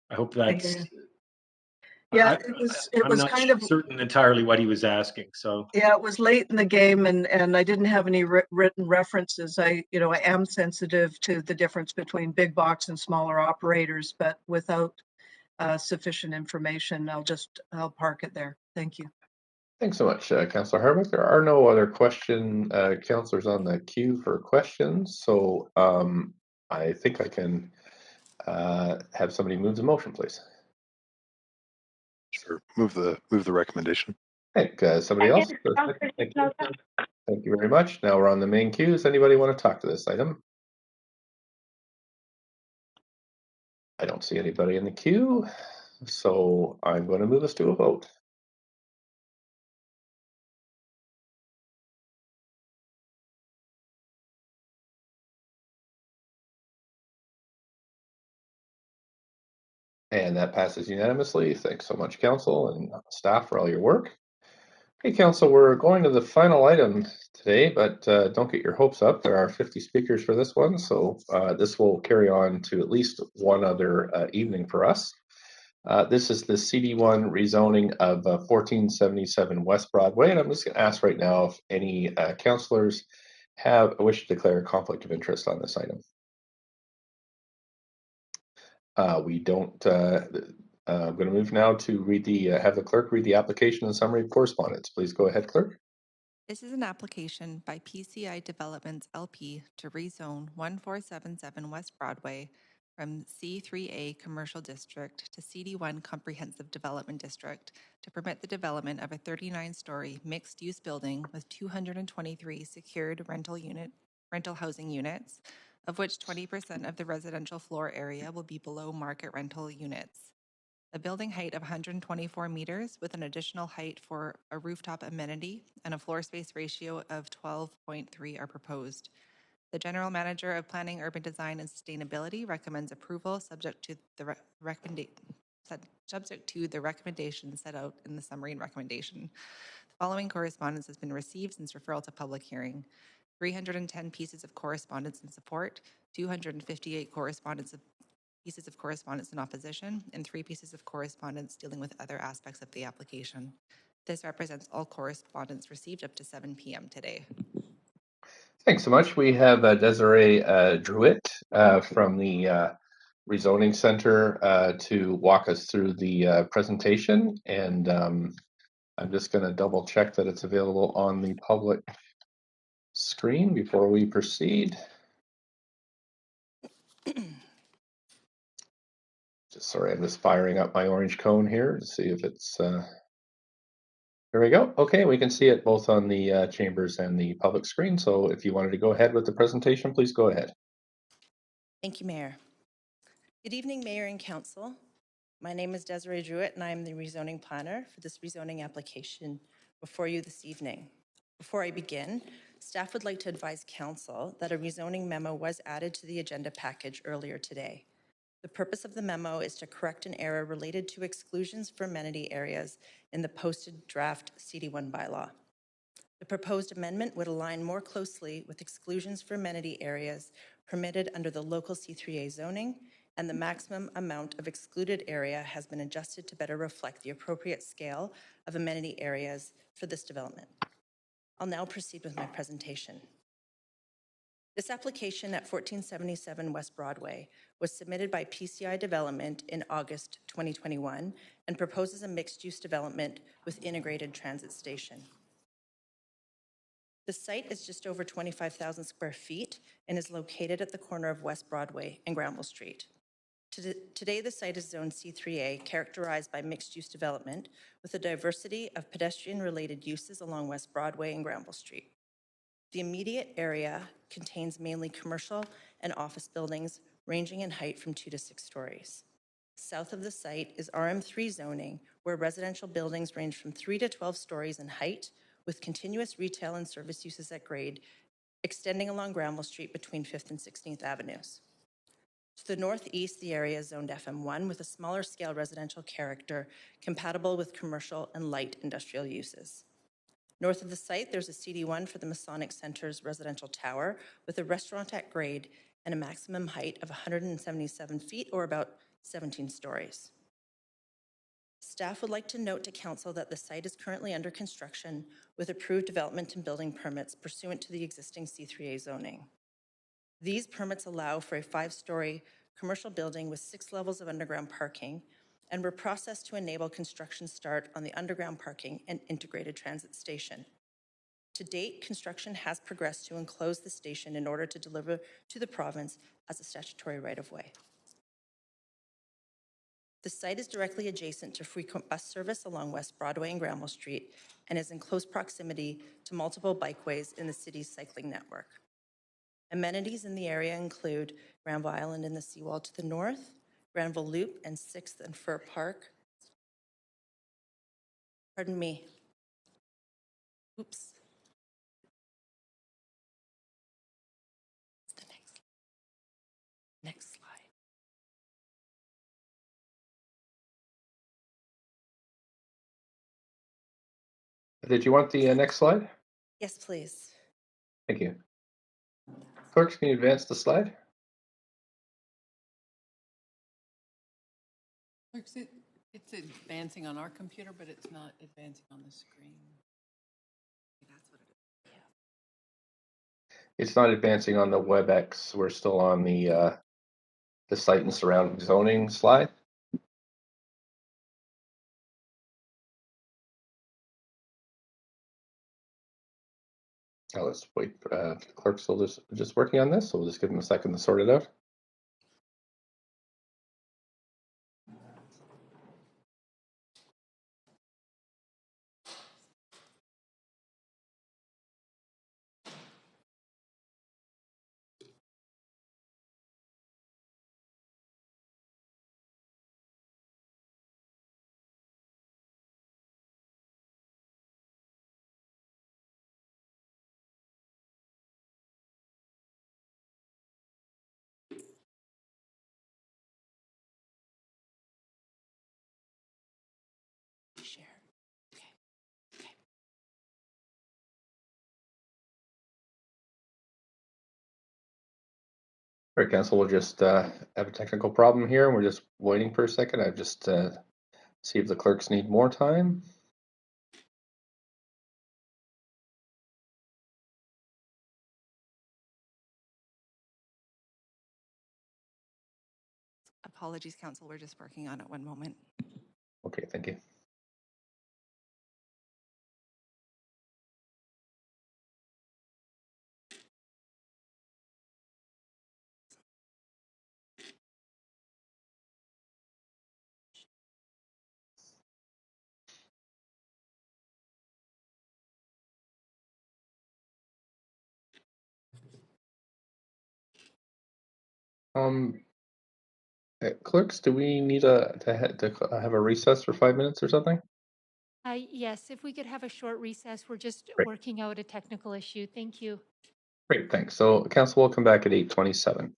I hope that's... Yeah, it was kind of certain entirely what he was asking. So yeah, it was late in the game, and I didn't have any written references. I am sensitive to the difference between big box and smaller operators, but without sufficient information, I'll park it there. Thank you. Thanks so much, Councillor Hardwick. There are no other councillors on the queue for questions, so I think I can have somebody move the motion, please. Sure, move the recommendation. Hey, somebody else? Thank you. Thank you very much. Now we're on the main queue. Does anybody want to talk to this item? I don't see anybody in the queue, so I'm going to move us to a vote. And that passes unanimously. Thanks so much, Council and staff, for all your work. Okay, Council, we're going to the final item today, but don't get your hopes up. There are 50 speakers for this one, so this will carry on to at least one other evening for us. This is the CD1 rezoning of 1477 West Broadway, and I'm just going to ask right now if any councillors have a wish to declare a conflict of interest on this item. We don't. I'm going to move now to read have the clerk read the application and summary of correspondence. Please go ahead, clerk. This is an application by PCI Developments LP to rezone 1477 West Broadway from C3A Commercial District to CD1 Comprehensive Development District to permit the development of a 39-story mixed-use building with 223 secured rental housing units, of which 20% of the residential floor area will be below market rental units. a building height of 124 meters with an additional height for a rooftop amenity, and a floor space ratio of 12.3 are proposed. The General Manager of Planning, Urban Design, and Sustainability recommends approval subject to the recommendations set out in the summary and recommendation. The following correspondence has been received since referral to public hearing. 310 pieces of correspondence in support, 258 pieces of correspondence in opposition, and 3 pieces of correspondence dealing with other aspects of the application. This represents all correspondence received up to 7 p.m. today. Thanks so much. We have Desiree Druitt from the Rezoning Center to walk us through the presentation. And I'm just going to double check that it's available on the public screen before we proceed. Sorry, I'm just firing up my orange cone here to see if it's, there we go. Okay, we can see it both on the chambers and the public screen. So if you wanted to go ahead with the presentation, please go ahead. Thank you, Mayor. Good evening, Mayor and Council. My name is Desiree Druitt, and I am the rezoning planner for this rezoning application before you this evening. Before I begin, staff would like to advise Council that a rezoning memo was added to the agenda package earlier today. The purpose of the memo is to correct an error related to exclusions for amenity areas in the posted draft CD1 bylaw. The proposed amendment would align more closely with exclusions for amenity areas permitted under the local C3A zoning, and the maximum amount of excluded area has been adjusted to better reflect the appropriate scale of amenity areas for this development. I'll now proceed with my presentation. This application at 1477 West Broadway was submitted by PCI Development in August 2021 and proposes a mixed-use development with integrated transit station. The site is just over 25,000 square feet and is located at the corner of West Broadway and Granville Street. Today, the site is zoned C3A, characterized by mixed-use development with a diversity of pedestrian-related uses along West Broadway and Granville Street. The immediate area contains mainly commercial and office buildings ranging in height from 2 to 6 stories. South of the site is RM3 zoning, where residential buildings range from 3 to 12 stories in height, with continuous retail and service uses at grade, extending along Granville Street between 5th and 16th Avenues. To the northeast, the area is zoned FM1 with a smaller scale residential character compatible with commercial and light industrial uses. North of the site, there's a CD1 for the Masonic Center's residential tower with a restaurant at grade and a maximum height of 177 feet or about 17 stories. Staff would like to note to Council that the site is currently under construction with approved development and building permits pursuant to the existing C3A zoning. These permits allow for a 5-story commercial building with 6 levels of underground parking and were processed to enable construction start on the underground parking and integrated transit station. To date, construction has progressed to enclose the station in order to deliver to the province as a statutory right-of-way. The site is directly adjacent to frequent bus service along West Broadway and Granville Street and is in close proximity to multiple bikeways in the city's cycling network. Amenities in the area include Granville Island and the seawall to the north, Granville Loop and 6th and Fir Park. Pardon me. Oops. Next slide. Did you want the next slide? Yes, please. Thank you. Clerks, can you advance the slide? Clerks, it's advancing on our computer, but it's not advancing on the screen. That's what it is. Yeah. It's not advancing on the WebEx. We're still on the site and surrounding zoning slide. Oh, let's wait. The clerk's still just working on this, so we'll just give them a second to sort it out. All right, Council, we'll just have a technical problem here. We're just waiting for a second. I've just see if the clerks need more time. Apologies, Council. We're just working on it. One moment. Okay, thank you. Clerks, do we need to have a recess for 5 minutes or something? Yes, if we could have a short recess, we're just Great. working out a technical issue. Thank you. Great, thanks. So Council will come back at 8:27.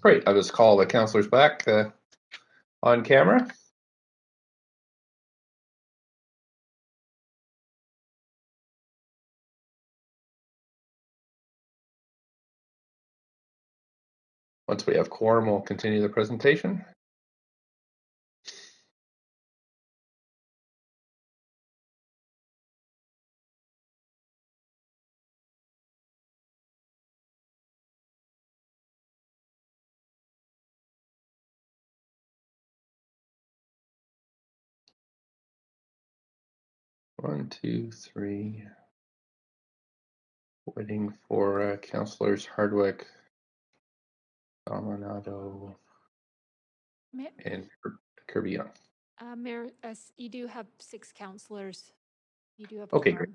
Great. I'll just call the councillors back on camera. Once we have quorum, we'll continue the presentation. One, two, three. Waiting for councillors Hardwick, Dominado, and Kirby Young. Mayor, you do have 6 councillors. You do have Okay, quorum.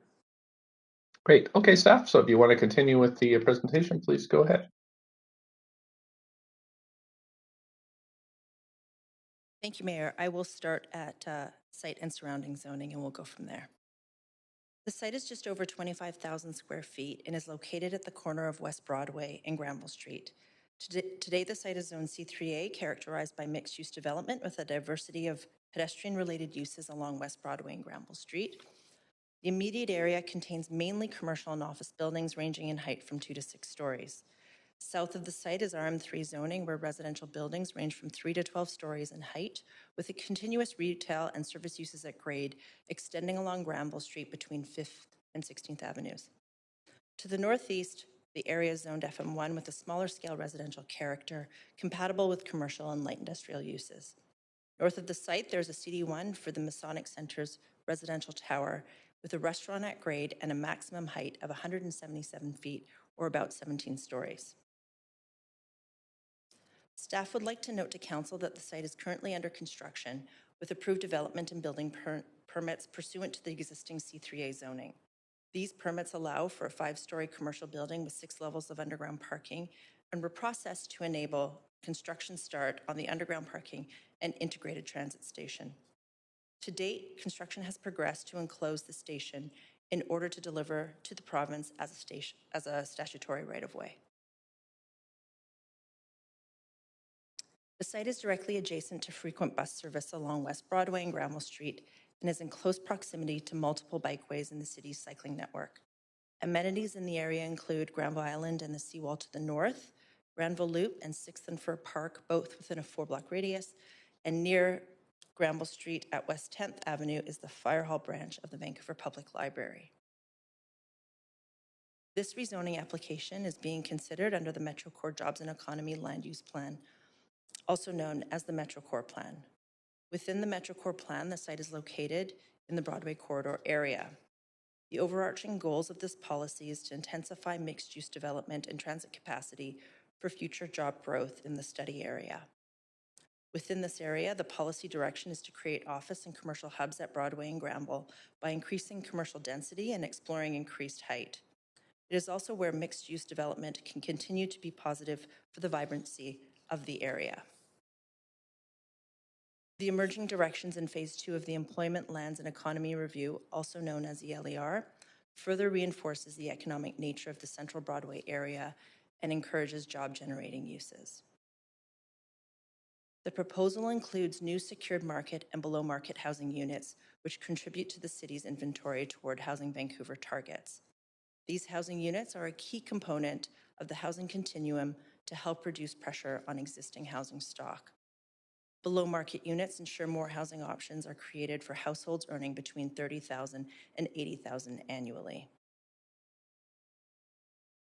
great. Okay, staff. So if you want to continue with the presentation, please go ahead. Thank you, Mayor. I will start at site and surrounding zoning, and we'll go from there. The site is just over 25,000 square feet and is located at the corner of West Broadway and Granville Street. Today, the site is Zone C3A, characterized by mixed-use development with a diversity of pedestrian-related uses along West Broadway and Granville Street. The immediate area contains mainly commercial and office buildings ranging in height from 2 to 6 stories. South of the site is RM3 zoning, where residential buildings range from 3 to 12 stories in height, with a continuous retail and service uses at grade extending along Granville Street between 5th and 16th Avenues. To the northeast, the area is zoned FM1 with a smaller scale residential character, compatible with commercial and light industrial uses. North of the site, there's a CD1 for the Masonic Center's residential tower, with a restaurant at grade and a maximum height of 177 feet, or about 17 stories. Staff would like to note to Council that the site is currently under construction with approved development and building permits pursuant to the existing C3A zoning. These permits allow for a 5-story commercial building with 6 levels of underground parking and were processed to enable construction start on the underground parking and integrated transit station. To date, construction has progressed to enclose the station in order to deliver to the province as a statutory right-of-way. The site is directly adjacent to frequent bus service along West Broadway and Granville Street and is in close proximity to multiple bikeways in the city's cycling network. Amenities in the area include Granville Island and the seawall to the north, Granville Loop and 6th and Fir Park, both within a 4-block radius, and near Granville Street at West 10th Avenue is the Fire Hall branch of the Vancouver Public Library. This rezoning application is being considered under the Metro Core Jobs and Economy Land Use Plan, also known as the Metro Core Plan. Within the Metro Core Plan, the site is located in the Broadway corridor area. The overarching goals of this policy is to intensify mixed-use development and transit capacity for future job growth in the study area. Within this area, the policy direction is to create office and commercial hubs at Broadway and Granville by increasing commercial density and exploring increased height. It is also where mixed-use development can continue to be positive for the vibrancy of the area. The emerging directions in Phase 2 of the Employment, Lands and Economy Review, also known as ELER, further reinforces the economic nature of the Central Broadway area and encourages job-generating uses. The proposal includes new secured market and below-market housing units, which contribute to the city's inventory toward Housing Vancouver targets. These housing units are a key component of the housing continuum to help reduce pressure on existing housing stock. Below-market units ensure more housing options are created for households earning between $30,000 and $80,000 annually.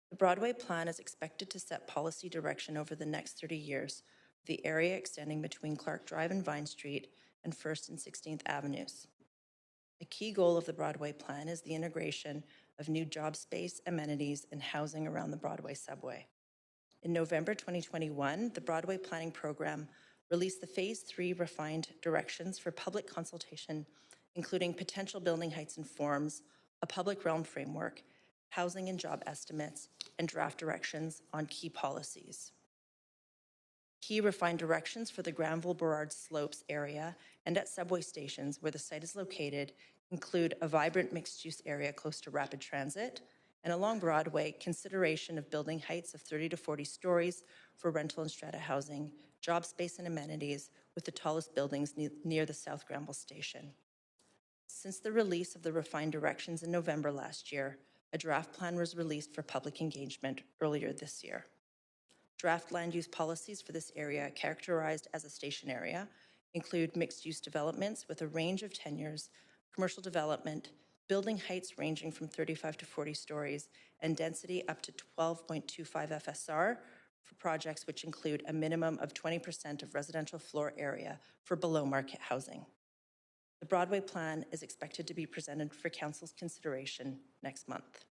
The Broadway plan is expected to set policy direction over the next 30 years, with the area extending between Clark Drive and Vine Street and 1st and 16th Avenues. A key goal of the Broadway plan is the integration of new job space, amenities, and housing around the Broadway subway. In November 2021, the Broadway Planning Program released the Phase 3 refined directions for public consultation, including potential building heights and forms, a public realm framework, housing and job estimates, and draft directions on key policies. Key refined directions for the Granville-Burrard Slopes area and at subway stations where the site is located include a vibrant mixed-use area close to rapid transit, And along Broadway, consideration of building heights of 30 to 40 stories for rental and strata housing, job space and amenities, with the tallest buildings near the South Granville Station. Since the release of the refined directions in November last year, a draft plan was released for public engagement earlier this year. Draft land use policies for this area, characterized as a station area, include mixed-use developments with a range of tenures, commercial development, building heights ranging from 35 to 40 stories, and density up to 12.25 FSR for projects which include a minimum of 20% of residential floor area for below-market housing. The Broadway plan is expected to be presented for Council's consideration next month.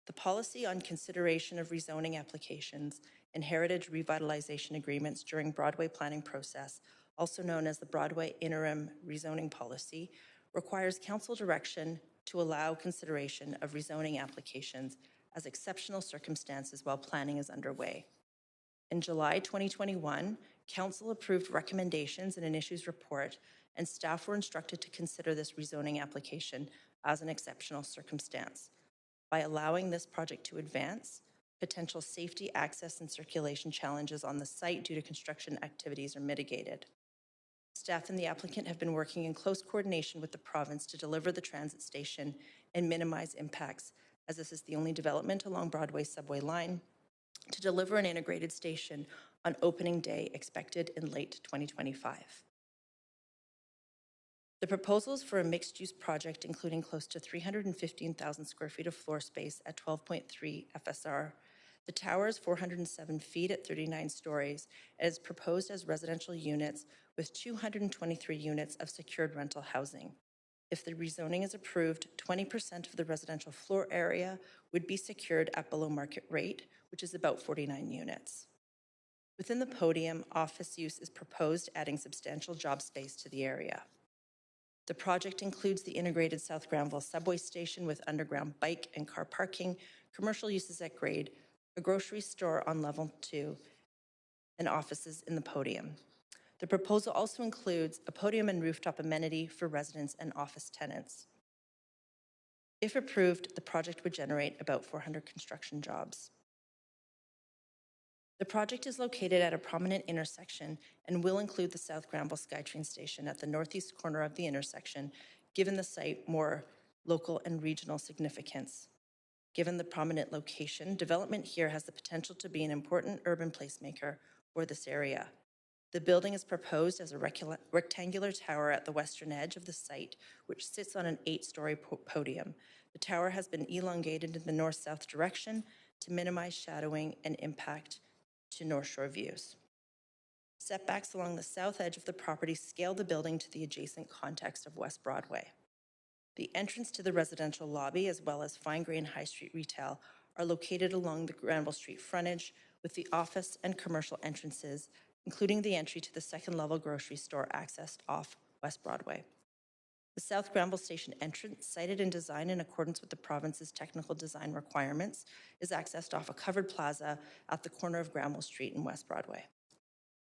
The policy on consideration of rezoning applications and heritage revitalization agreements during Broadway planning process, also known as the Broadway Interim Rezoning Policy, requires Council direction to allow consideration of rezoning applications as exceptional circumstances while planning is underway. In July 2021, Council approved recommendations in an issues report, and staff were instructed to consider this rezoning application as an exceptional circumstance. By allowing this project to advance, potential safety, access, and circulation challenges on the site due to construction activities are mitigated. Staff and the applicant have been working in close coordination with the province to deliver the transit station and minimize impacts, as this is the only development along Broadway's subway line to deliver an integrated station on opening day expected in late 2025. The proposals for a mixed-use project including close to 315,000 square feet of floor space at 12.3 FSR. The tower is 407 feet at 39 stories and is proposed as residential units with 223 units of secured rental housing. If the rezoning is approved, 20% of the residential floor area would be secured at below market rate, which is about 49 units. Within the podium, office use is proposed, adding substantial job space to the area. The project includes the integrated South Granville subway station with underground bike and car parking, commercial uses at grade, a grocery store on level 2, and offices in the podium. The proposal also includes a podium and rooftop amenity for residents and office tenants. If approved, the project would generate about 400 construction jobs. The project is located at a prominent intersection and will include the South Granville SkyTrain station at the northeast corner of the intersection, given the site more local and regional significance. Given the prominent location, development here has the potential to be an important urban placemaker for this area. The building is proposed as a rectangular tower at the western edge of the site, which sits on an 8-story podium. The tower has been elongated in the north-south direction to minimize shadowing and impact to North Shore views. Setbacks along the south edge of the property scale the building to the adjacent context of West Broadway. The entrance to the residential lobby, as well as fine-grain high street retail, are located along the Granville Street frontage, with the office and commercial entrances, including the entry to the second-level grocery store accessed off West Broadway. The South Granville Station entrance, sited and designed in accordance with the province's technical design requirements, is accessed off a covered plaza at the corner of Granville Street and West Broadway.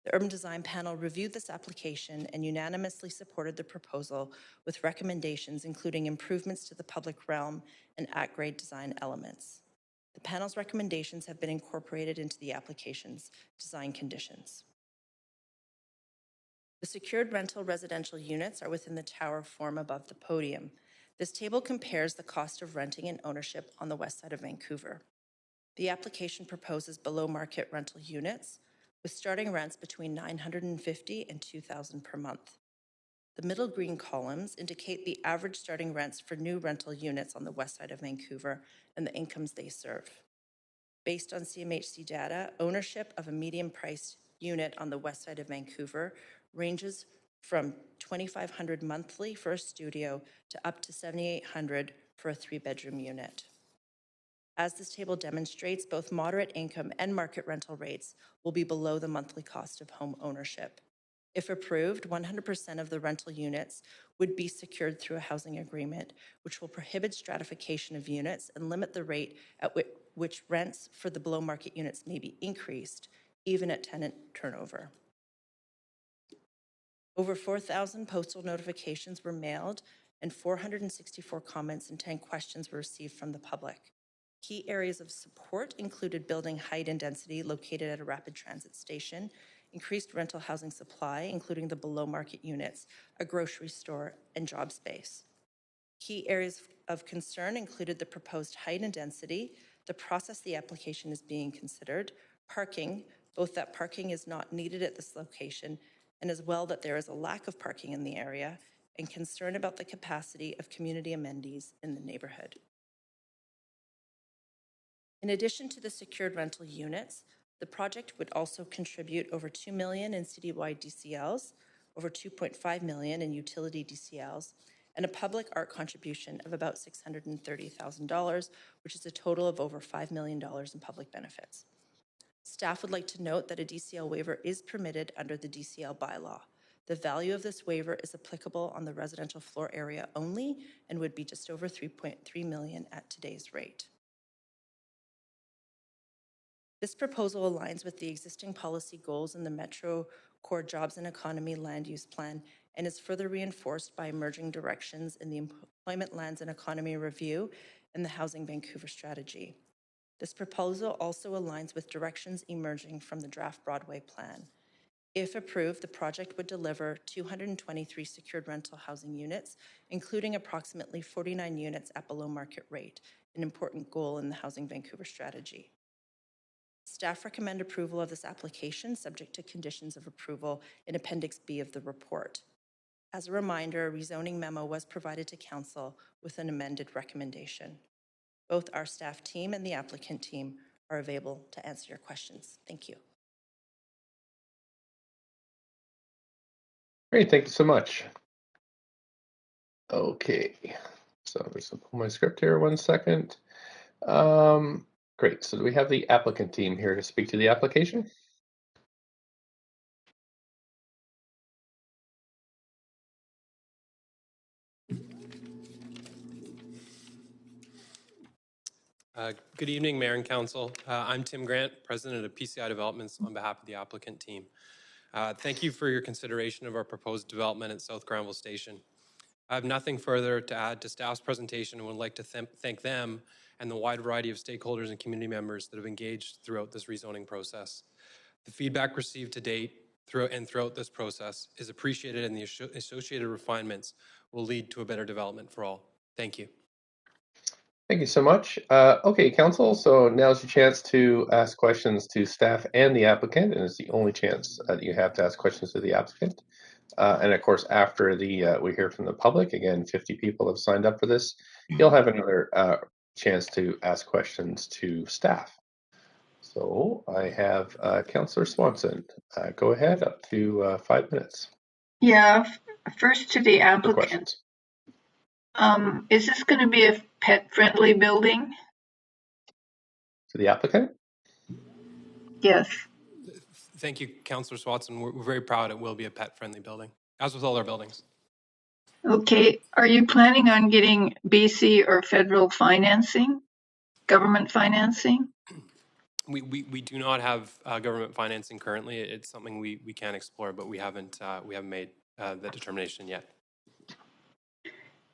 The Urban Design Panel reviewed this application and unanimously supported the proposal with recommendations including improvements to the public realm and at-grade design elements. The panel's recommendations have been incorporated into the application's design conditions. The secured rental residential units are within the tower form above the podium. This table compares the cost of renting and ownership on the west side of Vancouver. The application proposes below-market rental units with starting rents between $950 and $2,000 per month. The middle green columns indicate the average starting rents for new rental units on the west side of Vancouver and the incomes they serve. Based on CMHC data, ownership of a medium-priced unit on the west side of Vancouver ranges from $2,500 monthly for a studio to up to $7,800 for a 3-bedroom unit. As this table demonstrates, both moderate income and market rental rates will be below the monthly cost of home ownership. If approved, 100% of the rental units would be secured through a housing agreement, which will prohibit stratification of units and limit the rate at which rents for the below-market units may be increased, even at tenant turnover. Over 4,000 postal notifications were mailed and 464 comments and 10 questions were received from the public. Key areas of support included building height and density located at a rapid transit station, increased rental housing supply, including the below market units, a grocery store, and job space. Key areas of concern included the proposed height and density, the process the application is being considered, parking, both that parking is not needed at this location, and as well that there is a lack of parking in the area, and concern about the capacity of community amenities in the neighborhood. In addition to the secured rental units, the project would also contribute over $2 million in citywide DCLs, over $2.5 million in utility DCLs, and a public art contribution of about $630,000, which is a total of over $5 million in public benefits. Staff would like to note that a DCL waiver is permitted under the DCL bylaw. The value of this waiver is applicable on the residential floor area only and would be just over $3.3 million at today's rate. This proposal aligns with the existing policy goals in the Metro Core Jobs and Economy Land Use Plan and is further reinforced by emerging directions in the Employment Lands and Economy Review and the Housing Vancouver Strategy. This proposal also aligns with directions emerging from the Draft Broadway Plan. If approved, the project would deliver 223 secured rental housing units, including approximately 49 units at below market rate, an important goal in the Housing Vancouver Strategy. Staff recommend approval of this application subject to conditions of approval in Appendix B of the report. As a reminder, a rezoning memo was provided to Council with an amended recommendation. Both our staff team and the applicant team are available to answer your questions. Thank you. Great, thank you so much. Okay, so I'm just gonna pull my script here 1 second. Great, so do we have the applicant team here to speak to the application? Good evening, Mayor and Council. I'm Tim Grant, President of PCI Developments on behalf of the applicant team. Thank you for your consideration of our proposed development at South Granville Station. I have nothing further to add to staff's presentation and would like to thank them and the wide variety of stakeholders and community members that have engaged throughout this rezoning process. The feedback received to date throughout this process is appreciated, and the associated refinements will lead to a better development for all. Thank you. Thank you so much. Okay, Council, so now's your chance to ask questions to staff and the applicant, and it's the only chance that you have to ask questions to the applicant. And of course, after we hear from the public, again, 50 people have signed up for this, you'll have another chance to ask questions to staff. So I have Councillor Swanson. Go ahead, up to 5 minutes. Yeah, first to the applicant. Questions. Is this going to be a pet-friendly building? To the applicant? Yes. Thank you, Councillor Swanson. We're very proud it will be a pet-friendly building, as with all our buildings. Okay. Are you planning on getting BC or federal financing, government financing? We do not have government financing currently. It's something we can explore, but we haven't made the determination yet.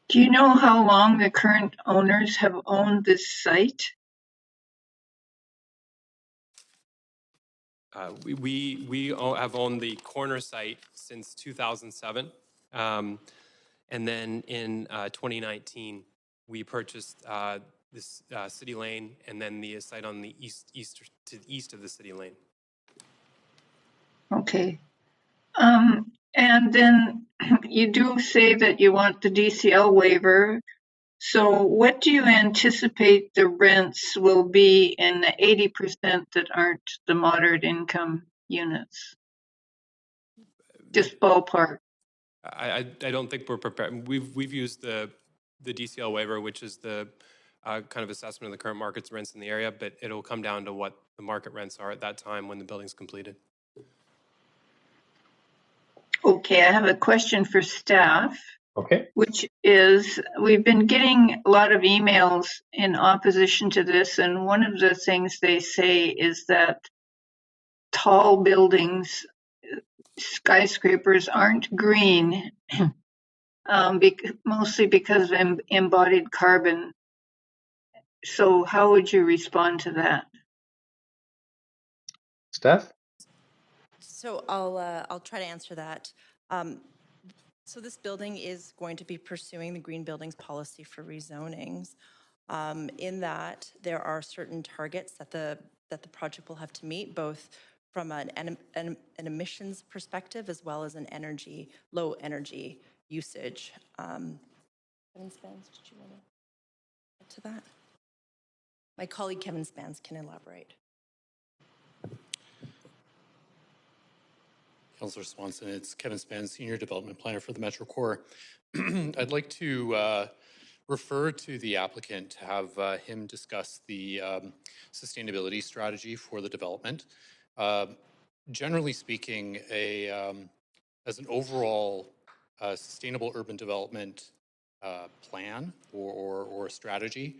Do you know how long the current owners have owned this site? We have owned the corner site since 2007, and then in 2019 we purchased this City Lane, and then the site on the east of the City Lane. Okay. And then you do say that you want the DCL waiver. So what do you anticipate the rents will be in the 80% that aren't the moderate income units? Just ballpark. I don't think we're prepared. We've used the DCL waiver, which is the kind of assessment of the current market's rents in the area, but it'll come down to what the market rents are at that time when the building's completed. Okay, I have a question for staff. Okay. Which is, we've been getting a lot of emails in opposition to this, and one of the things they say is that tall buildings, skyscrapers, aren't green mostly because of embodied carbon. So how would you respond to that? Steph? So I'll try to answer that. So this building is going to be pursuing the green buildings policy for rezonings. In that, there are certain targets that the project will have to meet, both from an emissions perspective as well as an low energy usage. Kevin Spence, did you want to add to that? My colleague Kevin Spence can elaborate. Councillor Swanson, it's Kevin Spence, Senior Development Planner for the Metro Core. I'd like to refer to the applicant to have him discuss the sustainability strategy for the development. Generally speaking, as an overall sustainable urban development plan or strategy,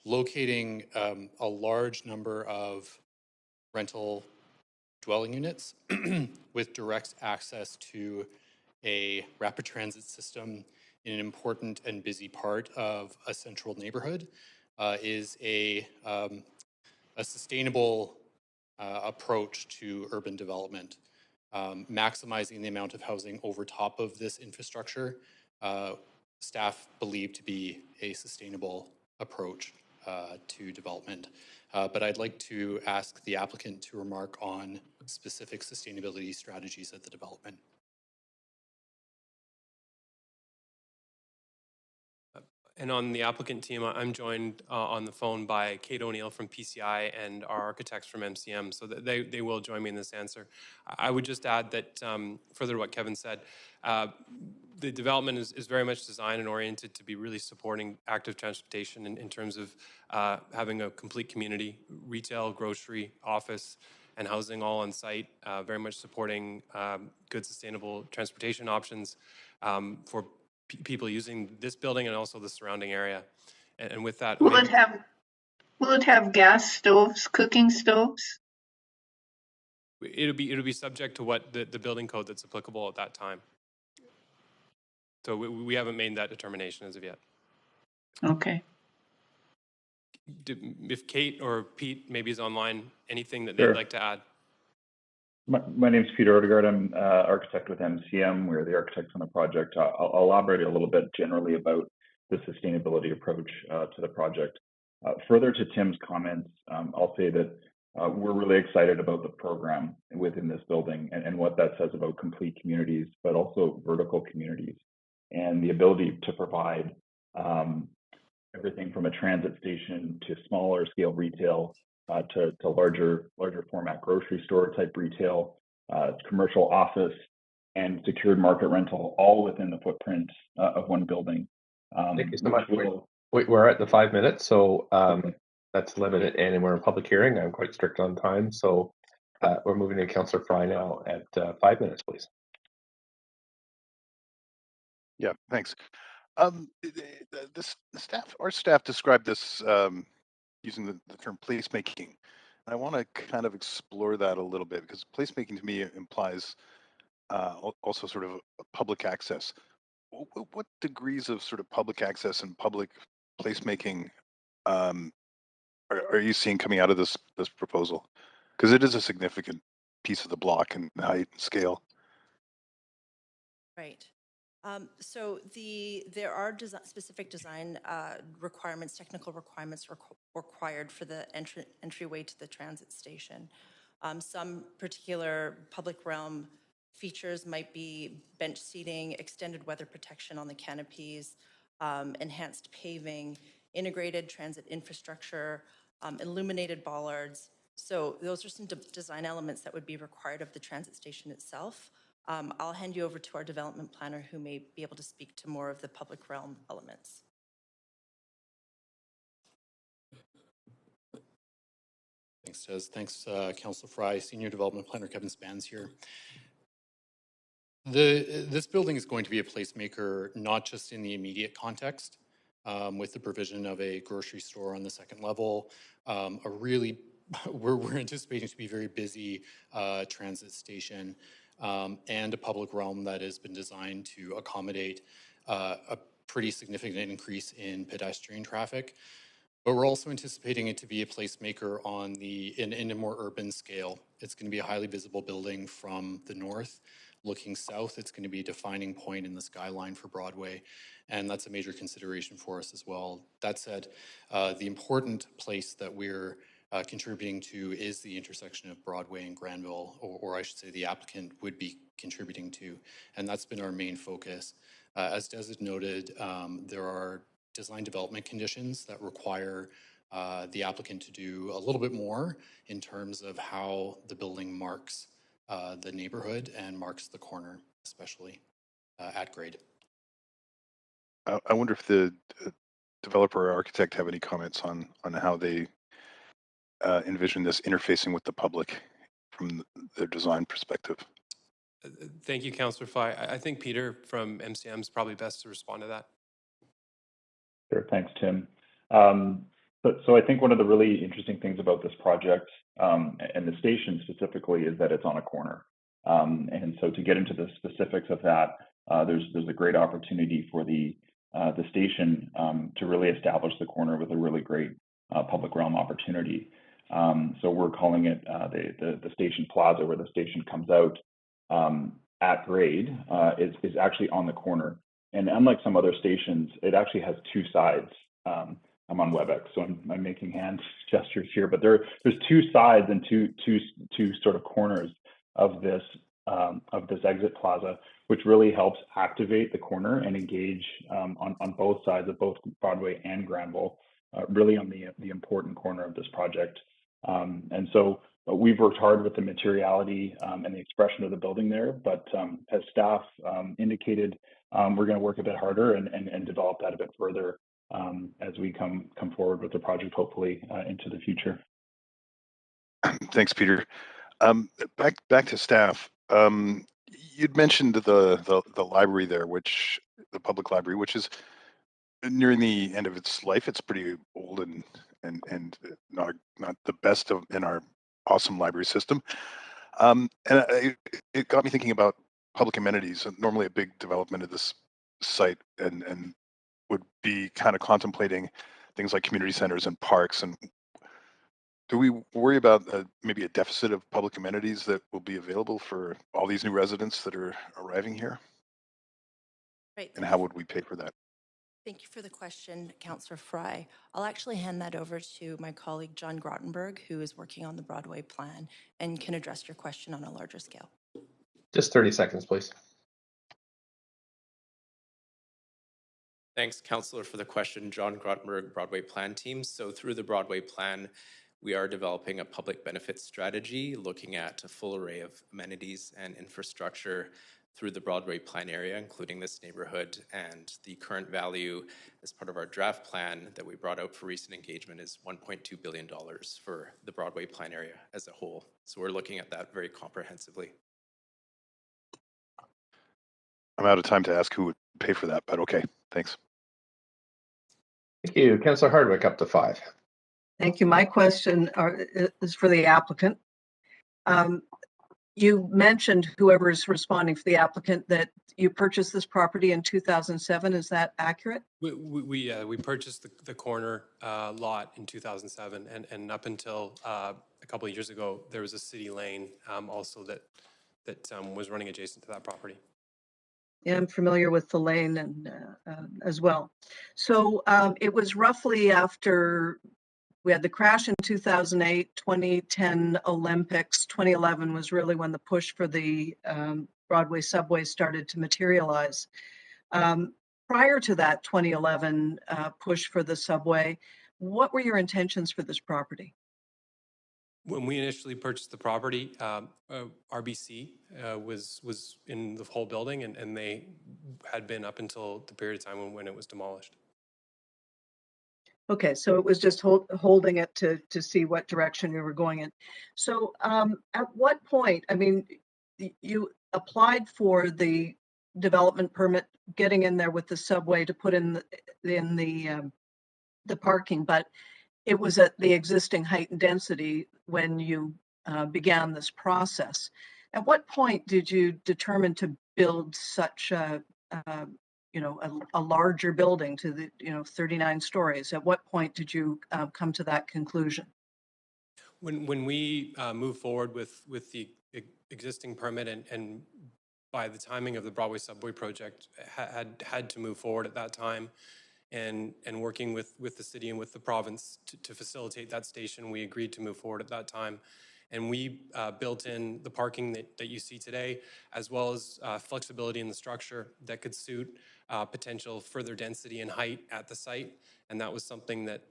locating a large number of rental dwelling units with direct access to a rapid transit system in an important and busy part of a central neighborhood is a sustainable approach to urban development. Maximizing the amount of housing over top of this infrastructure, staff believe to be a sustainable approach to development. But I'd like to ask the applicant to remark on specific sustainability strategies at the development. And on the applicant team, I'm joined on the phone by Kate O'Neill from PCI and our architects from MCM, so that they will join me in this answer. I would just add that, further to what Kevin said, the development is very much designed and oriented to be really supporting active transportation in terms of having a complete community, retail, grocery, office, and housing all on site, very much supporting good sustainable transportation options for people using this building and also the surrounding area. And with that, will it have gas stoves, cooking stoves? It'll be subject to what the building code that's applicable at that time. So we haven't made that determination as of yet. Okay. If Kate or Pete maybe is online, anything that Sure. they'd like to add? My name is Peter Odegaard. I'm architect with MCM. We're the architects on the project. I'll elaborate a little bit generally about the sustainability approach to the project. Further to Tim's comments, I'll say that we're really excited about the program within this building and what that says about complete communities, but also vertical communities, and the ability to provide everything from a transit station to smaller scale retail to larger format grocery store type retail, commercial office, and secured market rental, all within the footprint of one building. Thank you so much. We're at the 5 minutes, so that's limited, and we're in public hearing. I'm quite strict on time, so we're moving to Councillor Fry now at 5 minutes, please. Yeah, thanks. Our staff described this using the term placemaking. I want to kind of explore that a little bit, because placemaking to me implies also sort of public access. What degrees of sort of public access and public placemaking are you seeing coming out of this proposal? Because it is a significant piece of the block in height and scale. Right. So there are specific design requirements, technical requirements required for the entryway to the transit station. Some particular public realm features might be bench seating, extended weather protection on the canopies, enhanced paving, integrated transit infrastructure, illuminated bollards. So those are some design elements that would be required of the transit station itself. I'll hand you over to our development planner, who may be able to speak to more of the public realm elements. Thanks, Des. Thanks, Councillor Fry. Senior Development Planner Kevin Spans here. This building is going to be a placemaker, not just in the immediate context, with the provision of a grocery store on the second level, we're anticipating to be very busy transit station, and a public realm that has been designed to accommodate a pretty significant increase in pedestrian traffic. But we're also anticipating it to be a placemaker in a more urban scale. It's going to be a highly visible building from the north. Looking south, it's going to be a defining point in the skyline for Broadway, and that's a major consideration for us as well. That said, the important place that we're contributing to is the intersection of Broadway and Granville, or I should say the applicant would be contributing to, and that's been our main focus. As Des noted, there are design development conditions that require the applicant to do a little bit more in terms of how the building marks the neighborhood and marks the corner, especially at grade. I wonder if the developer or architect have any comments on how they envision this interfacing with the public from their design perspective. Thank you, Councillor Fye. I think Peter from MCM is probably best to respond to that. Sure, thanks, Tim. So I think one of the really interesting things about this project and the station specifically is that it's on a corner. And so to get into the specifics of that, there's a great opportunity for the station to really establish the corner with a really great public realm opportunity. So we're calling it the station plaza, where the station comes out at grade is actually on the corner. And unlike some other stations, it actually has two sides. I'm on WebEx, so I'm making hand gestures here, but there's two sides and two sort of corners of this exit plaza, which really helps activate the corner and engage on both sides of both Broadway and Granville, really on the important corner of this project. And so we've worked hard with the materiality and the expression of the building there, but as staff indicated, we're going to work a bit harder and develop that a bit further as we come forward with the project, hopefully into the future. Thanks, Peter. Back to staff. You'd mentioned the library there, the public library, which is nearing the end of its life. It's pretty old and not the best in our awesome library system. And it got me thinking about public amenities. Normally, a big development of this site and would be kind of contemplating things like community centers and parks. And do we worry about maybe a deficit of public amenities that will be available for all these new residents that are arriving here? Right. And how would we pay for that? Thank you for the question, Councillor Fry. I'll actually hand that over to my colleague, John Grottenberg, who is working on the Broadway plan and can address your question on a larger scale. Just 30 seconds, please. Thanks, Councillor, for the question. John Grottenberg, Broadway Plan Team. So through the Broadway Plan, we are developing a public benefits strategy looking at a full array of amenities and infrastructure through the Broadway Plan area, including this neighborhood. And the current value as part of our draft plan that we brought out for recent engagement is $1.2 billion for the Broadway Plan area as a whole. So we're looking at that very comprehensively. I'm out of time to ask who would pay for that, but okay, thanks. Thank you. Councillor Hardwick, up to 5. Thank you. My question is for the applicant. You mentioned, whoever is responding for the applicant, that you purchased this property in 2007. Is that accurate? We purchased the corner lot in 2007, and up until a couple of years ago, there was a city lane also that was running adjacent to that property. Yeah, I'm familiar with the lane and as well. So it was roughly after we had the crash in 2008, 2010 Olympics, 2011 was really when the push for the Broadway subway started to materialize. Prior to that 2011 push for the subway, what were your intentions for this property? When we initially purchased the property, RBC was in the whole building, and they had been up until the period of time when it was demolished. Okay, so it was just holding it to see what direction you were going in. So at what point, I mean, you applied for the development permit, getting in there with the subway to put in the parking, but it was at the existing height and density when you began this process. At what point did you determine to build such a, a larger building to the, 39 stories? At what point did you come to that conclusion? When we move forward with the existing permit and by the timing of the Broadway subway project had to move forward at that time, and working with the city and with the province to facilitate that station, we agreed to move forward at that time. And we built in the parking that you see today, as well as flexibility in the structure that could suit potential further density and height at the site. And that was something that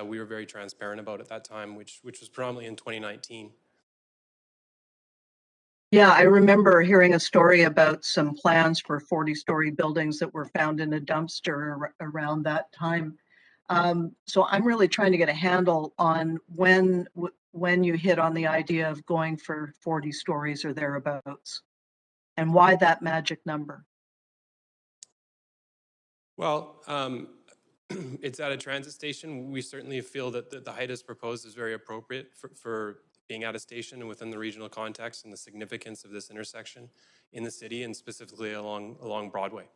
we were very transparent about at that time, which was predominantly in 2019. Yeah, I remember hearing a story about some plans for 40-story buildings that were found in a dumpster around that time. So I'm really trying to get a handle on when you hit on the idea of going for 40 stories or thereabouts, and why that magic number. Well, it's at a transit station. We certainly feel that the height as proposed is very appropriate for being at a station and within the regional context and the significance of this intersection in the city and specifically along Broadway.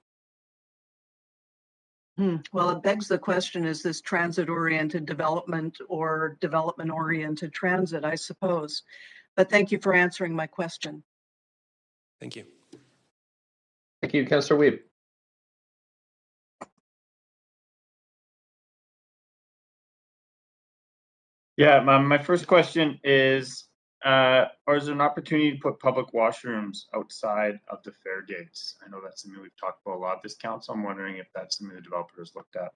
Well, it begs the question, is this transit-oriented development or development-oriented transit, I suppose. But thank you for answering my question. Thank you. Thank you, Councillor Wiebe. Yeah, my first question is, or is there an opportunity to put public washrooms outside of the fair gates? I know that's something we've talked about a lot this council. I'm wondering if that's something the developers looked at.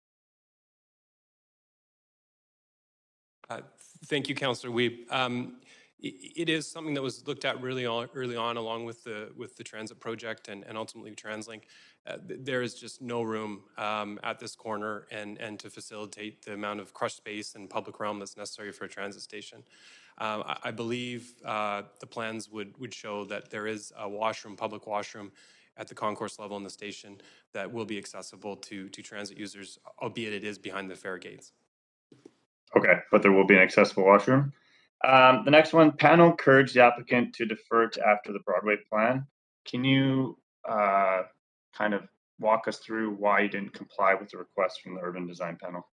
Thank you, Councillor Wiebe. It is something that was looked at really early on, along with the transit project and ultimately TransLink. There is just no room at this corner and to facilitate the amount of crushed space and public realm that's necessary for a transit station. I believe the plans would show that there is a washroom, public washroom, at the concourse level in the station that will be accessible to transit users, albeit it is behind the fare gates. Okay, but there will be an accessible washroom. The next one, panel encouraged the applicant to defer to after the Broadway plan. Can you kind of walk us through why you didn't comply with the request from the urban design panel?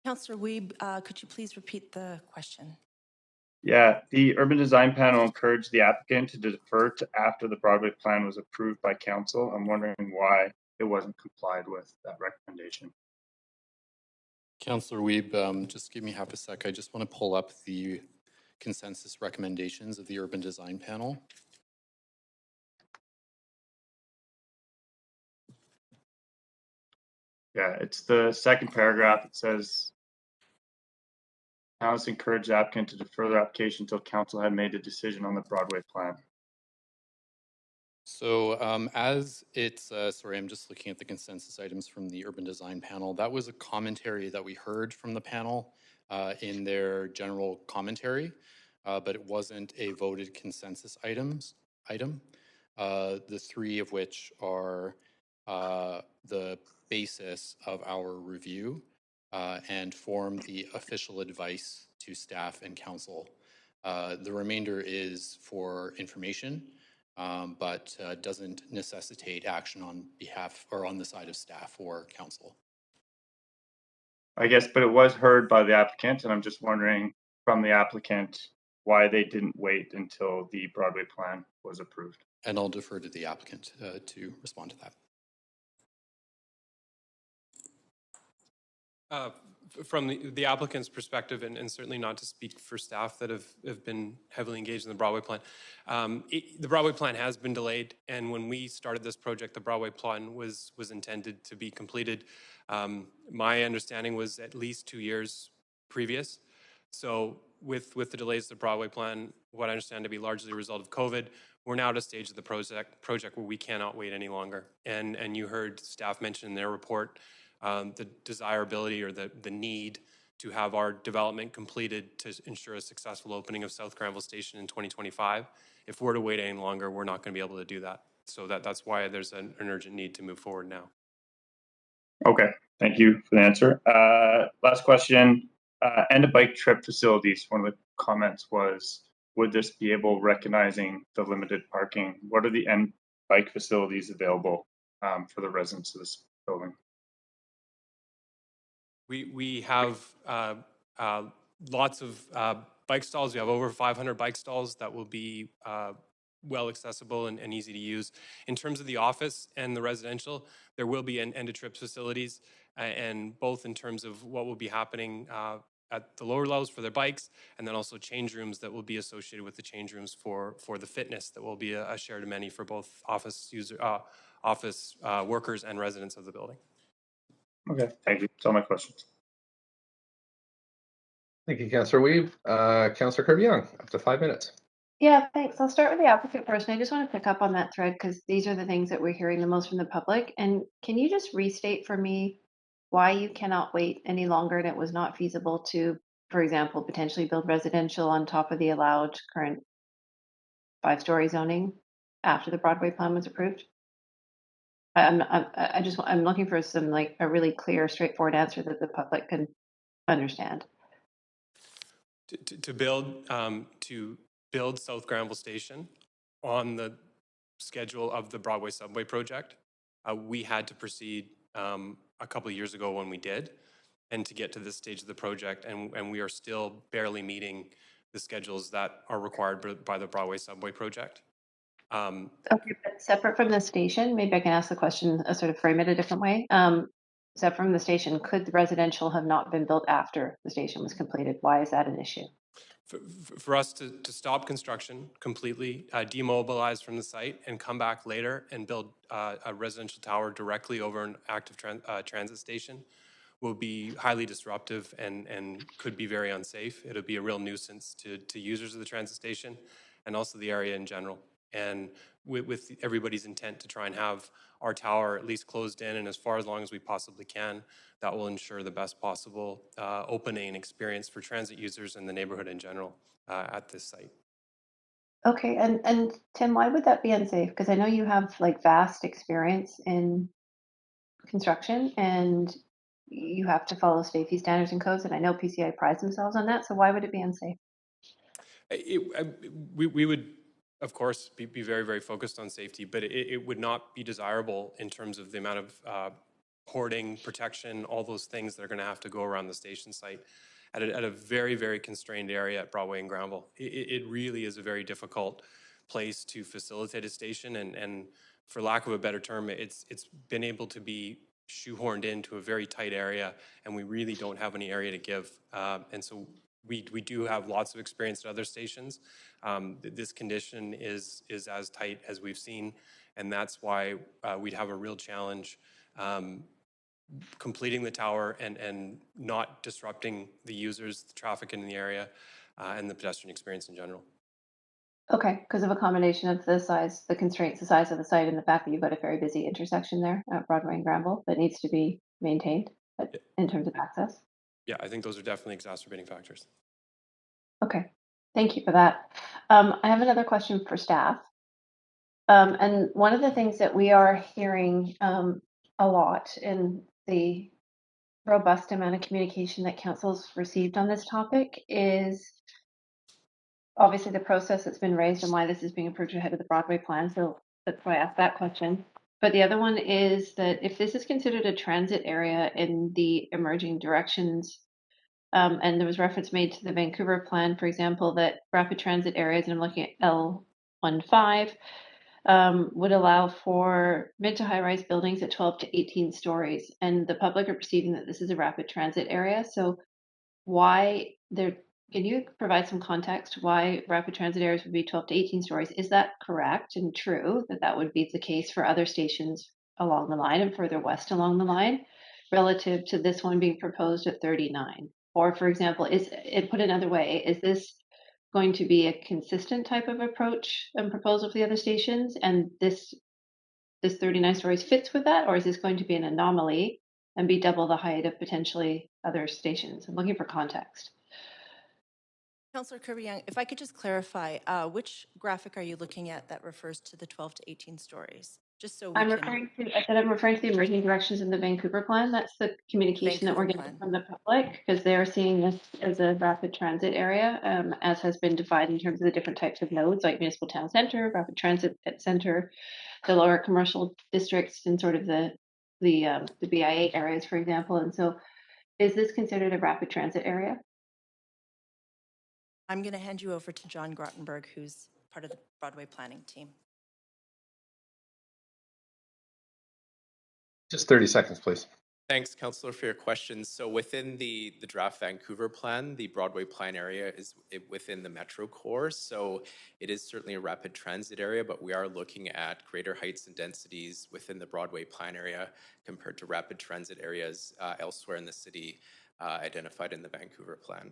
Councillor Wiebe, could you please repeat the question? Yeah, the urban design panel encouraged the applicant to defer to after the Broadway plan was approved by council. I'm wondering why it wasn't complied with that recommendation. Councillor Wiebe, just give me half a sec. I just want to pull up the consensus recommendations of the urban design panel. Yeah, it's the second paragraph. It says, House encouraged the applicant to defer the application until council had made a decision on the Broadway plan. So as it's, sorry, I'm just looking at the consensus items from the urban design panel. That was a commentary that we heard from the panel in their general commentary, but it wasn't a voted consensus item. The three of which are the basis of our review and form the official advice to staff and council. The remainder is for information, but doesn't necessitate action on behalf or on the side of staff or council. I guess, but it was heard by the applicant, and I'm just wondering from the applicant why they didn't wait until the Broadway plan was approved. And I'll defer to the applicant to respond to that. From the applicant's perspective, and certainly not to speak for staff that have been heavily engaged in the Broadway plan, the Broadway plan has been delayed. And when we started this project, the Broadway plan was intended to be completed. My understanding was at least 2 years previous. So with the delays to the Broadway plan, what I understand to be largely a result of COVID, we're now at a stage of the project where we cannot wait any longer. And you heard staff mention in their report the desirability or the need to have our development completed to ensure a successful opening of South Granville Station in 2025. If we're to wait any longer, we're not going to be able to do that. So that's why there's an urgent need to move forward now. Okay, thank you for the answer. Last question. And a bike trip facilities. One of the comments was, would this be able, recognizing the limited parking, what are the end bike facilities available for the residents of this building? We have lots of bike stalls. We have over 500 bike stalls that will be well accessible and easy to use. In terms of the office and the residential, there will be end-of-trip facilities, and both in terms of what will be happening at the lower levels for their bikes, and then also change rooms that will be associated with the change rooms for the fitness that will be a shared amenity for both office workers and residents of the building. Okay, thank you. That's all my questions. Thank you, Councillor Weave. Councillor Kirby-Young, up to 5 minutes. Yeah, thanks. I'll start with the applicant first. And I just want to pick up on that thread because these are the things that we're hearing the most from the public. And can you just restate for me why you cannot wait any longer and it was not feasible to, for example, potentially build residential on top of the allowed current 5-story zoning after the Broadway plan was approved? I'm looking for some like a really clear, straightforward answer that the public can understand. To build South Granville Station on the schedule of the Broadway subway project, we had to proceed a couple of years ago when we did, and to get to this stage of the project, and we are still barely meeting the schedules that are required by the Broadway subway project. Okay, but separate from the station, maybe I can ask the question, sort of frame it a different way. Separate from the station, could the residential have not been built after the station was completed? Why is that an issue? For us to stop construction completely, demobilize from the site, and come back later and build a residential tower directly over an active transit station will be highly disruptive and could be very unsafe. It'll be a real nuisance to users of the transit station and also the area in general. And with everybody's intent to try and have our tower at least closed in and as far as long as we possibly can, that will ensure the best possible opening experience for transit users and the neighborhood in general at this site. Okay, and Tim, why would that be unsafe? Because I know you have like vast experience in construction and you have to follow safety standards and codes, and I know PCI prides themselves on that, so why would it be unsafe? We would, of course, be very, very focused on safety, but it would not be desirable in terms of the amount of hoarding, protection, all those things that are going to have to go around the station site at a very, very constrained area at Broadway and Granville. It really is a very difficult place to facilitate a station, and for lack of a better term, it's been able to be shoehorned into a very tight area, and we really don't have any area to give. And so we do have lots of experience at other stations. This condition is as tight as we've seen, and that's why we'd have a real challenge completing the tower and not disrupting the users, the traffic in the area, and the pedestrian experience in general. Okay, because of a combination of the size, the constraints, the size of the site, and the fact that you've got a very busy intersection there at Broadway and Granville that needs to be maintained in terms of access. Yeah, I think those are definitely exacerbating factors. Okay, thank you for that. I have another question for staff. And one of the things that we are hearing a lot in the robust amount of communication that council's received on this topic is obviously the process that's been raised and why this is being approved ahead of the Broadway plan. So that's why I asked that question. But the other one is that if this is considered a transit area in the emerging directions, and there was reference made to the Vancouver plan, for example, that rapid transit areas, and I'm looking at L15, would allow for mid to high rise buildings at 12 to 18 stories. And the public are perceiving that this is a rapid transit area. So why there, can you provide some context why rapid transit areas would be 12 to 18 stories? Is that correct and true that that would be the case for other stations along the line and further west along the line relative to this one being proposed at 39? Or for example, is it, put another way, is this going to be a consistent type of approach and proposal for the other stations, and this 39 stories fits with that, or is this going to be an anomaly and be double the height of potentially other stations? I'm looking for context. Councillor Kirby-Young, if I could just clarify, which graphic are you looking at that refers to the 12 to 18 stories? Just so I'm referring to the emerging directions in the Vancouver plan. That's the communication that we're Vancouver getting plan. from the public because they're seeing this as a rapid transit area, as has been defined in terms of the different types of nodes, like municipal town center, rapid transit center, the lower commercial districts, and sort of the BIA areas, for example. And so, is this considered a rapid transit area? I'm going to hand you over to John Grottenberg, who's part of the Broadway planning team. Just 30 seconds, please. Thanks, Councillor, for your questions. So within the draft Vancouver plan, the Broadway plan area is within the Metro core. So it is certainly a rapid transit area, but we are looking at greater heights and densities within the Broadway plan area compared to rapid transit areas elsewhere in the city identified in the Vancouver plan.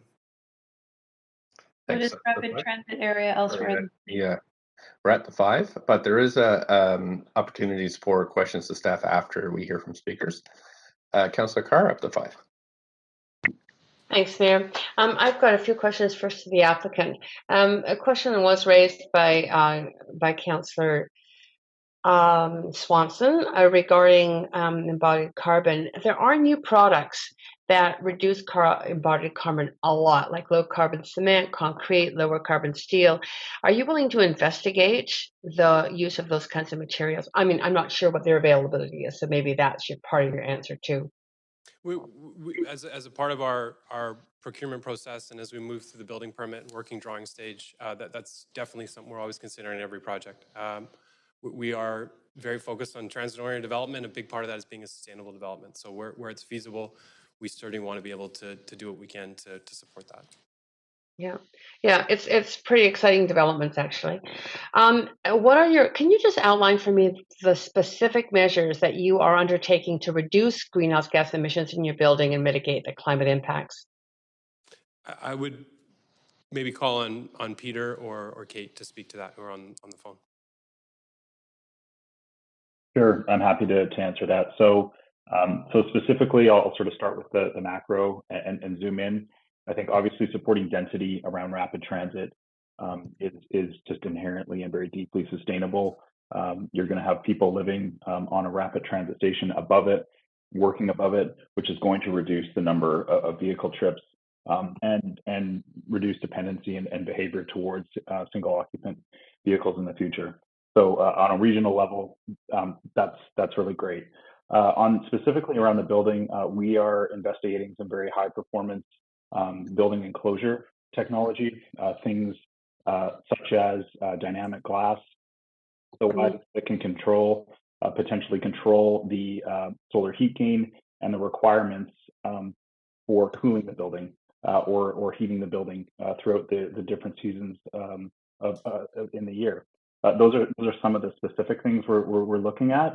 What Thanks. is rapid transit area elsewhere? Yeah, we're at the 5, but there is opportunities for questions to staff after we hear from speakers. Councillor Carr, up to 5. Thanks, Mayor. I've got a few questions first to the applicant. A question was raised by Councillor Swanson regarding embodied carbon. There are new products that reduce embodied carbon a lot, like low carbon cement, concrete, lower carbon steel. Are you willing to investigate the use of those kinds of materials? I mean, I'm not sure what their availability is, so maybe that's part of your answer too. We, as a part of our procurement process, and as we move through the building permit and working drawing stage, that's definitely something we're always considering in every project. We are very focused on transit-oriented development. A big part of that is being a sustainable development. So where it's feasible, we certainly want to be able to do what we can to support that. Yeah, it's pretty exciting developments actually. Can you just outline for me the specific measures that you are undertaking to reduce greenhouse gas emissions in your building and mitigate the climate impacts? I would maybe call on Peter or Kate to speak to that, who are on the phone. Sure, I'm happy to answer that. So specifically, I'll sort of start with the macro and zoom in. I think obviously supporting density around rapid transit is just inherently and very deeply sustainable. You're going to have people living on a rapid transit station above it, working above it, which is going to reduce the number of vehicle trips and reduce dependency and behavior towards single occupant vehicles in the future. So on a regional level, that's really great. On specifically around the building, we are investigating some very high performance building enclosure technology, things such as dynamic glass, so that can potentially control the solar heat gain and the requirements for cooling the building or heating the building throughout the different seasons in the year. Those are some of the specific things we're looking at.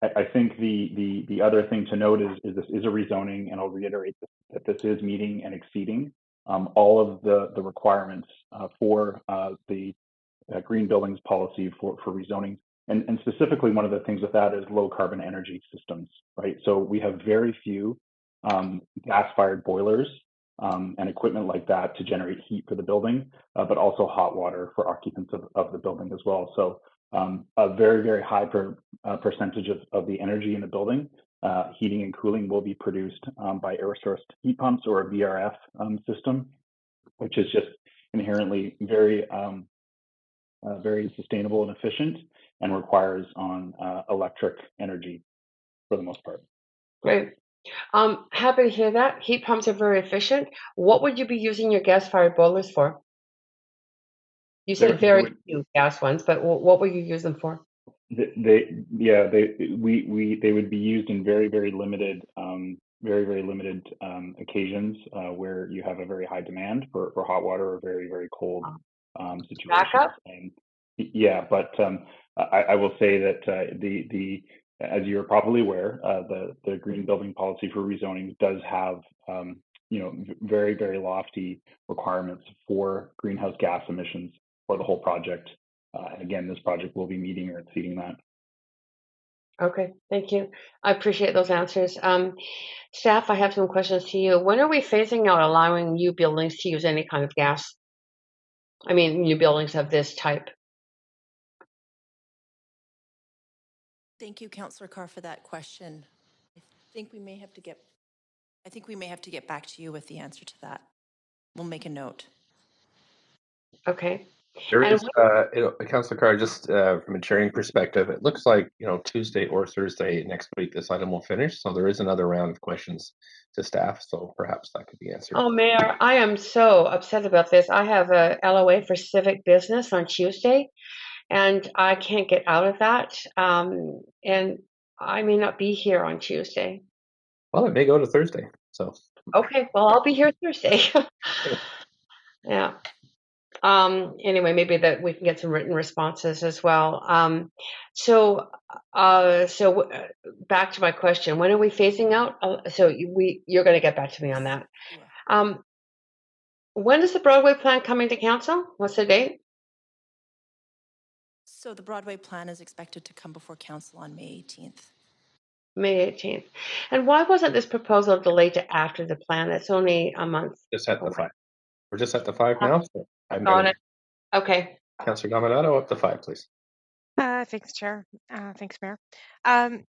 I think the other thing to note is this is a rezoning, and I'll reiterate that this is meeting and exceeding all of the requirements for the green buildings policy for rezoning. And specifically, one of the things with that is low carbon energy systems, right? So we have very few gas-fired boilers and equipment like that to generate heat for the building, but also hot water for occupants of the building as well. So a very, very high percentage of the energy in the building, heating and cooling, will be produced by air source heat pumps or a VRF system, which is just inherently very sustainable and efficient, and requires on electric energy for the most part. Great. Happy to hear that. Heat pumps are very efficient. What would you be using your gas-fired boilers for? You said very few gas ones, but what would you use them for? They would be used in very limited occasions where you have a very high demand for hot water or very cold situations. Backup? And yeah, but I will say that as you're probably aware, the green building policy for rezoning does have very lofty requirements for greenhouse gas emissions for the whole project. And again, this project will be meeting or exceeding that. Okay, thank you. I appreciate those answers. Staff, I have some questions to you. When are we phasing out allowing new buildings to use any kind of gas? I mean, new buildings of this type. Thank you, Councillor Carr, for that question. I think we may have to get back to you with the answer to that. We'll make a note. Okay. There And is, Councillor Carr, just from a chairing perspective, it looks like, Tuesday or Thursday next week, this item will finish. So there is another round of questions to staff. So perhaps that could be answered. oh, Mayor, I am so upset about this. I have a LOA for civic business on Tuesday, and I can't get out of that. And I may not be here on Tuesday. Well, it may go to Thursday. So. Okay, well, I'll be here Thursday. Yeah. Anyway, maybe that we can get some written responses as well. So back to my question, when are we phasing out? You're going to get back to me on that. When is the Broadway plan coming to council? What's the date? So the Broadway plan is expected to come before council on May 18th. May 18th. And why wasn't this proposal delayed to after the plan? It's only a month. Just at the 5. We're just at the 5 now. So I'm Got it. Okay. Councillor Dominato, up to 5, please. Thanks, Chair. Thanks, Mayor.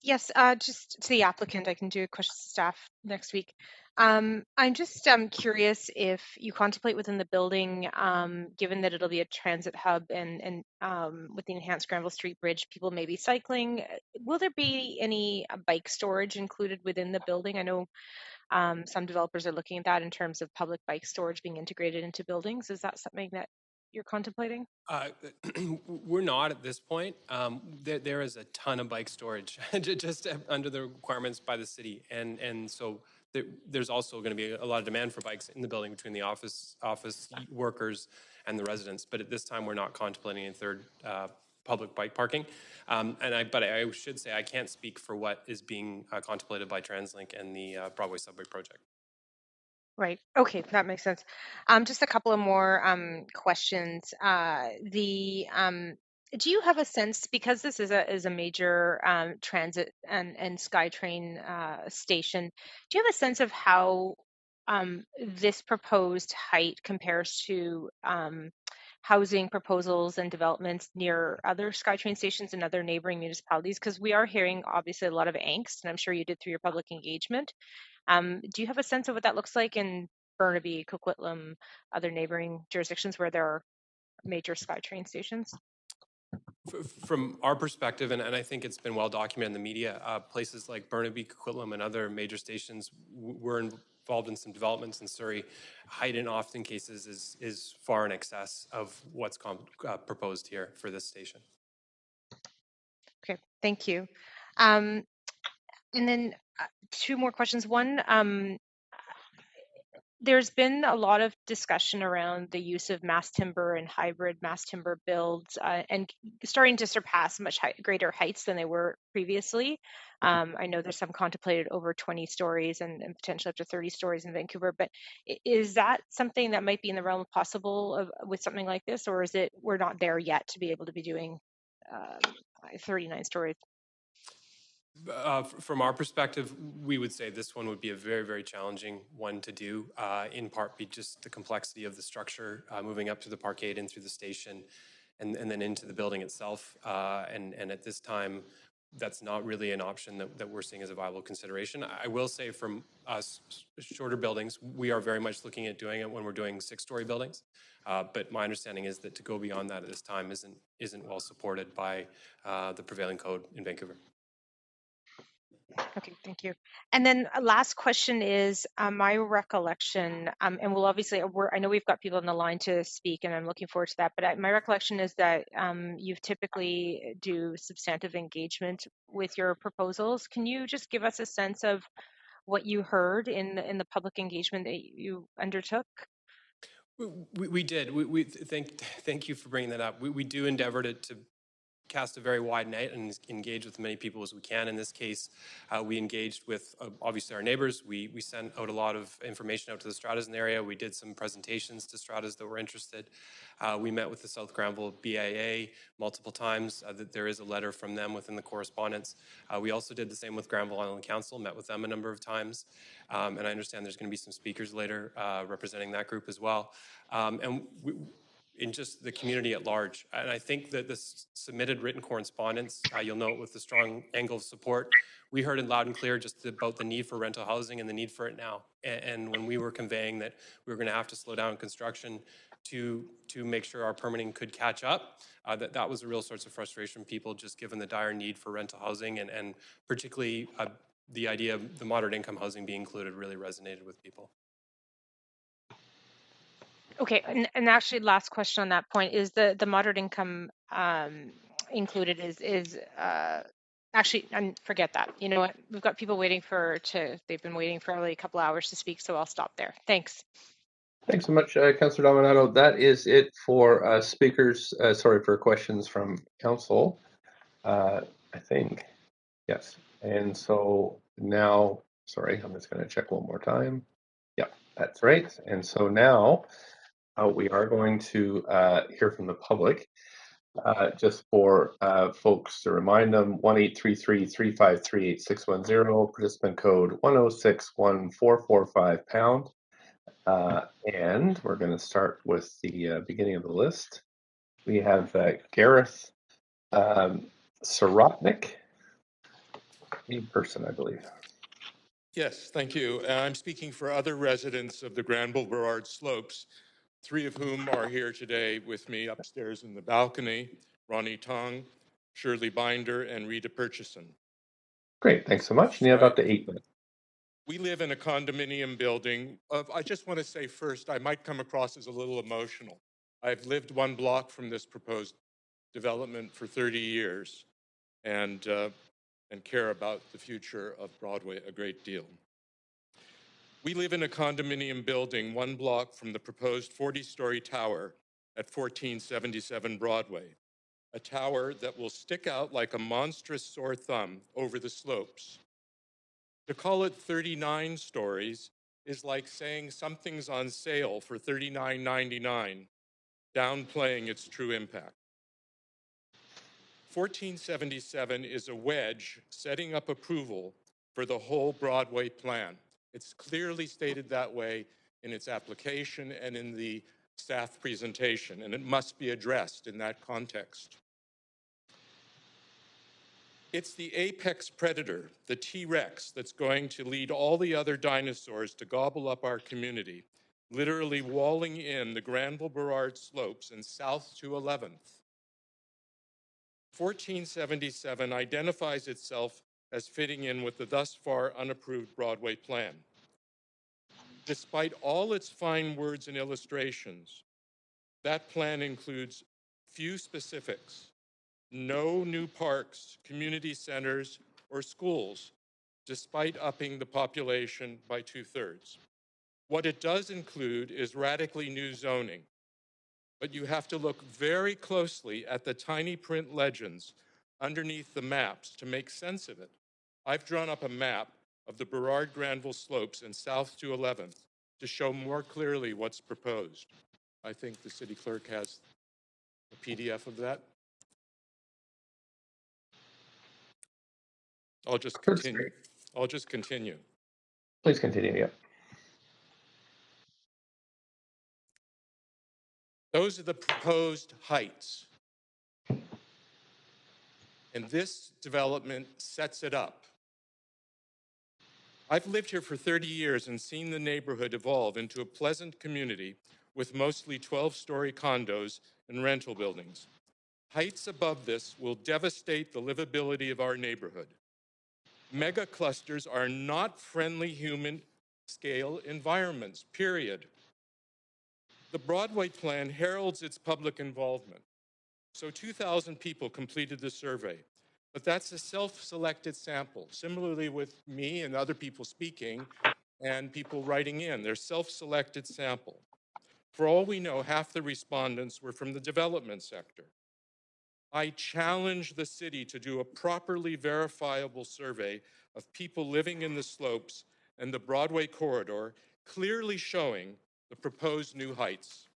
Yes, just to the applicant, I can do a question to staff next week. I'm just curious if you contemplate within the building, given that it'll be a transit hub and with the enhanced Granville Street Bridge, people may be cycling. Will there be any bike storage included within the building? I know some developers are looking at that in terms of public bike storage being integrated into buildings. Is that something that you're contemplating? We're not at this point. There is a ton of bike storage just under the requirements by the city, and so there's also going to be a lot of demand for bikes in the building between the office workers and the residents. But at this time, we're not contemplating a third public bike parking. But I should say I can't speak for what is being contemplated by TransLink and the Broadway subway project. Right. Okay, that makes sense. Just a couple of more questions. Do you have a sense, because this is a major transit and SkyTrain station, do you have a sense of how this proposed height compares to housing proposals and developments near other SkyTrain stations and other neighboring municipalities? Because we are hearing obviously a lot of angst, and I'm sure you did through your public engagement. Do you have a sense of what that looks like in Burnaby, Coquitlam, other neighboring jurisdictions where there are major SkyTrain stations? From our perspective, and I think it's been well documented in the media, places like Burnaby, Coquitlam, and other major stations were involved in some developments in Surrey. Height in often cases is far in excess of what's proposed here for this station. Okay, thank you. And then two more questions. One, there's been a lot of discussion around the use of mass timber and hybrid mass timber builds and starting to surpass much greater heights than they were previously. I know there's some contemplated over 20 stories and potentially up to 30 stories in Vancouver, but is that something that might be in the realm of possible with something like this, or is it we're not there yet to be able to be doing 39 stories? From our perspective, we would say this one would be a very, very challenging one to do, in part be just the complexity of the structure, moving up to the parkade and through the station and then into the building itself. And at this time, that's not really an option that we're seeing as a viable consideration. I will say from us, shorter buildings, we are very much looking at doing it when we're doing 6-story buildings. But my understanding is that to go beyond that at this time isn't well supported by the prevailing code in Vancouver. Okay, thank you. And then a last question is my recollection, and we'll obviously, I know we've got people on the line to speak, and I'm looking forward to that, but my recollection is that you've typically do substantive engagement with your proposals. Can you just give us a sense of what you heard in the public engagement that you undertook? We did. We thank you for bringing that up. We do endeavor to cast a very wide net and engage with as many people as we can. In this case, we engaged with obviously our neighbors. We sent out a lot of information out to the stratas in the area. We did some presentations to stratas that were interested. We met with the South Granville BIA multiple times. That there is a letter from them within the correspondence. We also did the same with Granville Island Council, met with them a number of times. And I understand there's going to be some speakers later representing that group as well. And in just the community at large. And I think that this submitted written correspondence, you'll note with the strong angle of support, we heard it loud and clear just about the need for rental housing and the need for it now. And when we were conveying that we were going to have to slow down construction to make sure our permitting could catch up, that was a real source of frustration for people, just given the dire need for rental housing, and particularly the idea of the moderate income housing being included really resonated with people. Okay, and actually, last question on that point is the moderate income included is actually, forget that. You know what? We've got people waiting they've been waiting for only a couple hours to speak, so I'll stop there. Thanks. Thanks so much, Councillor Dominato. That is it for speakers. Sorry, for questions from council. I think, yes. And so now, sorry, I'm just going to check one more time. Yeah, that's right. And so now we are going to hear from the public. Just for folks to remind them, 1-833-353-8610, participant code 1061445#. And we're going to start with the beginning of the list. We have Gareth Sorotnik, in person, I believe. Yes, thank you. I'm speaking for other residents of the Granville-Burrard Slopes, 3 of whom are here today with me upstairs in the balcony: Ronnie Tong, Shirley Binder, and Rita Purchison. Great, thanks so much. And you have up to 8 minutes. We live in a condominium building. I just want to say first, I might come across as a little emotional. I've lived 1 block from this proposed development for 30 years and care about the future of Broadway a great deal. We live in a condominium building 1 block from the proposed 40-story tower at 1477 Broadway, a tower that will stick out like a monstrous sore thumb over the slopes. To call it 39 stories is like saying something's on sale for $39.99, downplaying its true impact. 1477 is a wedge setting up approval for the whole Broadway plan. It's clearly stated that way in its application and in the staff presentation, and it must be addressed in that context. It's the apex predator, the T-Rex, that's going to lead all the other dinosaurs to gobble up our community, literally walling in the Granville-Burrard Slopes and south to 11th. 1477 identifies itself as fitting in with the thus far unapproved Broadway plan. Despite all its fine words and illustrations, that plan includes few specifics: no new parks, community centers, or schools, despite upping the population by 2/3. What it does include is radically new zoning, but you have to look very closely at the tiny print legends underneath the maps to make sense of it. I've drawn up a map of the Burrard Granville Slopes and south to 11th to show more clearly what's proposed. I think the city clerk has a PDF of that. I'll just continue. Please continue, yeah. Those are the proposed heights. And this development sets it up. I've lived here for 30 years and seen the neighborhood evolve into a pleasant community with mostly 12-story condos and rental buildings. Heights above this will devastate the livability of our neighborhood. Mega clusters are not friendly human scale environments, period. The Broadway plan heralds its public involvement. So 2,000 people completed the survey, but that's a self-selected sample. Similarly with me and other people speaking and people writing in, they're self-selected sample. For all we know, half the respondents were from the development sector. I challenge the city to do a properly verifiable survey of people living in the slopes and the Broadway corridor, clearly showing the proposed new heights.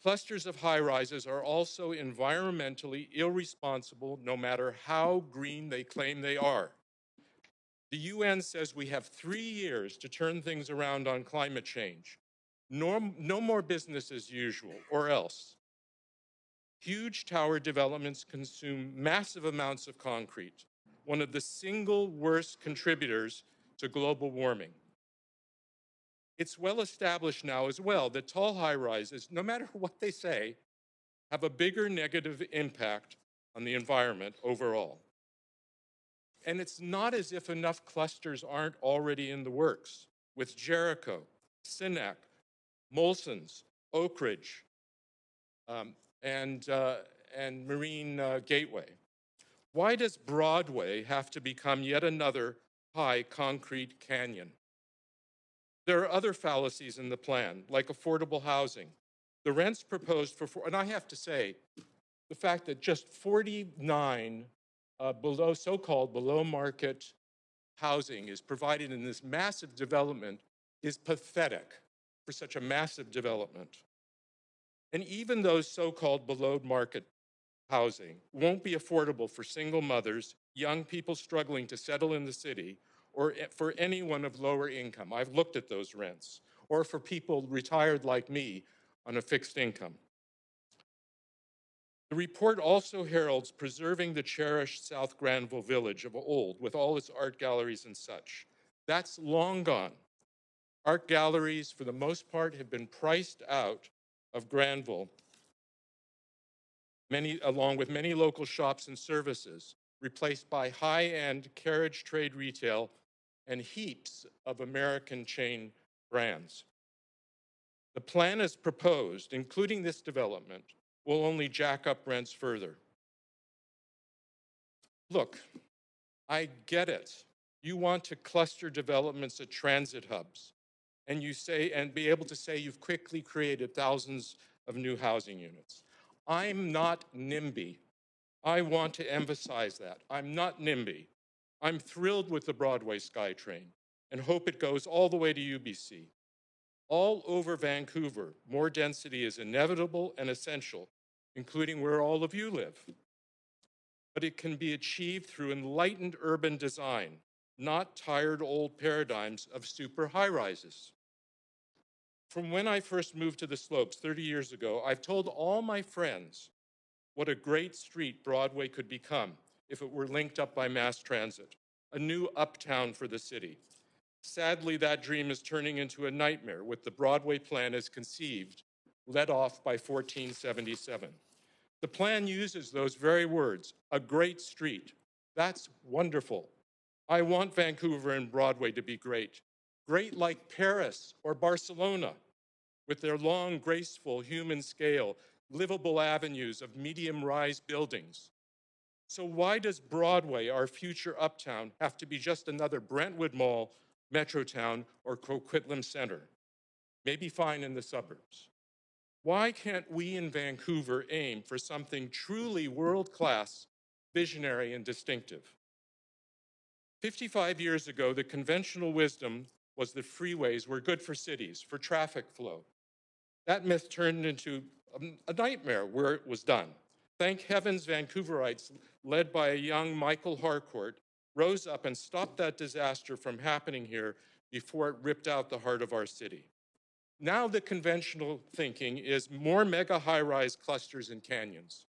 Clusters of high-rises are also environmentally irresponsible, no matter how green they claim they are. The UN says we have 3 years to turn things around on climate change. No more business as usual, or else. Huge tower developments consume massive amounts of concrete, one of the single worst contributors to global warming. It's well established now as well that tall high-rises, no matter what they say, have a bigger negative impact on the environment overall. And it's not as if enough clusters aren't already in the works, with Jericho, Sinnack, Molson's, Oak Ridge, and Marine Gateway. Why does Broadway have to become yet another high concrete canyon? There are other fallacies in the plan, like affordable housing. The rents proposed for, and I have to say, the fact that just 49 so-called below market housing is provided in this massive development is pathetic for such a massive development. And even those so-called below market housing won't be affordable for single mothers, young people struggling to settle in the city, or for anyone of lower income. I've looked at those rents, or for people retired like me on a fixed income. The report also heralds preserving the cherished South Granville village of old with all its art galleries and such. That's long gone. Art galleries, for the most part, have been priced out of Granville, along with many local shops and services, replaced by high-end carriage trade retail and heaps of American chain brands. The plan as proposed, including this development, will only jack up rents further. Look, I get it. You want to cluster developments at transit hubs, and be able to say you've quickly created thousands of new housing units. I'm not NIMBY. I want to emphasize that. I'm not NIMBY. I'm thrilled with the Broadway SkyTrain and hope it goes all the way to UBC. All over Vancouver, more density is inevitable and essential, including where all of you live. But it can be achieved through enlightened urban design, not tired old paradigms of super high-rises. From when I first moved to the slopes 30 years ago, I've told all my friends what a great street Broadway could become if it were linked up by mass transit, a new uptown for the city. Sadly, that dream is turning into a nightmare with the Broadway plan as conceived, led off by 1477. The plan uses those very words, a great street. That's wonderful. I want Vancouver and Broadway to be great. Great like Paris or Barcelona, with their long, graceful human scale, livable avenues of medium-rise buildings. So why does Broadway, our future uptown, have to be just another Brentwood Mall, Metrotown, or Coquitlam Center? Maybe fine in the suburbs. Why can't we in Vancouver aim for something truly world-class, visionary, and distinctive? 55 years ago, the conventional wisdom was that freeways were good for cities, for traffic flow. That myth turned into a nightmare where it was done. Thank heavens Vancouverites, led by a young Michael Harcourt, rose up and stopped that disaster from happening here before it ripped out the heart of our city. Now the conventional thinking is more mega high-rise clusters and canyons.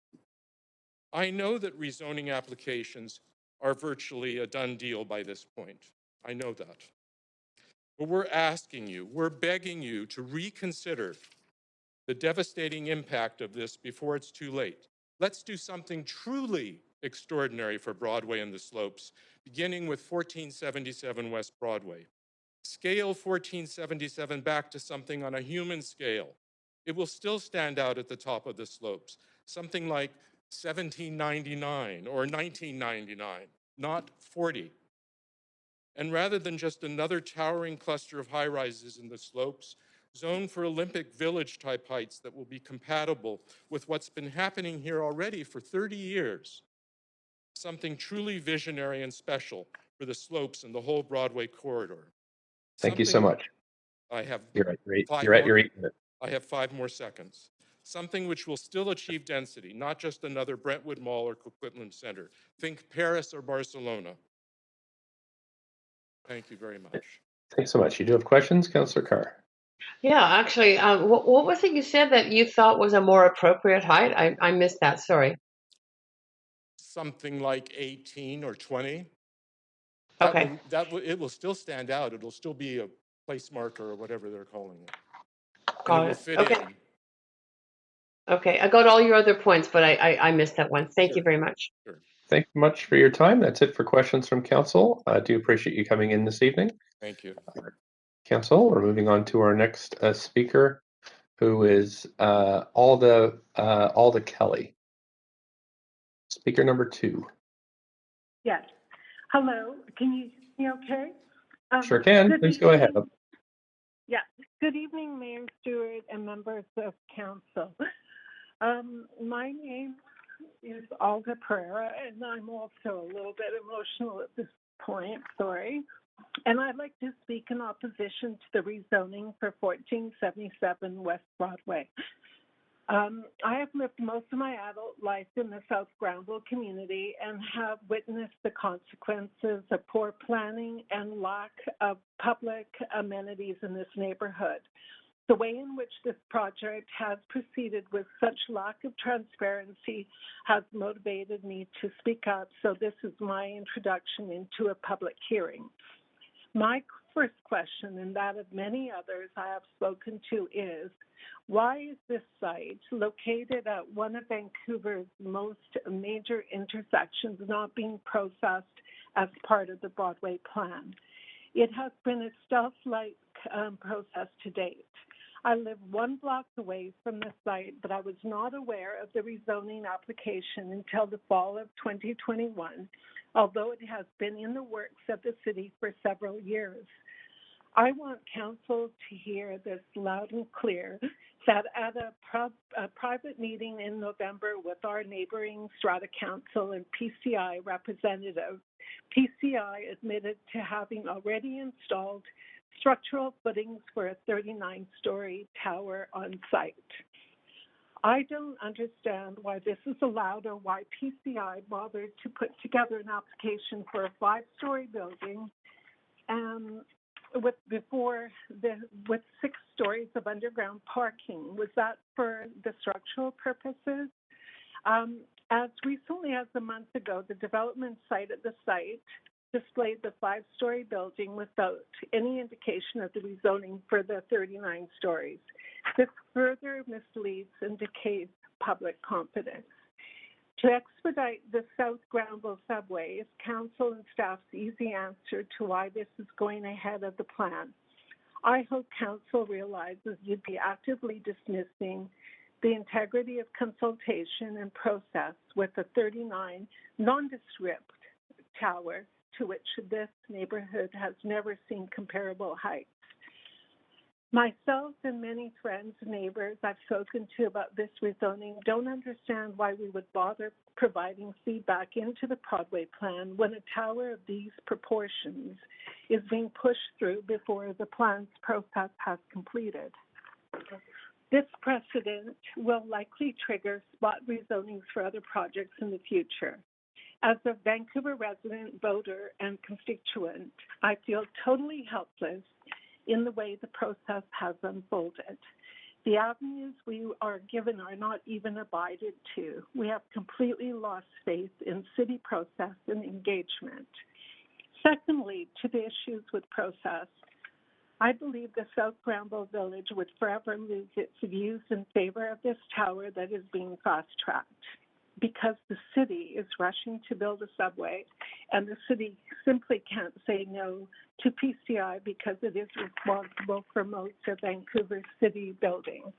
I know that rezoning applications are virtually a done deal by this point. I know that. But we're asking you, we're begging you to reconsider the devastating impact of this before it's too late. Let's do something truly extraordinary for Broadway and the slopes, beginning with 1477 West Broadway. Scale 1477 back to something on a human scale. It will still stand out at the top of the slopes, something like 1799 or 1999, not 40. And rather than just another towering cluster of high-rises in the slopes, zone for Olympic Village type heights that will be compatible with what's been happening here already for 30 years. Something truly visionary and special for the slopes and the whole Broadway corridor. Thank you so much. I have You're at your 8 minutes. I have 5 more seconds. Something which will still achieve density, not just another Brentwood Mall or Coquitlam Center. Think Paris or Barcelona. Thank you very much. Thanks so much. You do have questions, Councillor Carr? Yeah, actually, what was it you said that you thought was a more appropriate height? I missed that. Sorry. Something like 18 or 20. Okay, It will still stand out. It'll still be a place marker or whatever they're calling it, and it got will it. fit Okay, in. okay. I got all your other points, but I missed that one. Thank you Sure, very much. sure. Thank you much for your time. That's it for questions from council. I do appreciate you coming in this evening. Thank you. Council, we're moving on to our next speaker, who is Alda Kelly. Speaker number 2. Yes. Hello. Can you hear me okay? Sure can. Good Please go ahead. evening. Yeah. Good evening, Mayor Stewart and members of council. My name is Alda Pereira, and I'm also a little bit emotional at this point. Sorry. And I'd like to speak in opposition to the rezoning for 1477 West Broadway. I have lived most of my adult life in the South Granville community and have witnessed the consequences of poor planning and lack of public amenities in this neighborhood. The way in which this project has proceeded with such lack of transparency has motivated me to speak up, so this is my introduction into a public hearing. My first question, and that of many others I have spoken to, is why is this site located at one of Vancouver's most major intersections not being processed as part of the Broadway plan? It has been a stealth-like process to date. I live 1 block away from the site, but I was not aware of the rezoning application until the fall of 2021, although it has been in the works of the city for several years. I want council to hear this loud and clear, that at a private meeting in November with our neighboring Strata Council and PCI representatives, PCI admitted to having already installed structural footings for a 39-story tower on site. I don't understand why this is allowed or why PCI bothered to put together an application for a 5-story building with 6 stories of underground parking. Was that for the structural purposes? As recently as a month ago, the development site at the site displayed the 5-story building without any indication of the rezoning for the 39 stories. This further misleads and decays public confidence. To expedite the South Granville subway is council and staff's easy answer to why this is going ahead of the plan. I hope council realizes you'd be actively dismissing the integrity of consultation and process with a 39 nondescript tower to which this neighborhood has never seen comparable heights. Myself and many friends and neighbors I've spoken to about this rezoning don't understand why we would bother providing feedback into the Broadway plan when a tower of these proportions is being pushed through before the plan's process has completed. This precedent will likely trigger spot rezonings for other projects in the future. As a Vancouver resident, voter, and constituent, I feel totally helpless in the way the process has unfolded. The avenues we are given are not even abided to. We have completely lost faith in city process and engagement. Secondly, to the issues with process, I believe the South Granville Village would forever lose its views in favor of this tower that is being fast-tracked, because the city is rushing to build a subway, and the city simply can't say no to PCI because it is responsible for most of Vancouver city buildings.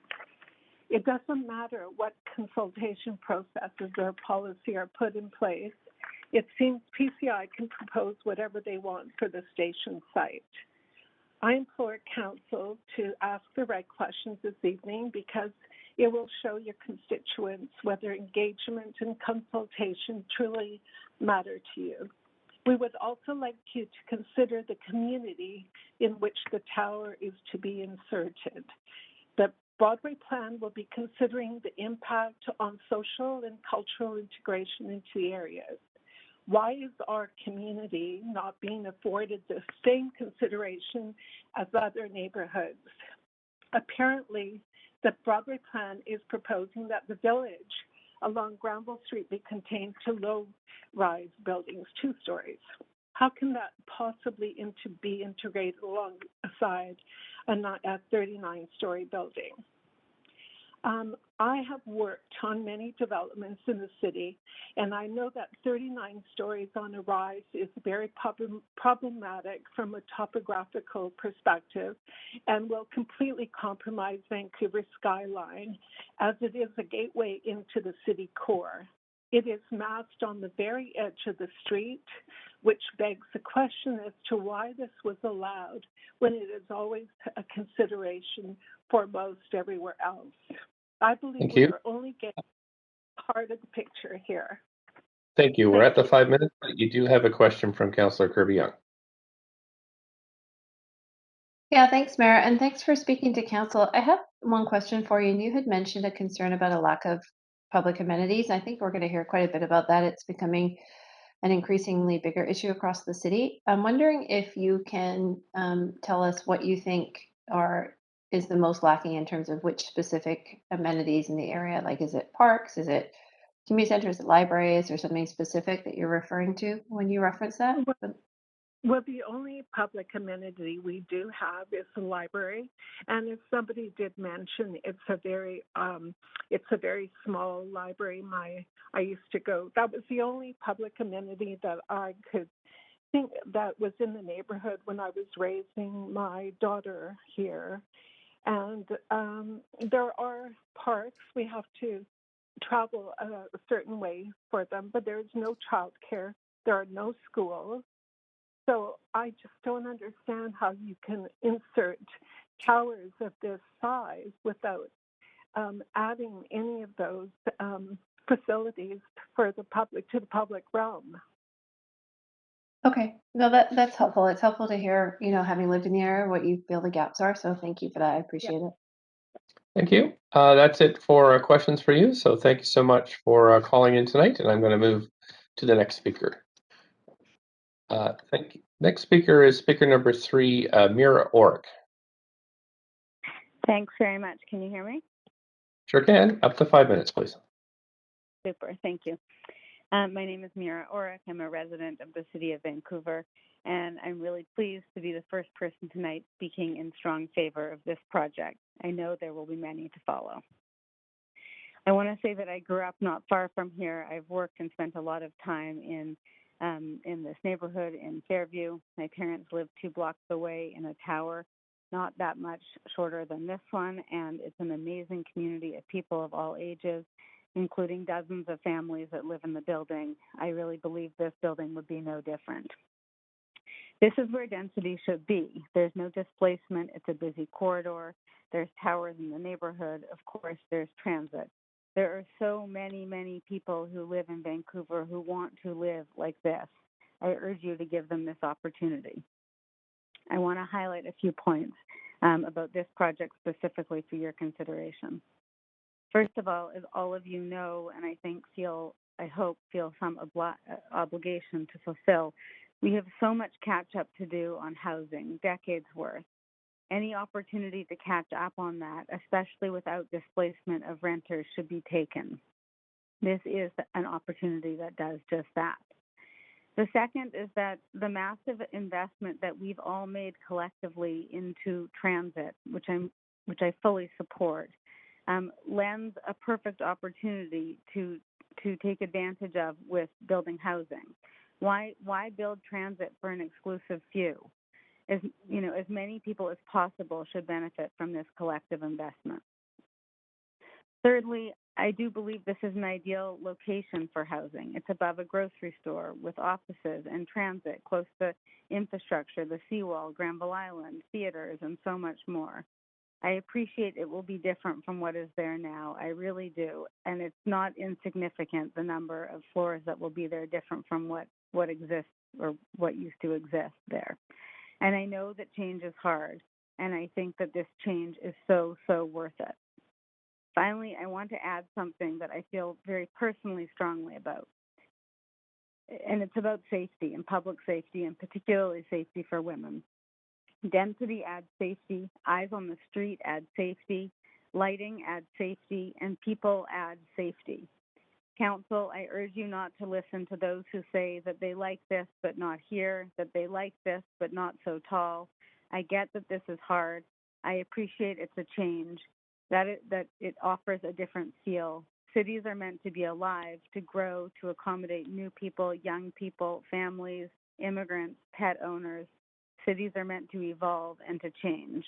It doesn't matter what consultation processes or policy are put in place. It seems PCI can propose whatever they want for the station site. I implore council to ask the right questions this evening because it will show your constituents whether engagement and consultation truly matter to you. We would also like you to consider the community in which the tower is to be inserted. The Broadway plan will be considering the impact on social and cultural integration into the areas. Why is our community not being afforded the same consideration as other neighborhoods? Apparently, the Broadway plan is proposing that the village along Granville Street be contained to low-rise buildings, 2 stories. How can that possibly be integrated alongside a 39-story building? I have worked on many developments in the city, and I know that 39 stories on a rise is very problematic from a topographical perspective and will completely compromise Vancouver's skyline as it is a gateway into the city core. It is massed on the very edge of the street, which begs the question as to why this was allowed when it is always a consideration for most everywhere else. I believe we are only getting part of the picture here. Thank you. We're at the 5 minutes, but you do have a question from Councillor Kirby-Young. Yeah, thanks, Mayor, and thanks for speaking to council. I have one question for you, and you had mentioned a concern about a lack of public amenities. I think we're going to hear quite a bit about that. It's becoming an increasingly bigger issue across the city. I'm wondering if you can tell us what you think is the most lacking in terms of which specific amenities in the area. Like, is it parks? Is it community centers? Is it libraries? Or something specific that you're referring to when you reference that? Well, the only public amenity we do have is the library, and as somebody did mention, it's a very small library. I used to go. That was the only public amenity that I could think that was in the neighborhood when I was raising my daughter here. And there are parks. We have to travel a certain way for them, but there is no childcare. There are no schools. So I just don't understand how you can insert towers of this size without adding any of those facilities for the public to the public realm. Okay, no, that's helpful. It's helpful to hear, having lived in the area, what you feel the gaps are. So thank you for that. I appreciate it. Thank you. That's it for questions for you. So thank you so much for calling in tonight, and I'm going to move to the next speaker. Thank you. Next speaker is speaker number 3, Mira Orrick. Thanks very much. Can you hear me? Sure can. Up to 5 minutes, please. Super. Thank you. My name is Mira Orrick. I'm a resident of the city of Vancouver, and I'm really pleased to be the first person tonight speaking in strong favor of this project. I know there will be many to follow. I want to say that I grew up not far from here. I've worked and spent a lot of time in this neighborhood in Fairview. My parents lived 2 blocks away in a tower, not that much shorter than this one, and it's an amazing community of people of all ages, including dozens of families that live in the building. I really believe this building would be no different. This is where density should be. There's no displacement. It's a busy corridor. There's towers in the neighborhood. Of course, there's transit. There are so many, many people who live in Vancouver who want to live like this. I urge you to give them this opportunity. I want to highlight a few points about this project specifically for your consideration. First of all, as all of you know, and I hope feel some obligation to fulfill, we have so much catch up to do on housing, decades worth. Any opportunity to catch up on that, especially without displacement of renters, should be taken. This is an opportunity that does just that. The second is that the massive investment that we've all made collectively into transit, which I fully support, lends a perfect opportunity to take advantage of with building housing. Why build transit for an exclusive few? As many people as possible should benefit from this collective investment. Thirdly, I do believe this is an ideal location for housing. It's above a grocery store with offices and transit, close to infrastructure, the seawall, Granville Island, theaters, and so much more. I appreciate it will be different from what is there now. I really do. And it's not insignificant, the number of floors that will be there different from what exists or what used to exist there. And I know that change is hard, and I think that this change is so, so worth it. Finally, I want to add something that I feel very personally strongly about. And it's about safety and public safety, and particularly safety for women. Density adds safety, eyes on the street add safety, lighting adds safety, and people add safety. Council, I urge you not to listen to those who say that they like this but not here, that they like this but not so tall. I get that this is hard. I appreciate it's a change, that it offers a different feel. Cities are meant to be alive, to grow, to accommodate new people, young people, families, immigrants, pet owners. Cities are meant to evolve and to change.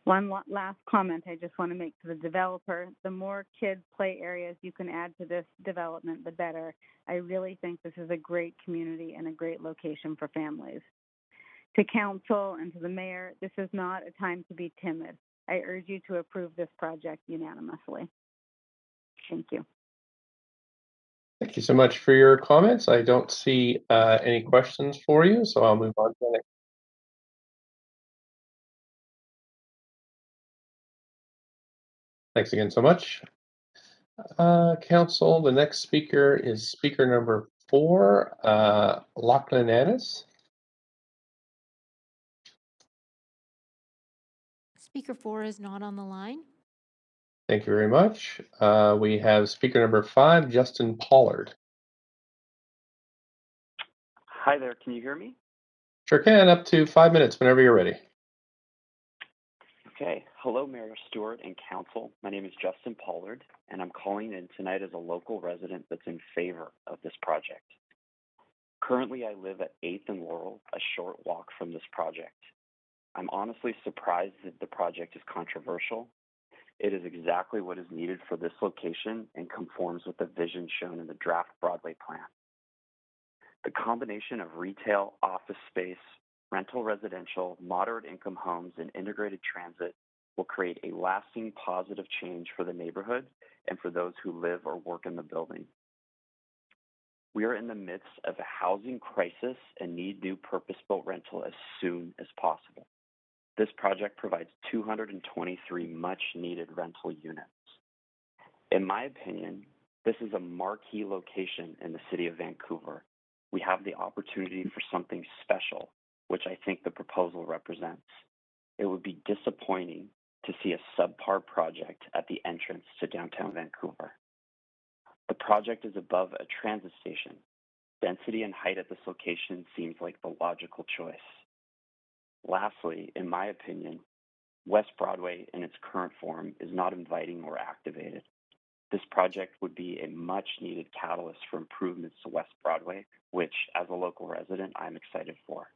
One last comment I just want to make to the developer. The more kids play areas you can add to this development, the better. I really think this is a great community and a great location for families. To council and to the mayor, this is not a time to be timid. I urge you to approve this project unanimously. Thank you. Thank you so much for your comments. I don't see any questions for you, so I'll move on to the next. Thanks again so much. Council, the next speaker is speaker number 4, Lachlan Annis. Speaker 4 is not on the line. Thank you very much. We have speaker number 5, Justin Pollard. Hi there, can you hear me? Sure can, up to 5 minutes whenever you're ready. Okay, hello Mayor Stewart and Council. My name is Justin Pollard, and I'm calling in tonight as a local resident that's in favor of this project. Currently, I live at 8th and Laurel, a short walk from this project. I'm honestly surprised that the project is controversial. It is exactly what is needed for this location and conforms with the vision shown in the draft Broadway plan. The combination of retail, office space, rental residential, moderate income homes, and integrated transit will create a lasting positive change for the neighborhood and for those who live or work in the building. We are in the midst of a housing crisis and need new purpose-built rental as soon as possible. This project provides 223 much-needed rental units. In my opinion, this is a marquee location in the city of Vancouver. We have the opportunity for something special, which I think the proposal represents. It would be disappointing to see a subpar project at the entrance to downtown Vancouver. The project is above a transit station. Density and height at this location seems like the logical choice. Lastly, in my opinion, West Broadway in its current form is not inviting or activated. This project would be a much-needed catalyst for improvements to West Broadway, which, as a local resident, I'm excited for.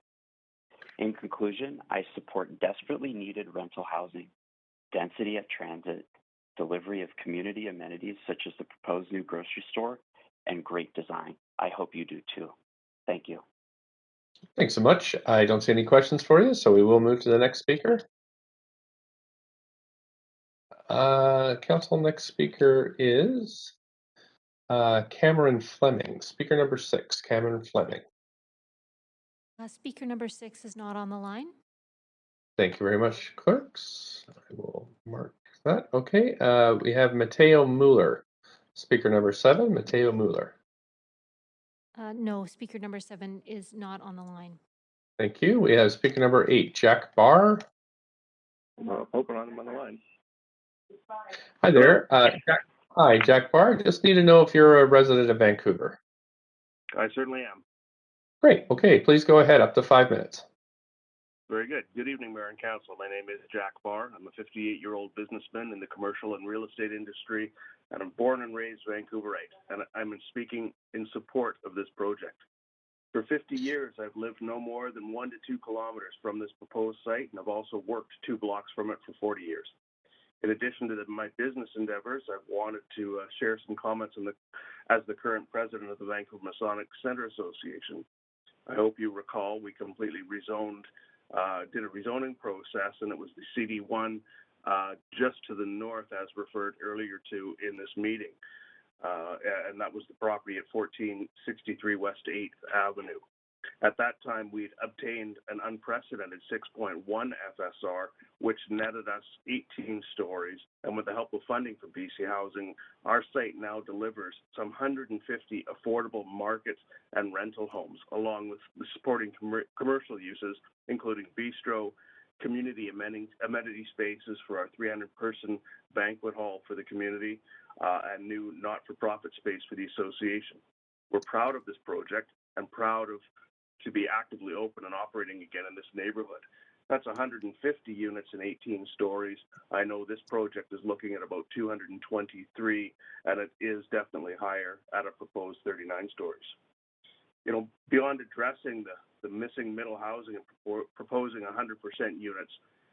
In conclusion, I support desperately needed rental housing, density at transit, delivery of community amenities such as the proposed new grocery store, and great design. I hope you do too. Thank you. Thanks so much. I don't see any questions for you, so we will move to the next speaker. Council, next speaker is Cameron Fleming. Speaker number 6, Cameron Fleming. Speaker number 6 is not on the line. Thank you very much, clerks. I will mark that. Okay, we have Mateo Mueller. Speaker number 7, Mateo Mueller. No, speaker number 7 is not on the line. Thank you. We have speaker number 8, Jack Barr. Hoping I'm on the line. Hi there. Hi, Jack Barr. Just need to know if you're a resident of Vancouver. I certainly am. Great. Okay, please go ahead. Up to 5 minutes. Very good. Good evening, Mayor and Council. My name is Jack Barr. I'm a 58-year-old businessman in the commercial and real estate industry, and I'm born and raised Vancouverite, and I'm speaking in support of this project. For 50 years, I've lived no more than 1 to 2 kilometers from this proposed site, and I've also worked 2 blocks from it for 40 years. In addition to my business endeavors, I've wanted to share some comments as the current president of the Vancouver Masonic Center Association. I hope you recall we completely did a rezoning process, and it was the CD1 just to the north, as referred earlier to in this meeting. And that was the property at 1463 West 8th Avenue. At that time, we'd obtained an unprecedented 6.1 FSR, which netted us 18 stories. And with the help of funding from BC Housing, our site now delivers some 150 affordable market and rental homes, along with the supporting commercial uses, including bistro, community amenity spaces for our 300-person banquet hall for the community, and new not-for-profit space for the association. We're proud of this project and proud to be actively open and operating again in this neighborhood. That's 150 units and 18 stories. I know this project is looking at about 223, and it is definitely higher at a proposed 39 stories. You know, beyond addressing the missing middle housing and proposing 100% units,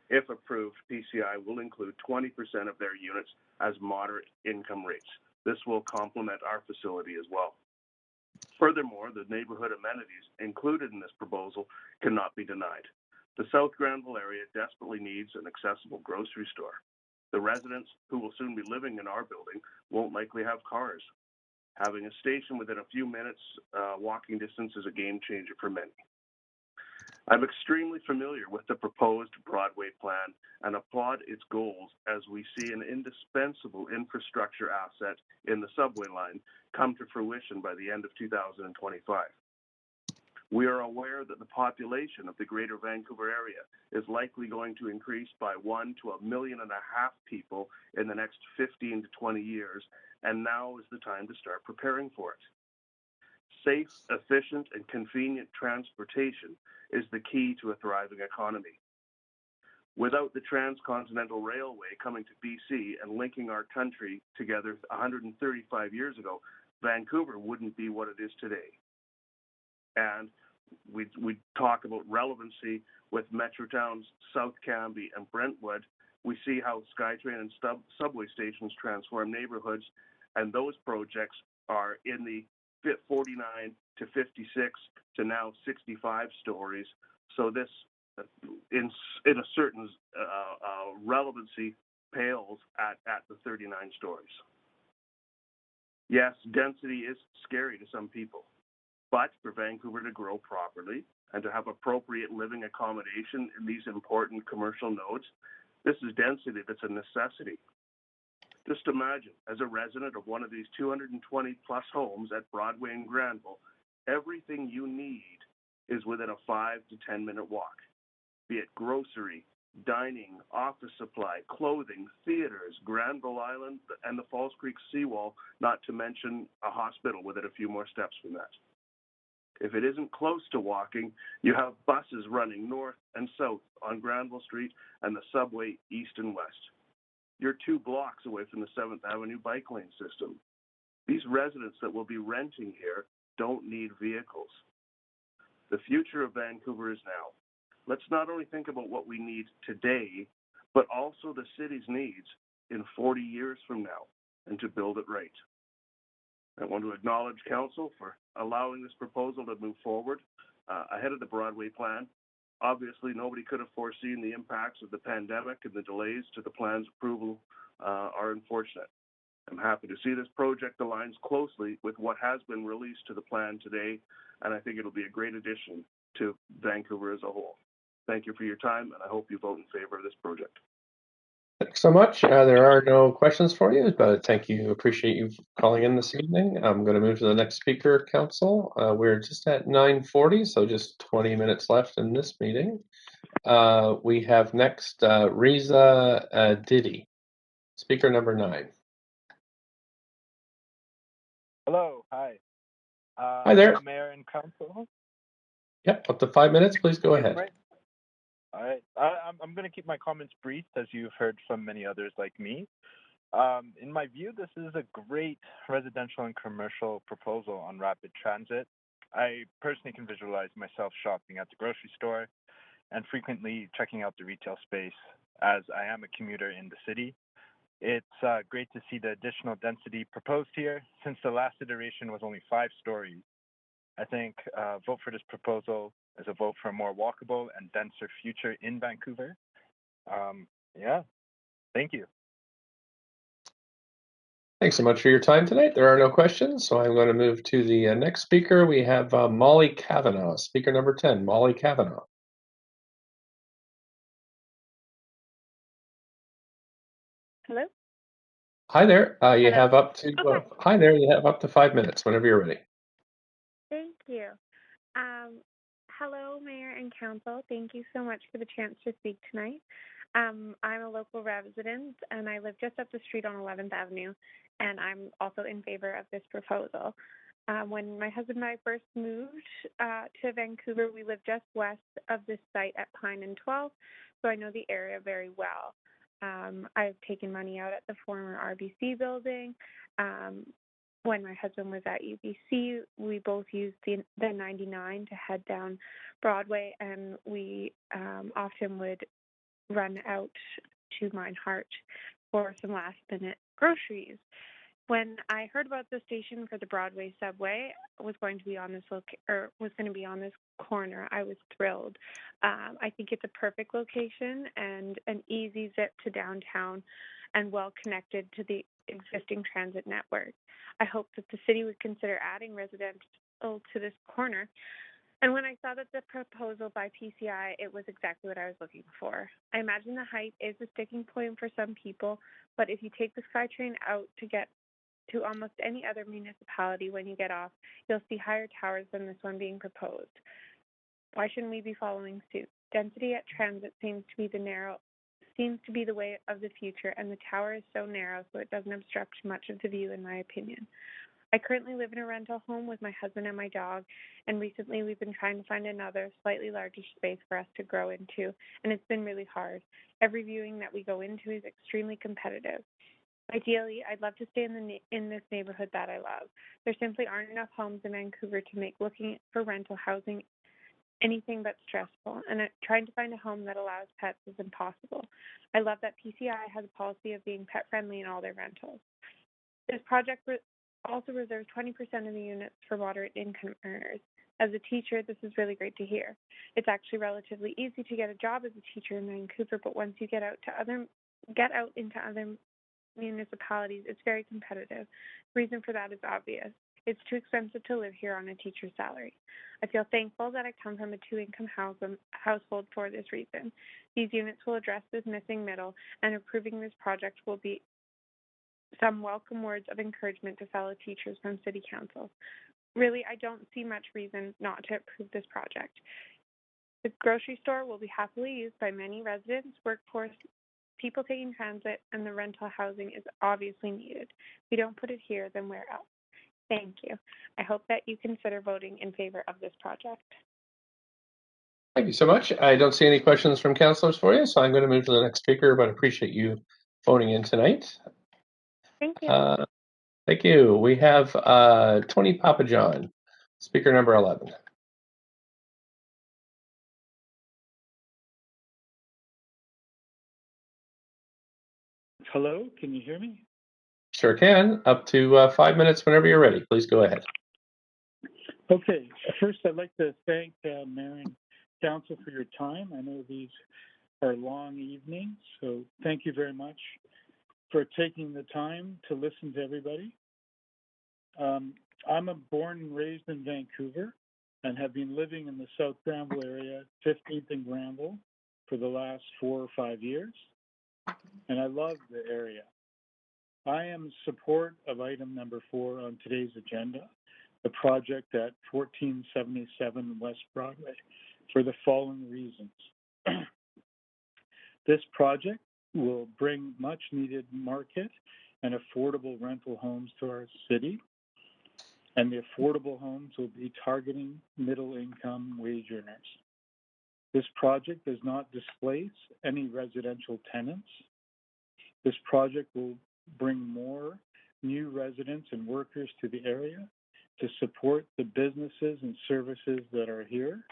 if approved, PCI will include 20% of their units as moderate income rates. This will complement our facility as well. Furthermore, the neighborhood amenities included in this proposal cannot be denied. The South Granville area desperately needs an accessible grocery store. The residents who will soon be living in our building won't likely have cars. Having a station within a few minutes walking distance is a game changer for many. I'm extremely familiar with the proposed Broadway plan and applaud its goals as we see an indispensable infrastructure asset in the subway line come to fruition by the end of 2025. We are aware that the population of the Greater Vancouver area is likely going to increase by 1 to 1.5 million people in the next 15 to 20 years, and now is the time to start preparing for it. Safe, efficient, and convenient transportation is the key to a thriving economy. Without the Transcontinental Railway coming to BC and linking our country together 135 years ago, Vancouver wouldn't be what it is today. And we talk about relevancy with Metro Towns, South Cambie, and Brentwood. We see how SkyTrain and subway stations transform neighborhoods, and those projects are in the 49 to 56 to now 65 stories. So this, in a certain relevancy, pales at the 39 stories. Yes, density is scary to some people, but for Vancouver to grow properly and to have appropriate living accommodation in these important commercial nodes, this is density that's a necessity. Just imagine, as a resident of one of these 220 plus homes at Broadway and Granville, everything you need is within a 5 to 10 minute walk, be it grocery, dining, office supply, clothing, theaters, Granville Island, and the Falls Creek seawall, not to mention a hospital within a few more steps from that. If it isn't close to walking, you have buses running north and south on Granville Street and the subway east and west. You're 2 blocks away from the 7th Avenue bike lane system. These residents that will be renting here don't need vehicles. The future of Vancouver is now. Let's not only think about what we need today, but also the city's needs in 40 years from now, and to build it right. I want to acknowledge Council for allowing this proposal to move forward ahead of the Broadway plan. Obviously, nobody could have foreseen the impacts of the pandemic, and the delays to the plan's approval are unfortunate. I'm happy to see this project aligns closely with what has been released to the plan today, and I think it'll be a great addition to Vancouver as a whole. Thank you for your time, and I hope you vote in favor of this project. Thanks so much. There are no questions for you, but thank you. Appreciate you calling in this evening. I'm going to move to the next speaker, Council. We're just at 9:40, so just 20 minutes left in this meeting. We have next Riza Didi, speaker number 9. Hello, hi. Hi there. Mayor and Council. Yep, up to 5 minutes. Please go ahead. Right. All right. I'm going to keep my comments brief, as you've heard from many others like me. In my view, this is a great residential and commercial proposal on rapid transit. I personally can visualize myself shopping at the grocery store and frequently checking out the retail space, as I am a commuter in the city. It's great to see the additional density proposed here, since the last iteration was only 5 stories. I think vote for this proposal is a vote for a more walkable and denser future in Vancouver. Yeah, thank you. Thanks so much for your time tonight. There are no questions, so I'm going to move to the next speaker. We have Molly Kavanaugh, speaker number 10, Molly Kavanaugh. Hello? Hi there. You Hello? have up to Okay. hi there. You have up to 5 minutes whenever you're ready. Thank you. Hello, Mayor and Council. Thank you so much for the chance to speak tonight. I'm a local resident, and I live just up the street on 11th Avenue, and I'm also in favor of this proposal. When my husband and I first moved to Vancouver, we lived just west of this site at Pine and 12, so I know the area very well. I've taken money out at the former RBC building. When my husband was at UBC, we both used the 99 to head down Broadway, and we often would run out to Mine Heart for some last-minute groceries. When I heard about the station for the Broadway subway was going to be on this corner, I was thrilled. I think it's a perfect location and an easy zip to downtown and well connected to the existing transit network. I hope that the city would consider adding residential to this corner. And when I saw that the proposal by PCI, it was exactly what I was looking for. I imagine the height is a sticking point for some people, but if you take the SkyTrain out to get to almost any other municipality when you get off, you'll see higher towers than this one being proposed. Why shouldn't we be following suit? Density at transit seems to be the way of the future, and the tower is so narrow so it doesn't obstruct much of the view, in my opinion. I currently live in a rental home with my husband and my dog, and recently we've been trying to find another slightly larger space for us to grow into, and it's been really hard. Every viewing that we go into is extremely competitive. Ideally, I'd love to stay in this neighborhood that I love. There simply aren't enough homes in Vancouver to make looking for rental housing anything but stressful, and trying to find a home that allows pets is impossible. I love that PCI has a policy of being pet-friendly in all their rentals. This project also reserves 20% of the units for moderate income earners. As a teacher, this is really great to hear. It's actually relatively easy to get a job as a teacher in Vancouver, but once you get out into other municipalities, it's very competitive. The reason for that is obvious. It's too expensive to live here on a teacher's salary. I feel thankful that I come from a two-income household for this reason. These units will address this missing middle, and approving this project will be some welcome words of encouragement to fellow teachers from City Council. Really, I don't see much reason not to approve this project. The grocery store will be happily used by many residents, workforce, people taking transit, and the rental housing is obviously needed. If we don't put it here, then where else? Thank you. I hope that you consider voting in favor of this project. Thank you so much. I don't see any questions from councilors for you, so I'm going to move to the next speaker, but appreciate you phoning in tonight. Thank you. Thank you. We have Tony Papajohn, speaker number 11. Hello, can you hear me? Sure can. Up to 5 minutes whenever you're ready. Please go ahead. Okay. First, I'd like to thank Mayor and Council for your time. I know these are long evenings, so thank you very much for taking the time to listen to everybody. I'm born and raised in Vancouver and have been living in the South Granville area, 15th and Granville, for the last 4 or 5 years, and I love the area. I am in support of item number 4 on today's agenda, the project at 1477 West Broadway, for the following reasons. This project will bring much needed market and affordable rental homes to our city, and the affordable homes will be targeting middle income wage earners. This project does not displace any residential tenants. This project will bring more new residents and workers to the area to support the businesses and services that are here.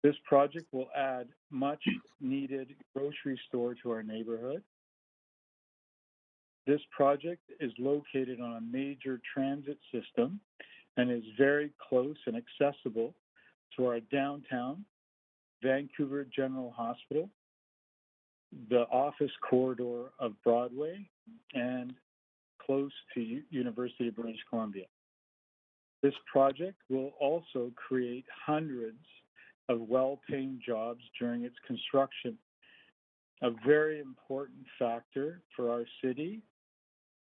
This project will add much needed grocery store to our neighborhood. This project is located on a major transit system and is very close and accessible to our downtown Vancouver General Hospital, the office corridor of Broadway, and close to University of British Columbia. This project will also create hundreds of well-paying jobs during its construction, a very important factor for our city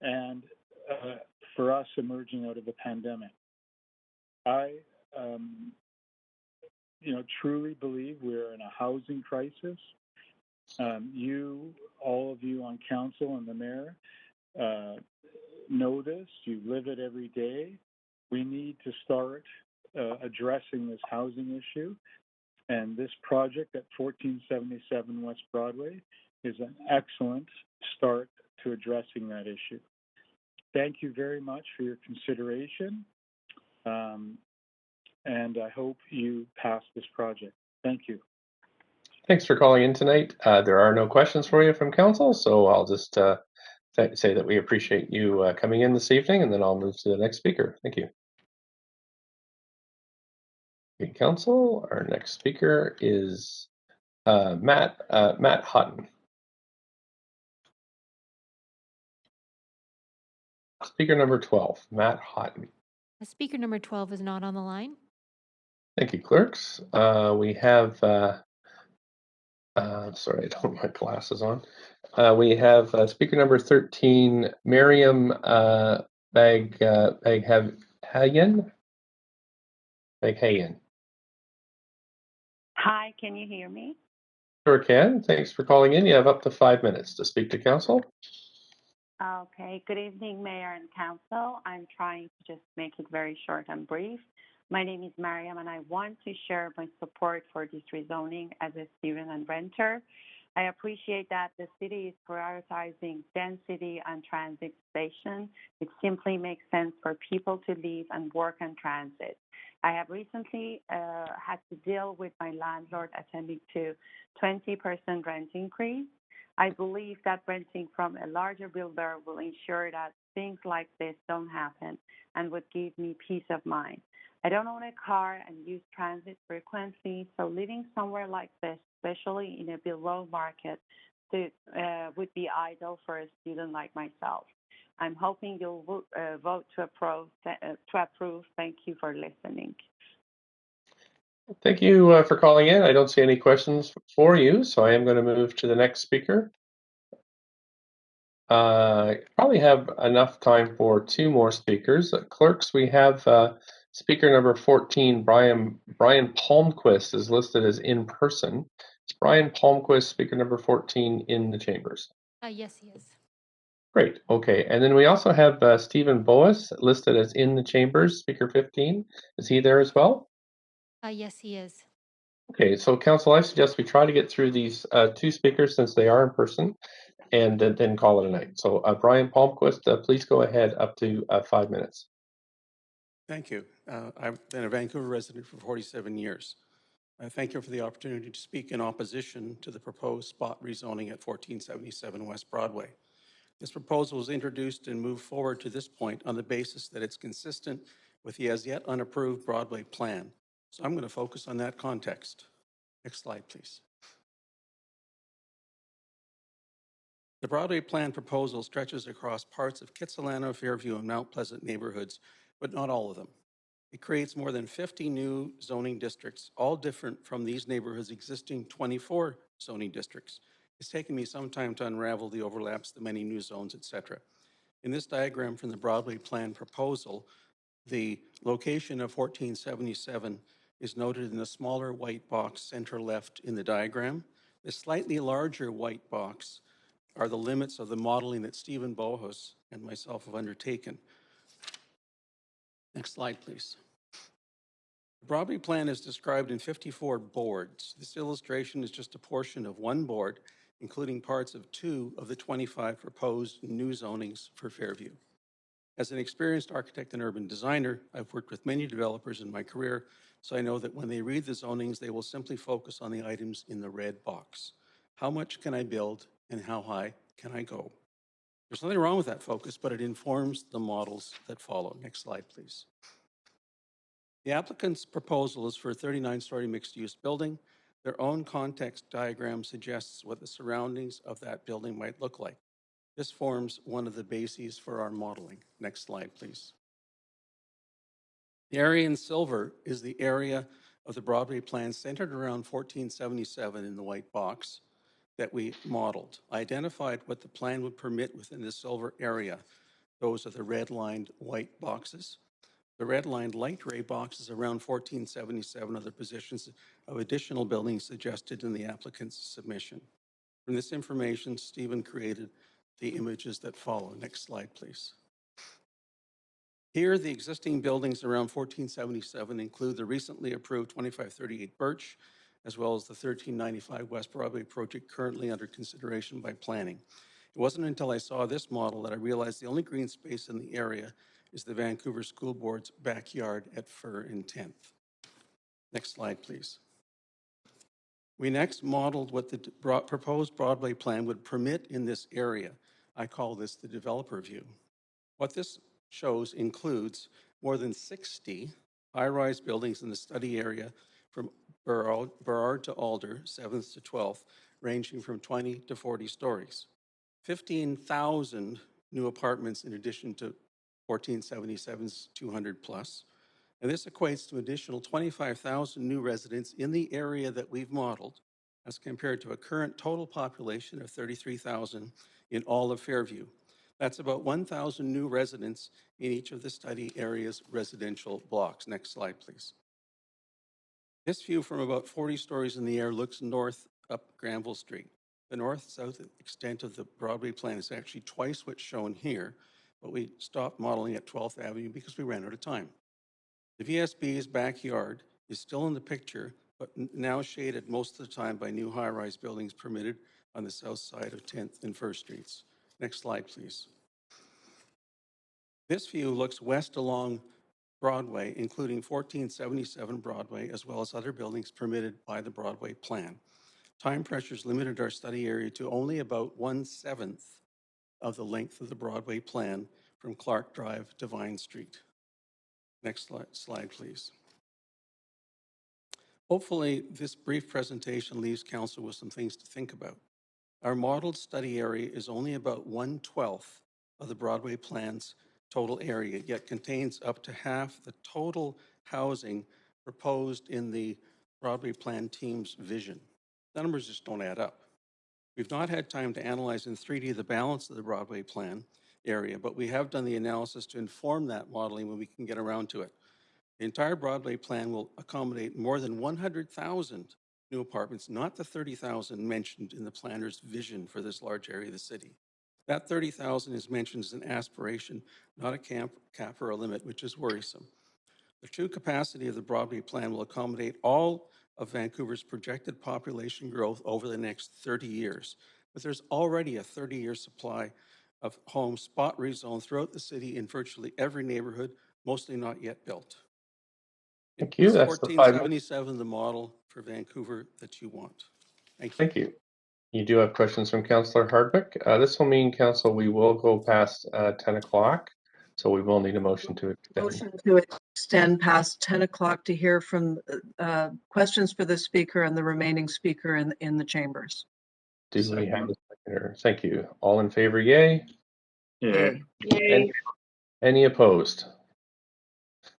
and for us emerging out of the pandemic. I truly believe we're in a housing crisis. All of you on council and the mayor know this. You live it every day. We need to start addressing this housing issue. And this project at 1477 West Broadway is an excellent start to addressing that issue. Thank you very much for your consideration. And I hope you pass this project. Thank you. Thanks for calling in tonight. There are no questions for you from council, so I'll just say that we appreciate you coming in this evening, and then I'll move to the next speaker. Thank you. Okay, council, our next speaker is Matt Hutton. Speaker number 12, Matt Hutton. Speaker number 12 is not on the line. Thank you, clerks. We have, sorry, I don't have my glasses on. We have speaker number 13, Miriam Baghayan. Hi, can you hear me? Sure can. Thanks for calling in. You have up to 5 minutes to speak to council. Okay. Good evening, Mayor and Council. I'm trying to just make it very short and brief. My name is Mariam, and I want to share my support for this rezoning as a student and renter. I appreciate that the city is prioritizing density and transit stations. It simply makes sense for people to live and work on transit. I have recently had to deal with my landlord attending to 20% rent increase. I believe that renting from a larger builder will ensure that things like this don't happen and would give me peace of mind. I don't own a car and use transit frequently, so living somewhere like this, especially in a below market, would be ideal for a student like myself. I'm hoping you'll vote to approve. Thank you for listening. Thank you for calling in. I don't see any questions for you, so I am going to move to the next speaker. Probably have enough time for 2 more speakers. Clerks, we have speaker number 14, Brian Palmquist is listed as in person. Is Brian Palmquist speaker number 14 in the chambers? Yes, he is. Great. Okay. And then we also have Stephen Boas listed as in the chambers, speaker 15. Is he there as well? Yes, he is. Okay. So council, I suggest we try to get through these 2 speakers since they are in person, and then call it a night. So Brian Palmquist, please go ahead, up to 5 minutes. Thank you. I've been a Vancouver resident for 47 years. I thank you for the opportunity to speak in opposition to the proposed spot rezoning at 1477 West Broadway. This proposal was introduced and moved forward to this point on the basis that it's consistent with the as yet unapproved Broadway plan. So I'm going to focus on that context. Next slide, please. The Broadway plan proposal stretches across parts of Kitsilano, Fairview, and Mount Pleasant neighborhoods, but not all of them. It creates more than 50 new zoning districts, all different from these neighborhoods' existing 24 zoning districts. It's taken me some time to unravel the overlaps, the many new zones, etc. In this diagram from the Broadway plan proposal, the location of 1477 is noted in the smaller white box center left in the diagram. The slightly larger white box are the limits of the modeling that Stephen Bohus and myself have undertaken. Next slide, please. The Broadway plan is described in 54 boards. This illustration is just a portion of one board, including parts of 2 of the 25 proposed new zonings for Fairview. As an experienced architect and urban designer, I've worked with many developers in my career, so I know that when they read the zonings, they will simply focus on the items in the red box. How much can I build and how high can I go? There's nothing wrong with that focus, but it informs the models that follow. Next slide, please. The applicant's proposal is for a 39-story mixed-use building. Their own context diagram suggests what the surroundings of that building might look like. This forms one of the bases for our modeling. Next slide, please. The area in silver is the area of the Broadway plan centered around 1477 in the white box that we modeled. I identified what the plan would permit within the silver area. Those are the red-lined white boxes. The red-lined light gray boxes around 1477 are the positions of additional buildings suggested in the applicant's submission. From this information, Stephen created the images that follow. Next slide, please. Here, the existing buildings around 1477 include the recently approved 2538 Birch, as well as the 1395 West Broadway project currently under consideration by planning. It wasn't until I saw this model that I realized the only green space in the area is the Vancouver School Board's backyard at Fir and 10th. Next slide, please. We next modeled what the proposed Broadway plan would permit in this area. I call this the developer view. What this shows includes more than 60 high-rise buildings in the study area from Burrard to Alder, 7th to 12th, ranging from 20 to 40 stories. 15,000 new apartments in addition to 1477's 200 plus. And this equates to an additional 25,000 new residents in the area that we've modeled as compared to a current total population of 33,000 in all of Fairview. That's about 1,000 new residents in each of the study area's residential blocks. Next slide, please. This view from about 40 stories in the air looks north up Granville Street. The north-south extent of the Broadway plan is actually twice what's shown here, but we stopped modeling at 12th Avenue because we ran out of time. The VSB's backyard is still in the picture, but now shaded most of the time by new high-rise buildings permitted on the south side of 10th and 1st Streets. Next slide, please. This view looks west along Broadway, including 1477 Broadway, as well as other buildings permitted by the Broadway plan. Time pressures limited our study area to only about 1/7 of the length of the Broadway plan from Clark Drive to Vine Street. Next slide, please. Hopefully, this brief presentation leaves Council with some things to think about. Our modeled study area is only about 1/12 of the Broadway plan's total area, yet contains up to half the total housing proposed in the Broadway plan team's vision. The numbers just don't add up. We've not had time to analyze in 3D the balance of the Broadway plan area, but we have done the analysis to inform that modeling when we can get around to it. The entire Broadway plan will accommodate more than 100,000 new apartments, not the 30,000 mentioned in the planner's vision for this large area of the city. That 30,000 is mentioned as an aspiration, not a cap or a limit, which is worrisome. The true capacity of the Broadway plan will accommodate all of Vancouver's projected population growth over the next 30 years. But there's already a 30-year supply of homes spot rezoned throughout the city in virtually every neighborhood, mostly not yet built. Thank you. Is That's the 5 minutes. 1477 the model for Vancouver that you want? Thank you. Thank you. You do have questions from Councillor Hardwick. This will mean, Council, we will go past 10 o'clock, so we will need a motion to extend. Motion to extend past 10 o'clock to hear from questions for the speaker and the remaining speaker in the chambers. Do we have a seconder? Thank you. All in favor, yay? Yay. Yay. Any opposed?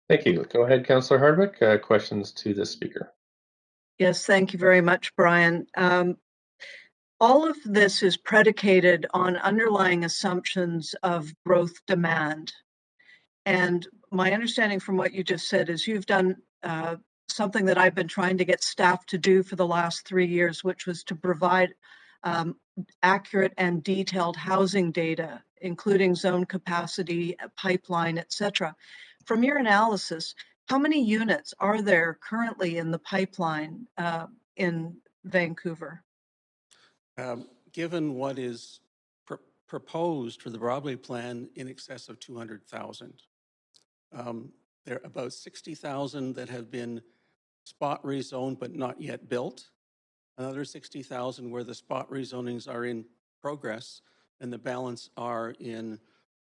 Thank you. Go ahead, Councillor Hardwick. Questions to the speaker. Yes, thank you very much, Brian. All of this is predicated on underlying assumptions of growth demand. And my understanding from what you just said is you've done something that I've been trying to get staff to do for the last 3 years, which was to provide accurate and detailed housing data, including zone capacity, pipeline, et cetera. From your analysis, how many units are there currently in the pipeline in Vancouver? Given what is proposed for the Broadway plan, in excess of 200,000. There are about 60,000 that have been spot rezoned but not yet built. Another 60,000 where the spot rezonings are in progress, and the balance are in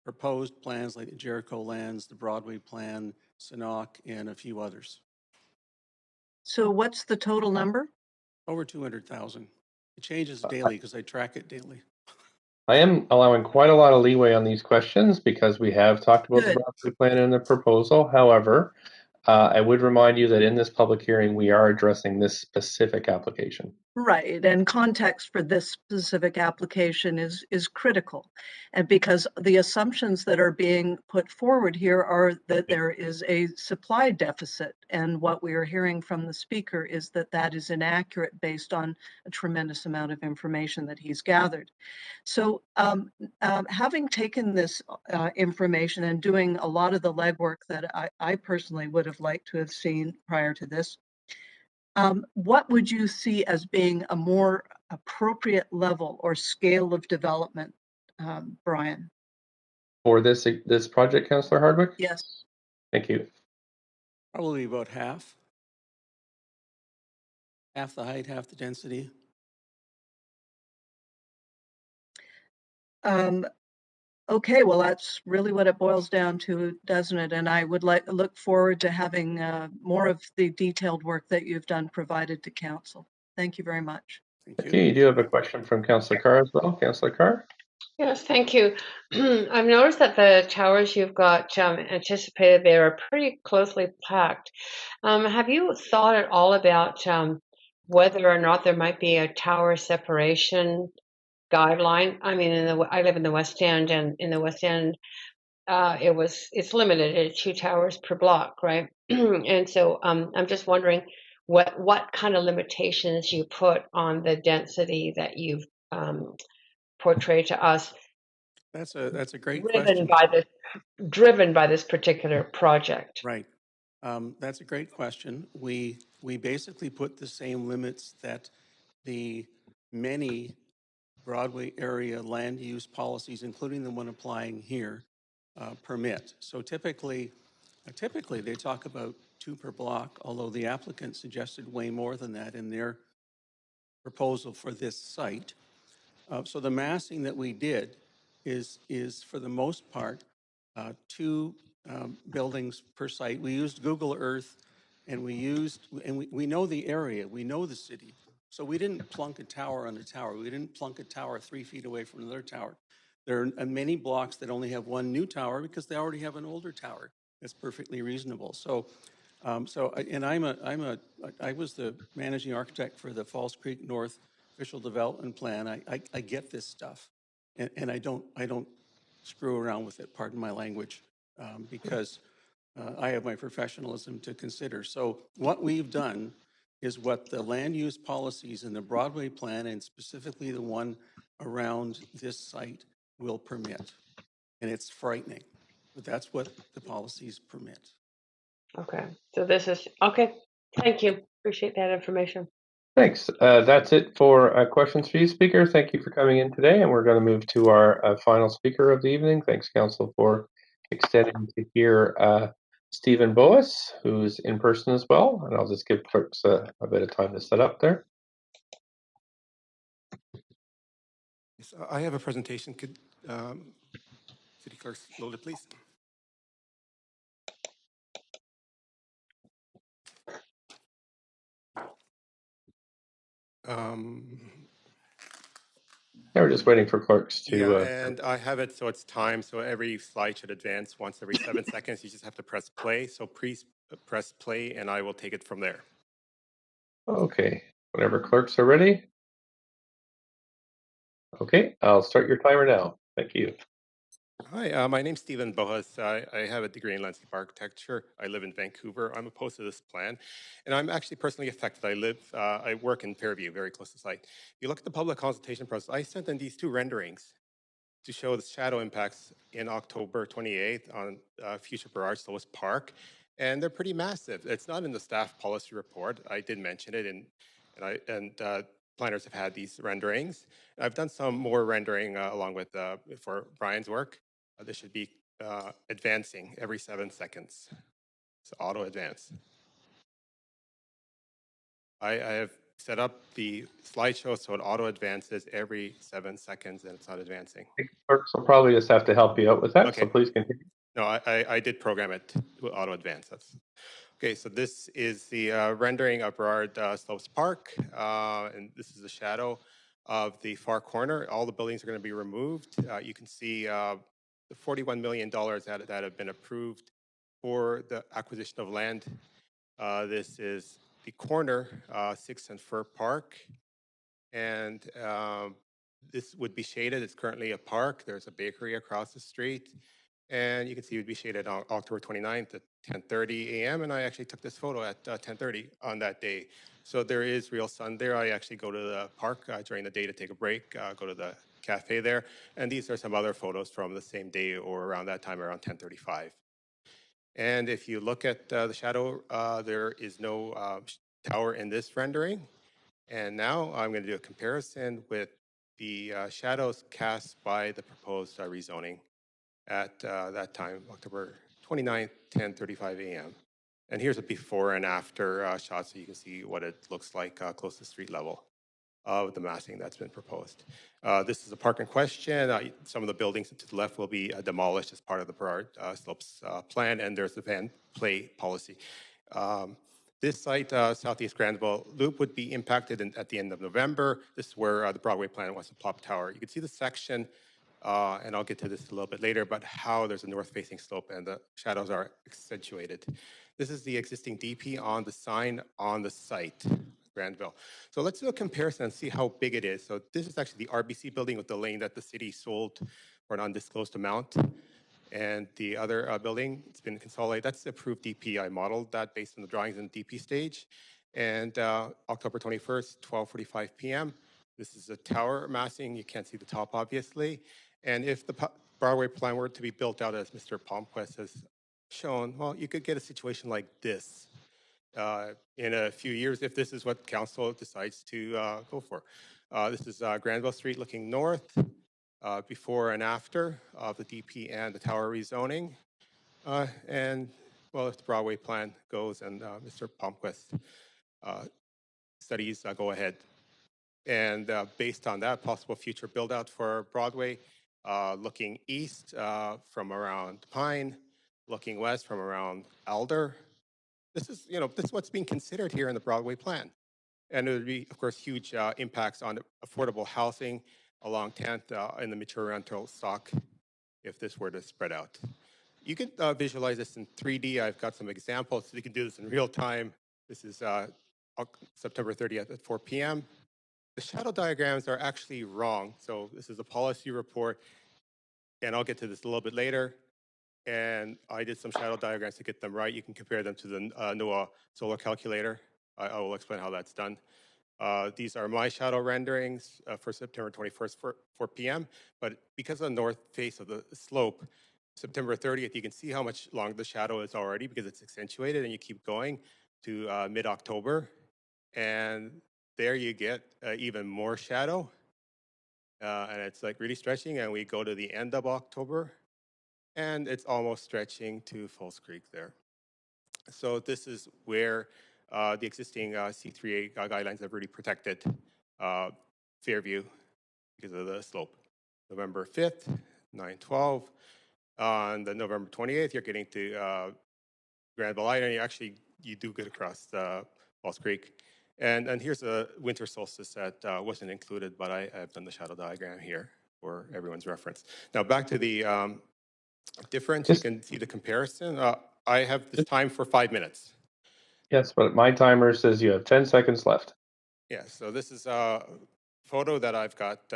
proposed plans like the Jericho Lands, the Broadway plan, Sanoc, and a few others. So what's the total number? Over 200,000. It changes daily because I track it daily. I am allowing quite a lot of leeway on these questions because we have talked about the Good. Broadway plan and the proposal. However, I would remind you that in this public hearing, we are addressing this specific application. Right, and context for this specific application is critical. And because the assumptions that are being put forward here are that there is a supply deficit. And what we are hearing from the speaker is that that is inaccurate based on a tremendous amount of information that he's gathered. So having taken this information and doing a lot of the legwork that I personally would have liked to have seen prior to this, what would you see as being a more appropriate level or scale of development, Brian? For this project, Councillor Hardwick? Yes. Thank you. Probably about half. Half the height, half the density. Okay, well, that's really what it boils down to, doesn't it? And I would look forward to having more of the detailed work that you've done provided to council. Thank you very much. Thank you. Okay, you do have a question from Councillor Carr as well. Councillor Carr? Yes, thank you. I've noticed that the towers you've got anticipated there are pretty closely packed. Have you thought at all about whether or not there might be a tower separation guideline? I mean, I live in the West End, and in the West End, it's limited at 2 towers per block, right? And so I'm just wondering what kind of limitations you put on the density that you've portrayed to us. That's a great question. Driven by this particular project. Right. That's a great question. We basically put the same limits that the many Broadway area land use policies, including the one applying here, permit. So typically they talk about 2 per block, although the applicant suggested way more than that in their proposal for this site. So the massing that we did is for the most part 2 buildings per site. We used Google Earth, and we know the area, we know the city. So we didn't plunk a tower on a tower. We didn't plunk a tower 3 feet away from another tower. There are many blocks that only have 1 new tower because they already have an older tower. That's perfectly reasonable. I was the managing architect for the Falls Creek North Official Development Plan. I get this stuff, and I don't screw around with it. Pardon my language, because I have my professionalism to consider. So what we've done is what the land use policies in the Broadway plan, and specifically the one around this site, will permit. And it's frightening, but that's what the policies permit. Okay, so this is, okay, thank you. Appreciate that information. Thanks. That's it for questions for you, Speaker. Thank you for coming in today, and we're going to move to our final speaker of the evening. Thanks, Council, for extending to hear Stephen Boas, who's in person as well, and I'll just give clerks a bit of time to set up there. So I have a presentation. Could City Clerk load it, please? Yeah, we're just waiting for clerks to. Yeah, and I have it so it's timed, so every slide should advance once every 7 seconds. You just have to press play. So please press play, and I will take it from there. Okay, whenever clerks are ready. Okay, I'll start your timer now. Thank you. Hi, my name's Stephen Boas. I have a degree in landscape architecture. I live in Vancouver. I'm opposed to this plan, and I'm actually personally affected. I work in Fairview, very close to site. If you look at the public consultation process, I sent in these 2 renderings to show the shadow impacts in October 28th on future Burrard Sloas Park, and they're pretty massive. It's not in the staff policy report. I did mention it, and planners have had these renderings. I've done some more rendering along with for Brian's work. This should be advancing every 7 seconds. So auto advance. I have set up the slideshow so it auto advances every 7 seconds and it's not advancing. Clerks will probably just have to help you out with that, okay. So please continue. No, I did program it to auto advance. Okay, so this is the rendering of Burrard Slopes Park, and this is the shadow. of the far corner. All the buildings are going to be removed. You can see the $41 million that have been approved for the acquisition of land. This is the corner, 6th and Fur Park. And this would be shaded. It's currently a park. There's a bakery across the street. And you can see it would be shaded on October 29th at 10:30 a.m. And I actually took this photo at 10:30 on that day. So there is real sun there. I actually go to the park during the day to take a break, go to the cafe there. And these are some other photos from the same day or around that time, around 10:35. And if you look at the shadow, there is no tower in this rendering. And now I'm going to do a comparison with the shadows cast by the proposed rezoning at that time, October 29th, 10:35 a.m. And here's a before and after shot so you can see what it looks like close to street level of the massing that's been proposed. This is a park in question. Some of the buildings to the left will be demolished as part of the Burrard Slopes plan, and there's the van play policy. This site, Southeast Granville Loop, would be impacted at the end of November. This is where the Broadway plan was to plop tower. You can see the section, and I'll get to this a little bit later, but how there's a north-facing slope and the shadows are accentuated. This is the existing DP on the sign on the site, Granville. So let's do a comparison and see how big it is. So this is actually the RBC building with the lane that the city sold for an undisclosed amount. And the other building, it's been consolidated. That's the approved DP. I modeled that based on the drawings in the DP stage. And October 21st, 12:45 p.m. This is a tower massing. You can't see the top, obviously. And if the Broadway plan were to be built out as Mr. Palmquist has shown, well, you could get a situation like this in a few years if this is what council decides to go for. This is Granville Street looking north. Before and after of the DP and the tower rezoning. And, well, if the Broadway plan goes and Mr. Palmquist studies go ahead. And based on that, possible future build out for Broadway, looking east from around Pine, looking west from around Alder. This is, this is what's being considered here in the Broadway plan. And it would be, of course, huge impacts on affordable housing along 10th in the mature rental stock if this were to spread out. You can visualize this in 3D. I've got some examples so you can do this in real time. This is September 30th at 4 p.m. The shadow diagrams are actually wrong. So this is a policy report, and I'll get to this a little bit later. And I did some shadow diagrams to get them right. You can compare them to the NOAA solar calculator. I will explain how that's done. These are my shadow renderings for September 21st, 4 p.m. But because of the north face of the slope, September 30th, you can see how much longer the shadow is already because it's accentuated, and you keep going to mid-October. And there you get even more shadow. And it's like really stretching, and we go to the end of October, and it's almost stretching to Falls Creek there. So this is where the existing C3A guidelines have really protected Fairview because of the slope. November 5th, 9/12. On the November 28th, you're getting to Granville Island. You do get across Falls Creek. And here's a winter solstice that wasn't included, but I've done the shadow diagram here for everyone's reference. Now back to the difference. You can see the comparison. I have this time for 5 minutes. Yes, but my timer says you have 10 seconds left. Yeah, so this is a photo that I've got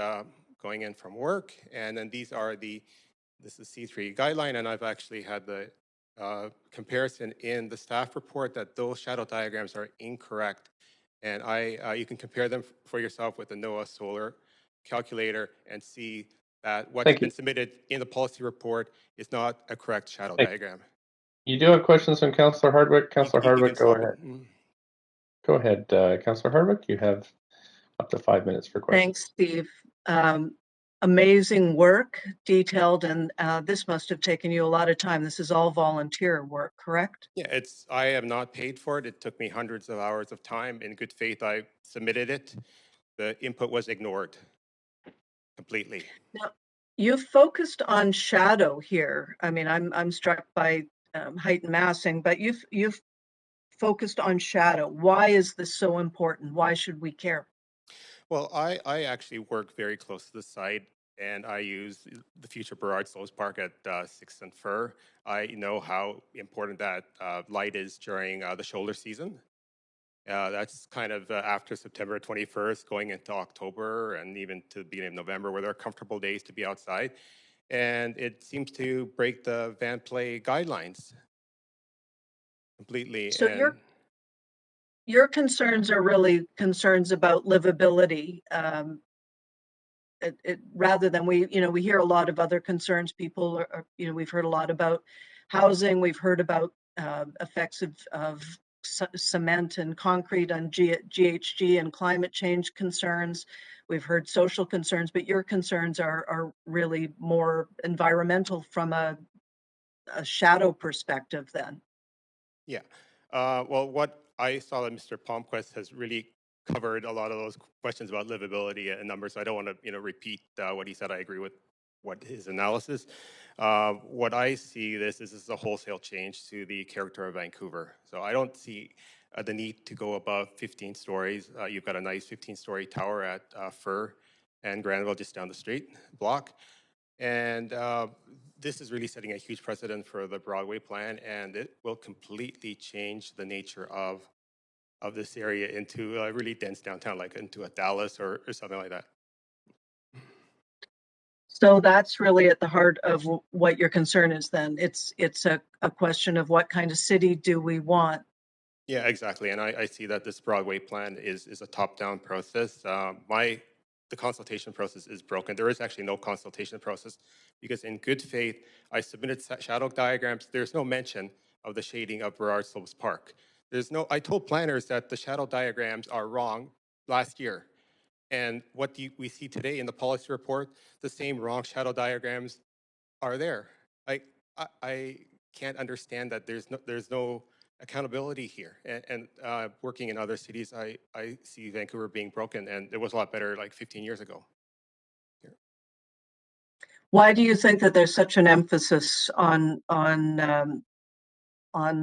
going in from work, and then this is C3 guideline, and I've actually had the comparison in the staff report that those shadow diagrams are incorrect, and you can compare them for yourself with the NOAA solar calculator and see that what's been submitted in the policy report is not a correct shadow diagram. You do have questions from Councillor Hardwick. Councillor Hardwick, go ahead. Go ahead, Councillor Hardwick. You have up to 5 minutes for questions. Thanks, Steve. Amazing work, detailed, and this must have taken you a lot of time. This is all volunteer work, correct? Yeah, I am not paid for it. It took me hundreds of hours of time. In good faith, I submitted it. The input was ignored completely. Now, you've focused on shadow here. I mean, I'm struck by height and massing, but you've focused on shadow. Why is this so important? Why should we care? Well, I actually work very close to the site, and I use the future Burrard Slopes Park at 6th and Fur. I know how important that light is during the shoulder season. That's kind of after September 21st, going into October, and even to the beginning of November, where there are comfortable days to be outside. And it seems to break the van play guidelines completely. So And your concerns are really concerns about livability. Rather than we hear a lot of other concerns. People are we've heard a lot about housing. We've heard about effects of cement and concrete on GHG and climate change concerns. We've heard social concerns, but your concerns are really more environmental from a shadow perspective then. yeah. Well, what I saw that Mr. Palmquist has really covered a lot of those questions about livability and numbers. So I don't want to, repeat what he said. I agree with what his analysis. What I see this is a wholesale change to the character of Vancouver. So I don't see the need to go above 15 stories. You've got a nice 15-story tower at Fur and Granville just down the street block. And this is really setting a huge precedent for the Broadway plan, and it will completely change the nature of this area into a really dense downtown, like into a Dallas or something like that. So that's really at the heart of what your concern is then. It's a question of what kind of city do we want. Yeah, exactly. And I see that this Broadway plan is a top-down process. The consultation process is broken. There is actually no consultation process because in good faith, I submitted shadow diagrams. There's no mention of the shading of Burrard Slopes Park. I told planners that the shadow diagrams are wrong last year. And what we see today in the policy report, the same wrong shadow diagrams are there. I can't understand that there's no accountability here. And working in other cities, I see Vancouver being broken, and it was a lot better like 15 years ago. Here. Why do you think that there's such an emphasis on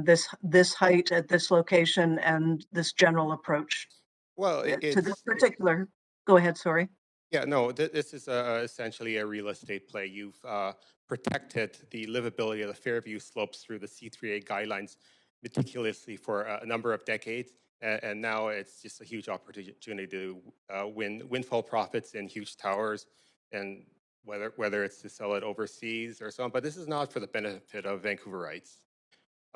this height at this location and this general approach? Well, to this particular? Go ahead. Sorry. Yeah, no, this is essentially a real estate play. You've protected the livability of the Fairview slopes through the C3A guidelines meticulously for a number of decades, and now it's just a huge opportunity to win windfall profits in huge towers, and whether it's to sell it overseas or so on. But this is not for the benefit of Vancouverites.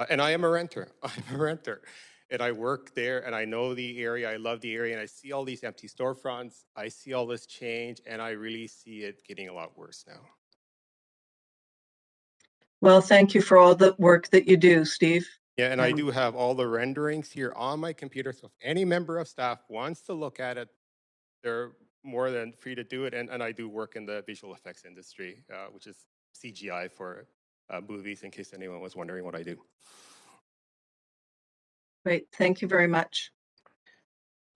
And I am a renter. I'm a renter. And I work there and I know the area. I love the area. And I see all these empty storefronts. I see all this change. And I really see it getting a lot worse now. Well, thank you for all the work that you do, Steve. Yeah, and I do have all the renderings here on my computer. So if any member of staff wants to look at it, they're more than free to do it. And I do work in the visual effects industry, which is CGI for movies, in case anyone was wondering what I do. Great. Thank you very much.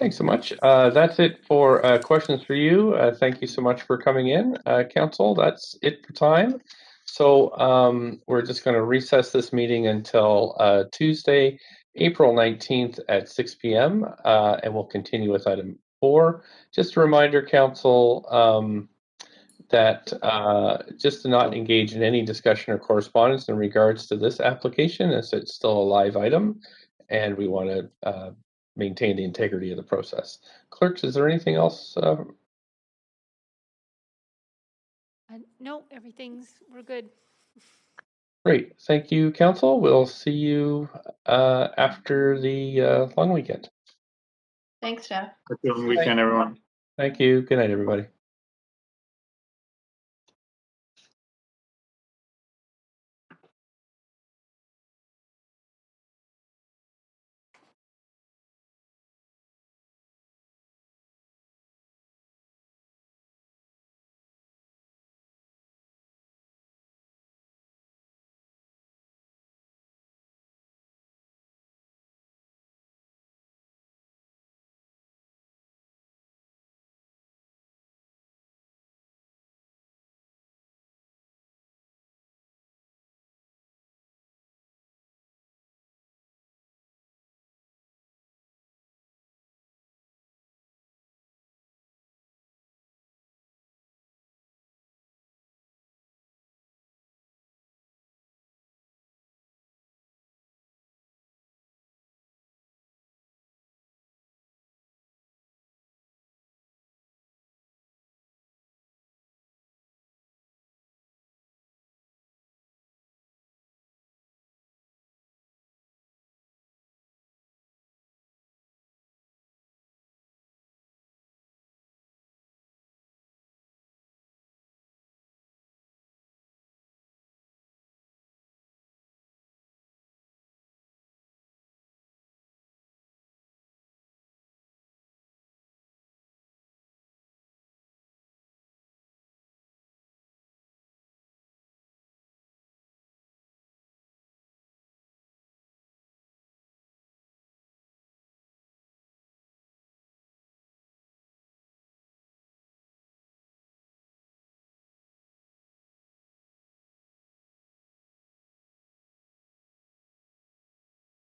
Thanks so much. That's it for questions for you. Thank you so much for coming in, Council. That's it for time. So we're just going to recess this meeting until Tuesday, April 19th at 6 p.m. And we'll continue with item 4. Just a reminder, Council, that just to not engage in any discussion or correspondence in regards to this application, as it's still a live item, and we want to maintain the integrity of the process. Clerks, is there anything else? No, we're good. Great. Thank you, Council. We'll see you after the long weekend. Thanks, Jeff. Have a good weekend, everyone. Thank you. Good night, everybody.